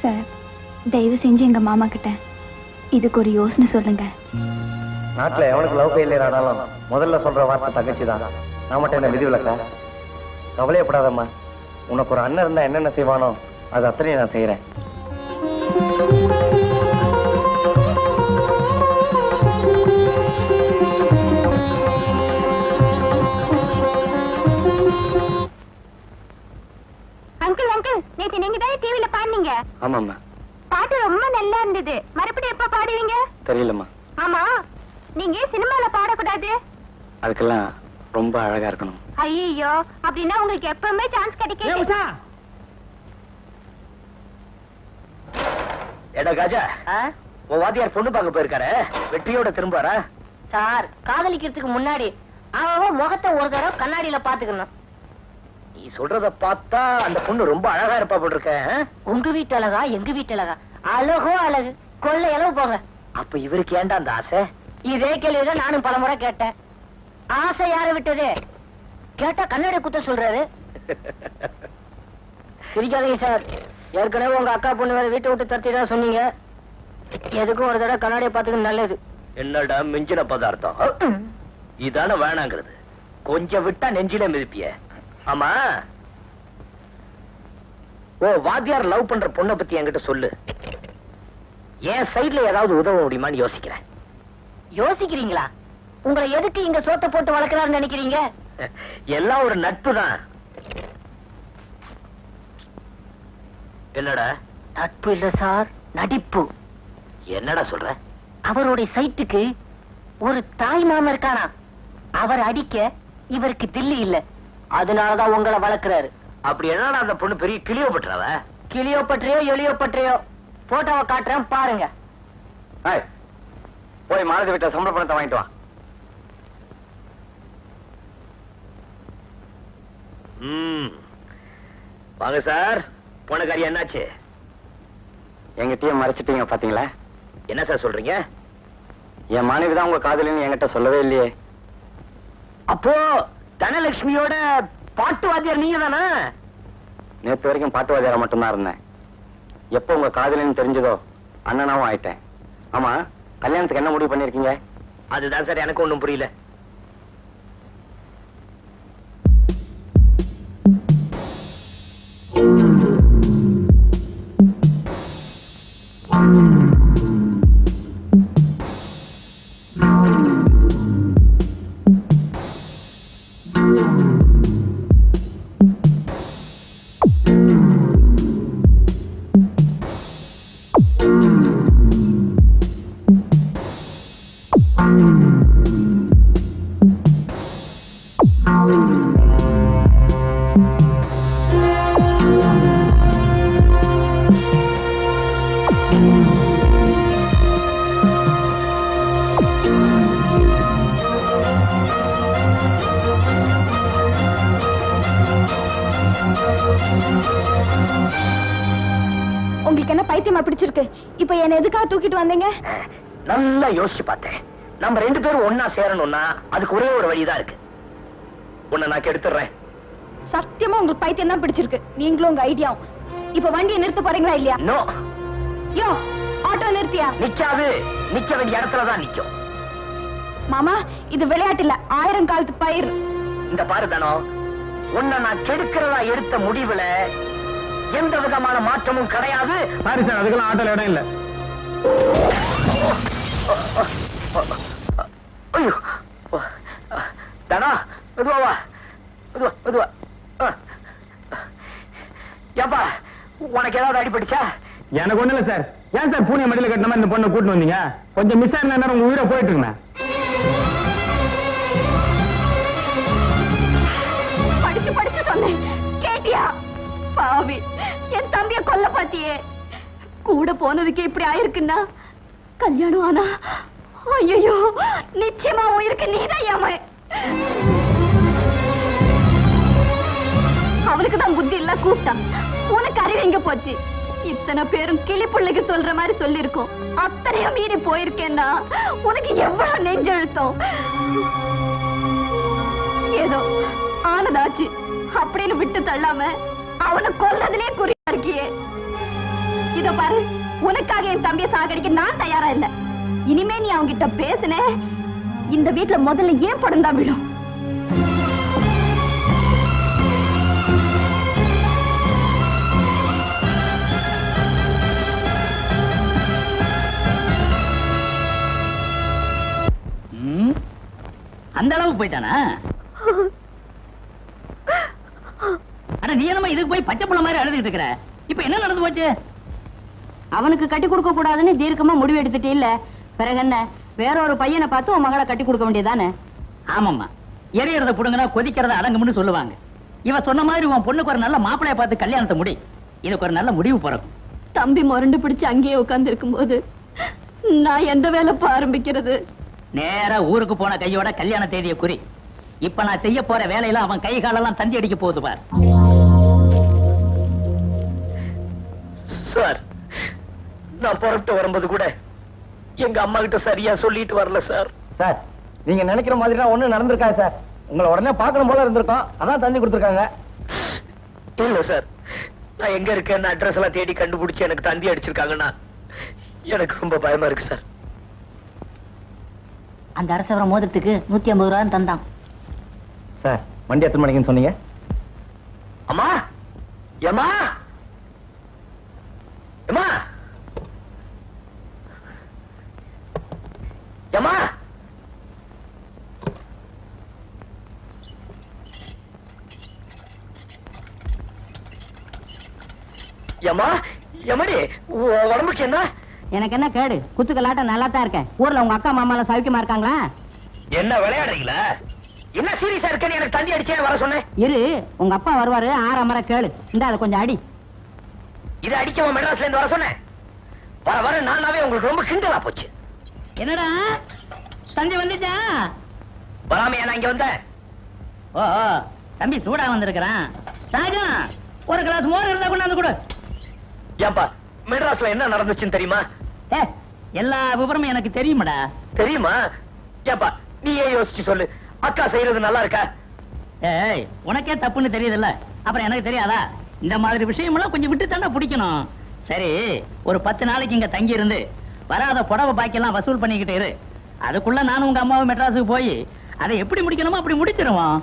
சார், தயவு செஞ்சு எங்க மாமா கிட்ட இதுக்கு ஒரு யோசனை சொல்லுங்க. நாட்டுல எவனுக்கு லவ் ஃபெயிலியர் ஆனாலும் முதல்ல சொல்ற வார்த்தை தங்கச்சி தான். நான் மட்டும் என்ன விதிவிலக்கா? கவலையப்படாதம்மா, உனக்கு ஒரு அண்ணன் இருந்தா என்னென்ன செய்வானோ அது அத்தனையும் நான் செய்யறேன். அங்கிள் அங்கிள், நேத்து நீங்க தான் டிவில பாடுனீங்க. ஆமாம்மா. பாட்டு ரொம்ப நல்லா இருந்தது. மறுபடியும் எப்ப பாடுவீங்க? தெரியலம்மா. ஆமா, நீங்க சினிமால பாடக்கூடாது. அதுக்கெல்லாம் ரொம்ப அழகா இருக்கணும். ஐயோ, அப்படின்னா உங்களுக்கு எப்பவுமே சான்ஸ் கிடைக்கும். எடா காஜா, உன் வாத்தியார் பொண்ணு பார்க்க போயிருக்காரு, வெற்றியோட திரும்பாரா? சார், காதலிக்கிறதுக்கு முன்னாடி அவன் முகத்தை ஒரு தடவை கண்ணாடியில பாத்துக்கணும். நீ சொல்றத பார்த்தா அந்த பொண்ணு ரொம்ப அழகா இருப்பா போட்டிருக்க. உங்க வீட்டு அழகா எங்க வீட்டு அழகா? அழகோ அழகு, கொள்ளை அளவு போங்க. அப்ப இவருக்கு ஏண்டா அந்த ஆசை? இதே கேள்விதான் நானும் பலமுறை கேட்டேன். ஆசை யாரை விட்டது? கேட்டா கண்ணாடி குத்த சொல்றாரு. சிரிக்காதீங்க சார், ஏற்கனவே உங்க அக்கா பொண்ணு வேற வீட்டை விட்டு தத்தி தான் சொன்னீங்க. எதுக்கும் ஒரு தடவை கண்ணாடியை பார்த்துக்க நல்லது. என்னடா மிஞ்சின பதார்த்தம்? இதான வேணாங்கிறது. கொஞ்சம் விட்டா நெஞ்சில மிதிப்பிய. ஆமா, ஓ வாத்தியார் லவ் பண்ற பொண்ணை பத்தி என்கிட்ட சொல்லு. என் சைடுல ஏதாவது உதவ முடியுமான்னு யோசிக்கிறேன். யோசிக்கிறீங்களா? உங்களை எதுக்கு இங்க சோத்த போட்டு வளர்க்கறாருன்னு நினைக்கிறீங்க? எல்லாம் ஒரு நட்பு தான். என்னடா? நட்பு இல்ல சார், நடிப்பு. என்னடா சொல்ற? அவருடைய சைட்டுக்கு ஒரு தாய் மாமன் இருக்கானா, அவர் அடிக்க இவருக்கு தில்லி இல்ல, அதனாலதான் உங்களை வளர்க்கிறாரு. அப்படி என்னடா அந்த பொண்ணு பெரிய கிளியோபட்ராவ? கிளியோபட்ரையோ எலியோபட்ரையோ போட்டோவை காட்டுறேன் பாருங்க. போய் மாலதி வீட்டை சம்பள பணத்தை வாங்கிட்டு வா. வாங்க சார். போன காரியம் என்னாச்சு? எங்கிட்டயும் மறைச்சிட்டீங்க பாத்தீங்களா? என்ன சார் சொல்றீங்க? என் மனைவி தான் உங்க காதலின்னு என்கிட்ட சொல்லவே இல்லையே. அப்போ தனலட்சுமியோட பாட்டு வாத்தியார் நீங்க தானே? நேத்து வரைக்கும் பாட்டு வாத்தியாரா மட்டும்தான் இருந்தேன். எப்போ உங்க காதலின்னு தெரிஞ்சதோ அண்ணனாவும் ஆயிட்டேன். ஆமா, கல்யாணத்துக்கு என்ன முடிவு பண்ணிருக்கீங்க? அதுதான் சார் எனக்கு ஒண்ணும் புரியல. உங்களுக்கு என்ன பைத்தியமா பிடிச்சிருக்கு? இப்ப என்ன எதுக்காக தூக்கிட்டு வந்தீங்க? நல்லா யோசிச்சு பார்த்தேன். நம்ம 2 பேரும் ஒன்னா சேரணும்னா அதுக்கு ஒரே ஒரு வழிதான் இருக்கு. உன்னை நான் கெடுத்துறேன். சத்தியமா உங்களுக்கு பைத்தியம் தான் பிடிச்சிருக்கு, நீங்களும் உங்க ஐடியாவும். இப்ப வண்டியை நிறுத்த போறீங்களா இல்லையா? நோ. யோ, ஆட்டோ நிறுத்தியா? நிக்காது. நிக்க வேண்டிய இடத்துலதான் நிக்கும். மாமா, இது விளையாட்டு இல்ல, 1000 காலத்து பயிர். இந்த பாரு தானோ, உன்னை நான் கெடுக்கிறதா எடுத்த முடிவுல எந்த விதமான மாற்றமும் கிடையாது. சாரி சார், அதுக்கெல்லாம் ஆட்டோல இடம் இல்ல. ஐயோ தானா, மெதுவா மெதுவா மெதுவா. ஏப்பா, உனக்கு ஏதாவது அடிபட்டுச்சா? எனக்கு ஒண்ணு இல்ல சார். ஏன் சார் பூனை மடியில கட்டின மாதிரி இந்த பொண்ணை கூட்டு வந்தீங்க? கொஞ்சம் மிஸ் ஆயிருந்தா உங்க உயிரை போயிட்டு இருங்க. படிச்சு படிச்சு சொன்னேன், கேட்டியா? பாவி, என் தம்பிய கொல்ல பாத்தியே. கூட போனதுக்கு இப்படி ஆயிருக்குன்னா கல்யாணம் ஆனா ஐயோ நிச்சயமா உயிருக்கு நீதான் ஏமா. அவனுக்கு தான் புத்தி இல்ல கூப்பிட்டான், உனக்கு அறிவு எங்க போச்சு? இத்தனை பேரும் கிளி பிள்ளைக்கு சொல்ற மாதிரி சொல்லிருக்கோம், அத்தனையும் மீறி போயிருக்கேன்னா உனக்கு எவ்வளவு நெஞ்செழுத்தம். ஏதோ ஆனதாச்சு அப்படின்னு விட்டு தள்ளாம அவனை கொல்லதிலே குறியா இருக்கியே. இத பாரு, உனக்காக என் தம்பிய சாகடிக்க நான் தயாரா இல்ல. இனிமே நீ அவங்க கிட்ட பேசுன, இந்த வீட்டுல முதல்ல ஏன் படம் தான் விடும். அந்த அளவுக்கு போயிட்டானா? அட நீ என்னமா இதுக்கு போய் பச்சை புள்ள மாதிரி அழுதுகிட்டு இருக்கிற? இப்ப என்ன நடந்து போச்சு? அவனுக்கு கட்டி கொடுக்க கூடாதுன்னு தீர்க்கமா முடிவு எடுத்துட்டே இல்ல, பிறகு என்ன வேற ஒரு பையனை பார்த்து உன் மகளை கட்டி கொடுக்க வேண்டியதானே? ஆமாம்மா, எரியறத புடுங்கினா கொதிக்கிறத அடங்கும்னு சொல்லுவாங்க. இவ சொன்ன மாதிரி உன் பொண்ணுக்கு ஒரு நல்ல மாப்பிளைய பார்த்து கல்யாணத்தை முடி. இதுக்கு ஒரு நல்ல முடிவு பிறக்கும். தம்பி முரண்டு பிடிச்சு அங்கேயே உட்கார்ந்து இருக்கும் போது நான் எந்த வேலை ஆரம்பிக்கிறது? நேரா ஊருக்கு போன கையோட கல்யாண தேதியை குறி. இப்ப நான் செய்ய போற வேலையில அவன் கை காலெல்லாம் தந்தி அடிக்க போகுது பார். சார், நான் புறப்பட்டு வரும்போது கூட எங்க அம்மா கிட்ட சரியா சொல்லிட்டு வரல சார். சார், நீங்க நினைக்கிற மாதிரி ஒண்ணு நடந்திருக்கா சார்? உங்களை உடனே பார்க்கணும் போல இருந்திருக்கோம், அதான் தந்தி கொடுத்துருக்காங்க. இல்ல சார், நான் எங்க இருக்கேன்னு அட்ரஸ் எல்லாம் தேடி கண்டுபிடிச்சு எனக்கு தந்தி அடிச்சிருக்காங்கன்னா எனக்கு ரொம்ப பயமா இருக்கு சார். அந்த அரசவரம் மோதிரத்துக்கு 150 ரூபா தந்தான். சார், வண்டி எத்தனை மணிக்குன்னு சொன்னீங்க? அம்மா, ஏமா ஏமா ஏமா ஏமா எமடி, உடம்புக்கு என்ன? எனக்கு என்ன கேடு? குத்துக்கலாட்டம் நல்லா தான் இருக்கேன். ஊர்ல உங்க அக்கா மாமால சௌக்கியமா இருக்காங்களா? என்ன விளையாடுறீங்களா? என்ன சீரியஸா இருக்கேன்னு எனக்கு தந்தி அடிச்சே வர சொன்னேன். இரு, உங்க அப்பா வருவாரு, 6 அமர கேளு. இந்த அதை கொஞ்சம் அடி. இதை அடிக்கவா மெட்ராஸ்ல இருந்து வர சொன்னேன்? வர வர நானாவே உங்களுக்கு ரொம்ப கிண்டலா போச்சு. என்னடா தந்தி வந்துச்சா? வராமையா நான் இங்க வந்தேன்? ஓ, தம்பி சூடா வந்திருக்கிறான். ராஜா, ஒரு கிளாஸ் மோர் இருந்தா கொண்டாந்து கொடு. ஏப்பா, மெட்ராஸ்ல என்ன நடந்துச்சுன்னு தெரியுமா? எல்லா விவரமும் எனக்கு தெரியுமாடா. தெரியுமா? ஏப்பா, நீயே யோசிச்சு சொல்லு. அக்கா செய்யறது நல்லா இருக்கா? ஏய், உனக்கே தப்புன்னு தெரியுதுல்ல, அப்புறம் எனக்கு தெரியாதா? இந்த மாதிரி விஷயம் எல்லாம் கொஞ்சம் விட்டு தானே பிடிக்கணும். சரி, ஒரு 10 நாளைக்கு இங்க தங்கி இருந்து வராத புடவை பாக்கியெல்லாம் வசூல் பண்ணிக்கிட்டு இரு. அதுக்குள்ள நானும் உங்க அம்மாவும் மெட்ராஸுக்கு போய் அதை எப்படி முடிக்கணுமோ அப்படி முடிச்சிருவோம்.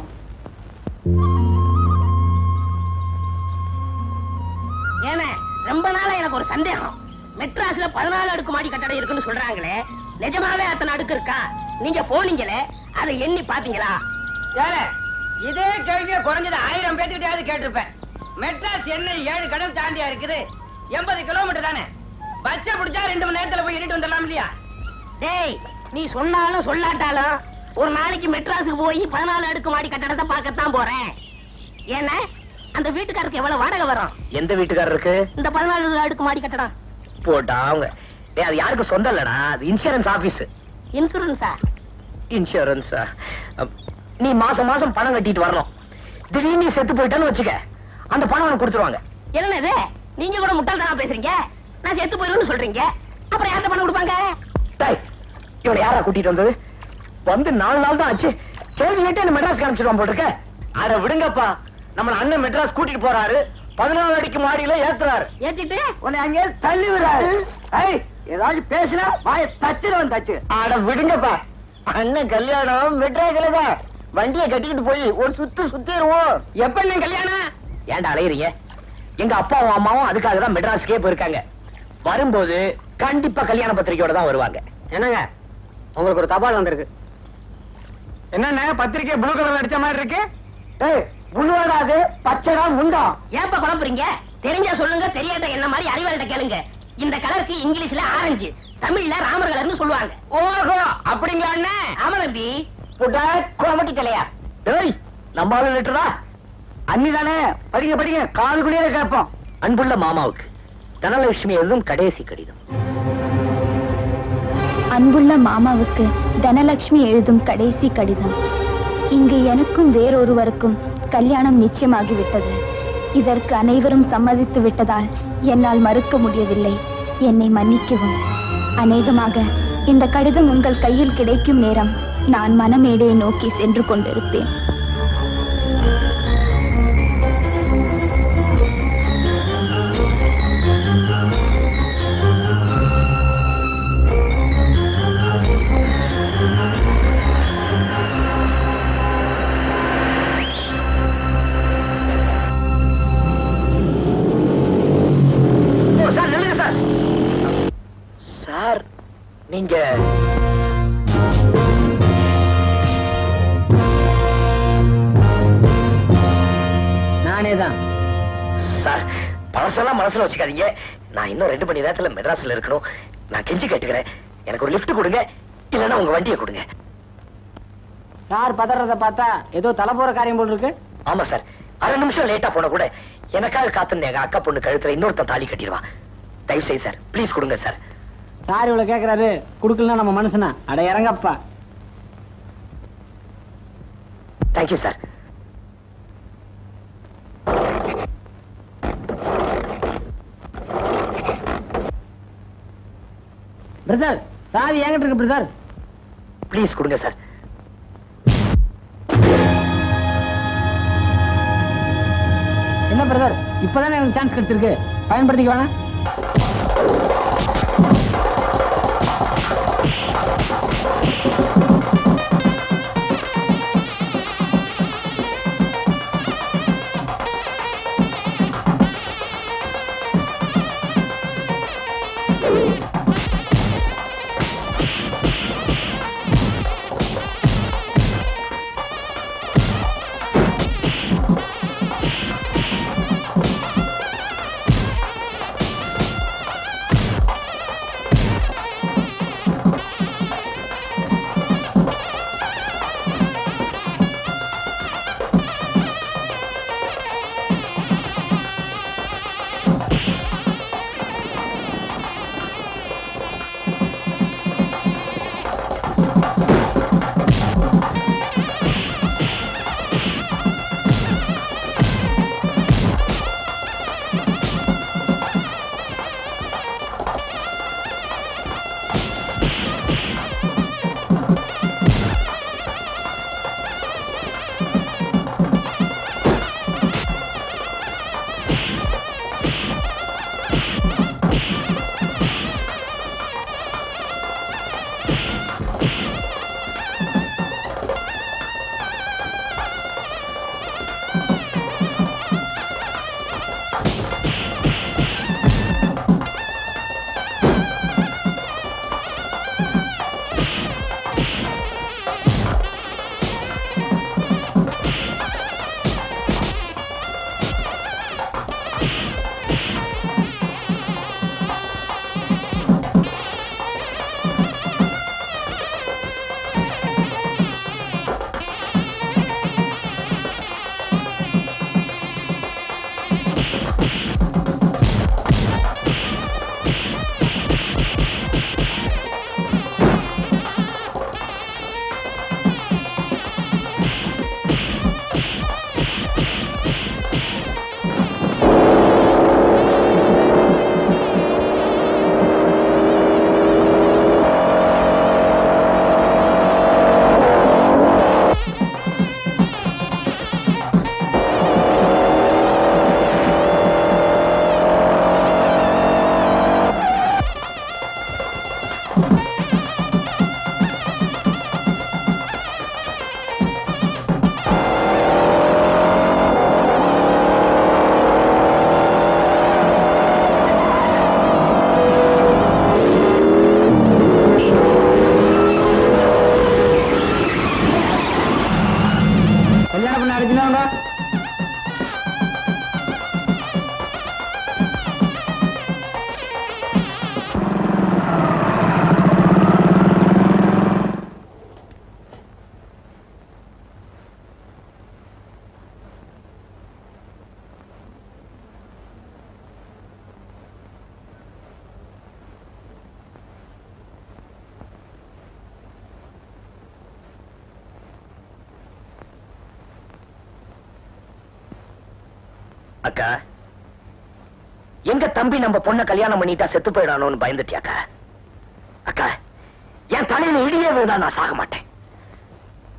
ஏன்னா ரொம்ப நாளா எனக்கு ஒரு சந்தேகம். மெட்ராஸ்ல 14 அடுக்குமாடி கட்டடம் இருக்குன்னு சொல்றாங்களே, நிஜமாவே அத்தனை அடுக்கு இருக்கா? நீங்க போனீங்களே, அதை எண்ணி பாத்தீங்களா? இதே கேள்வியை குறைஞ்சது 1000 பேர்கிட்டயாவது கேட்டிருப்பேன். மெட்ராஸ் என்ன 7 கடல் தாண்டியா இருக்குது? 80 கிலோமீட்டர் தானே. பச்சை பிடிச்சா 2 மணி நேரத்துல போய் எண்ணிட்டு வந்துடலாம் இல்லையா? டேய், நீ சொன்னாலும் சொல்லாட்டாலும் ஒரு நாளைக்கு மெட்ராஸுக்கு போய் 14 அடுக்குமாடி கட்டடத்தை பார்க்கத்தான் போறேன். ஏன்னா அந்த வீட்டுக்காரருக்கு எவ்வளவு வாடகை வரும்? எந்த வீட்டுக்காரருக்கு? இந்த 14 அடுக்குமாடி கட்டடம் போட்டா அவங்க. அது யாருக்கு சொந்தம் இல்லடா, அது இன்சூரன்ஸ் ஆபீஸ். இன்சூரன்ஸா? இன்சூரன்ஸா? நீ மாசம் மாசம் பணம் கட்டிட்டு வரணும். திடீர்னு நீ செத்து போயிட்டான்னு வச்சுக்க, அந்த பணம் உனக்கு கொடுத்துருவாங்க. என்னது, நீங்க கூட முட்டாள்தனமா பேசுறீங்க. நான் செத்து போயிருன்னு சொல்றீங்க, அப்புறம் யார்கிட்ட பணம் கொடுப்பாங்க? டேய், இவனை யாரா கூட்டிட்டு வந்தது? வந்து 4 நாள் தான் ஆச்சு. கேள்வி கேட்டு என்ன மெட்ராஸ் காமிச்சிருவான் போட்டிருக்க. அட விடுங்கப்பா, நம்ம அண்ணன் மெட்ராஸ் கூட்டிட்டு போறாரு. 14 அடிக்கு மாடியில ஏத்துறாரு. ஏத்திட்டு உன்னை அங்கே தள்ளி விடாரு. ஏதாச்சும் பேசினா வாய தச்சிருவன் தச்சு. அட விடுங்கப்பா, அண்ணன் கல்யாணம் மெட்ராஸ்ல தான். வண்டியை கட்டிக்கிட்டு போய் ஒரு சுத்திடுவோம். எப்ப நீ கல்யாணம்? ஏன்டா அலையறீங்க? எங்க அப்பாவும் அம்மாவும் அதுக்காக தான் மெட்ராஸ்க்கே போயிருக்காங்க. வரும்போது கண்டிப்பா கல்யாண பத்திரிக்கையோட தான் வருவாங்க. என்னங்க, உங்களுக்கு ஒரு தபால் வந்திருக்கு. என்னண்ணே பத்திரிக்கை ப்ளூ கலர் அடிச்ச மாதிரி இருக்கு? முன்னாடாது பச்சைடா முண்டம். ஏப்ப குழம்புறீங்க? தெரிஞ்சா சொல்லுங்க, தெரியாத என்ன மாதிரி அறிவாளிட்ட கேளுங்க. இந்த கலருக்கு இங்கிலீஷ்ல ஆரஞ்சு, தமிழ்ல ராமர் கலர்னு சொல்லுவாங்க. ஓஹோ, அப்படிங்களா அண்ணன்? ஆமா தம்பி. புட்டா கோமட்டி தலையா. டேய், நம்ம ஆளு லெட்டரா? அண்ணி தானே, படிங்க படிங்க, காது குடியே கேட்போம். அன்புள்ள மாமாவுக்கு தனலட்சுமி எழுதும் கடைசி கடிதம். அன்புள்ள மாமாவுக்கு தனலட்சுமி எழுதும் கடைசி கடிதம். இங்கு எனக்கும் வேறொருவருக்கும் கல்யாணம் நிச்சயமாகிவிட்டது. இதற்கு அனைவரும் சம்மதித்து விட்டதால் என்னால் மறுக்க முடியவில்லை. என்னை மன்னிக்கவும். அநேகமாக இந்த கடிதம் உங்கள் கையில் கிடைக்கும் நேரம் நான் மனமேடையை நோக்கி சென்று கொண்டிருப்பேன். சார், நீங்க நானேதான் சார். பழசெல்லாம் மனசுல வச்சுக்காதீங்க. நான் இன்னும் 2 மணி நேரத்துல மெட்ராஸ்ல இருக்கணும். நான் கெஞ்சி கேட்டுக்கிறேன், எனக்கு ஒரு லிஃப்ட் கொடுங்க, இல்லன்னா உங்க வண்டியை கொடுங்க. சார் பதறத பார்த்தா ஏதோ தலை போற காரியம் போல் இருக்கு. ஆமா சார், 1/2 நிமிஷம் லேட்டா போன கூட எனக்காக காத்துன்னு எங்க அக்கா பொண்ணு கழுத்துல இன்னொருத்தன் தாலி கட்டிடுவான். தயவு செய்து சார், ப்ளீஸ் கொடுங்க சார். சார் இவ்வளவு கேக்குறாரு, குடுக்கலன்னா நம்ம மனுஷனா? அட இறங்கப்பா. Thank you sir. பிரதர், சாவி என்கிட்ட இருக்கு பிரதர். ப்ளீஸ் கொடுங்க சார். என்ன பிரதர், இப்பதானே எனக்கு சான்ஸ் கிடைச்சிருக்கு, பயன்படுத்திக்க வேணாம். அக்கா, எங்க தம்பி நம்ம பொண்ணை கல்யாணம் பண்ணிட்டா செத்து போயிடானோன்னு பயந்துட்டியாக்கா? அக்கா, என் தலையில இடியே விழுந்தா நான் சாக மாட்டேன்.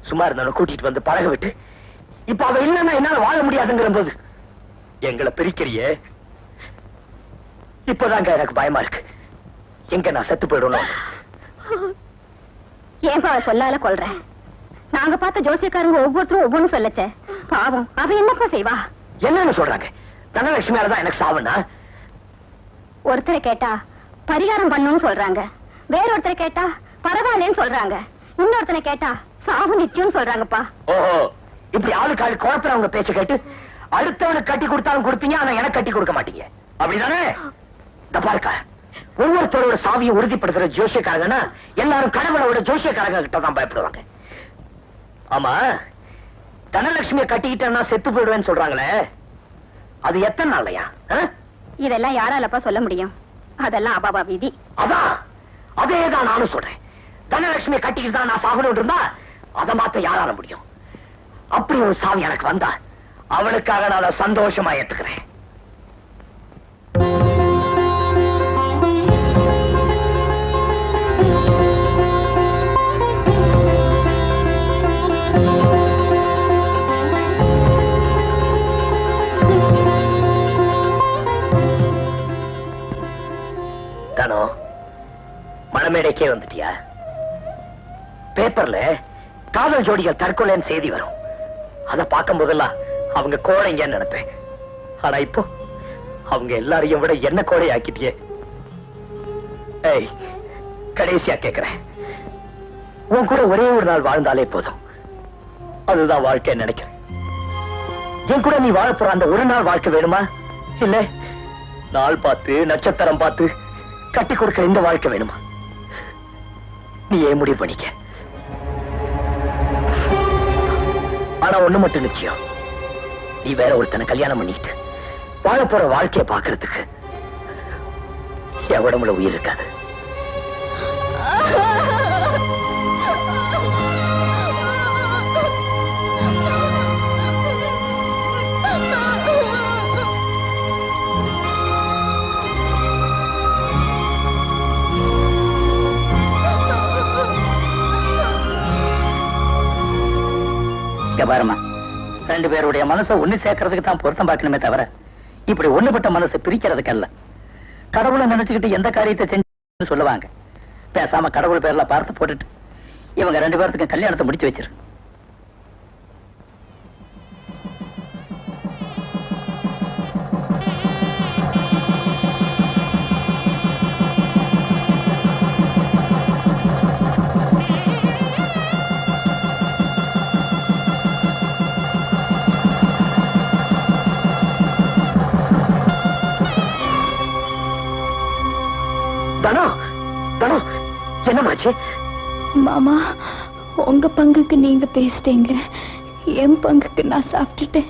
சும்மா இருந்தாலும் கூட்டிட்டு வந்து பழக விட்டு இப்ப அவ இல்லைன்னா என்னால வாழ முடியாதுங்கிற போது எங்களை பிரிக்கிறியே. இப்பதாங்க எனக்கு பயமா இருக்கு. எங்க நான் செத்து போயிடணும். ஏன்பா சொல்லால கொள்றேன்? நாங்க பார்த்த ஜோசியக்காரங்க ஒவ்வொருத்தரும் ஒவ்வொன்னு சொல்லச்சே. பாவம், அவ என்னப்பா செய்வா? என்னன்னு சொல்றாங்க? தனலட்சுமியாலதான் எனக்கு சாவுனா? ஒருத்தரை கேட்டா பரிகாரம் பண்ணணும்னு சொல்றாங்க, வேறொருத்தரை கேட்டா பரவாயில்லன்னு சொல்றாங்க, இன்னொருத்தனை கேட்டா சாவு நிச்சயம் சொல்றாங்கப்பா. ஓஹோ, இப்படி ஆளுக்கு ஆளு குழப்பறவங்க பேச்ச கேட்டு அடுத்தவனுக்கு கட்டி கொடுத்தாலும் கொடுப்பீங்க, ஆனா எனக்கு கட்டி கொடுக்க மாட்டீங்க, அப்படிதானே? இந்த பாருக்கா, ஒவ்வொருத்தரோட சாவியை உறுதிப்படுத்துற ஜோசியக்காரங்கன்னா எல்லாரும் கடவுளோட ஜோசியக்காரங்க கிட்ட தான் பயப்படுவாங்க. ஆமா, தனலட்சுமியை கட்டிக்கிட்டா செத்து போயிடுவேன்னு சொல்றாங்களே, அது எத்தனை நாளையா? இதெல்லாம் யாராலப்பா சொல்ல முடியும்? அதெல்லாம் அபாபா விதி. அதான், அதேதான் நானும் சொல்றேன். தனலட்சுமியை கட்டிக்கிட்டு தான் நான் சாகணும் இருந்தா அதை மாத்த யாரால முடியும்? அப்படி ஒரு சாவி எனக்கு வந்தா அவளுக்காக நான் சந்தோஷமா ஏத்துக்கிறேன். தானோ, மணமேடைக்கே வந்துட்டியா? பேப்பர்ல காதல் ஜோடிகள் தற்கொலைன்னு செய்தி வரும். அதை பார்க்கும் போதெல்லாம் அவங்க கோழைங்கன்னு நினைப்பேன். ஆனா இப்போ அவங்க எல்லாரையும் விட என்ன கோழை ஆக்கிட்டியே. ஏய், கடைசியா கேக்குறேன், உன் கூட ஒரே ஒரு நாள் வாழ்ந்தாலே போதும். அதுதான் வாழ்க்கை நினைக்கிறேன். என் கூட நீ வாழ போற அந்த ஒரு நாள் வாழ்க்கை வேணுமா, இல்ல நாள் பார்த்து நட்சத்திரம் பார்த்து கட்டி கொடுக்கிற இந்த வாழ்க்கை வேணுமா? நீ ஏன் முடிவு பண்ணிக்க. ஆனா ஒண்ணு மட்டும் நிச்சயம், நீ வேற ஒருத்தனை கல்யாணம் பண்ணிட்டு வாழ போற வாழ்க்கைய பாக்குறதுக்கு என் உடம்புல உயிர் இருக்காது. பாருமா, ரெண்டு பேருடைய மனசை ஒண்ணு சேர்க்கறதுக்கு தான் பொருத்தம் பார்க்கணுமே தவிர இப்படி ஒண்ணுபட்ட மனசை பிரிக்கிறதுக்கு அல்ல. கடவுளை நினைச்சுக்கிட்டு எந்த காரியத்தை செஞ்சு சொல்லுவாங்க. பேசாம கடவுள் பேர்ல பார்த்து போட்டுட்டு இவங்க ரெண்டு பேர்த்துக்கு கல்யாணத்தை முடிச்சு வச்சிரு. என்னமாச்சு? மாமா, உங்க பங்குக்கு நீங்க பேசிட்டீங்க, என் பங்குக்கு நான் சாப்பிட்டுட்டேன்.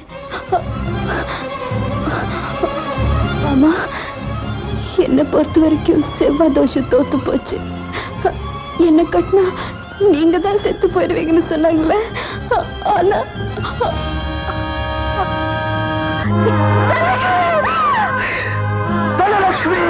மாமா, என்னை பொறுத்த வரைக்கும் செவ்வாய் தோஷம் தோத்து போச்சு. என்ன கட்டினா நீங்க தான் செத்து போயிடுவீங்கன்னு சொன்னாங்களே, ஆனா தனலட்சுமி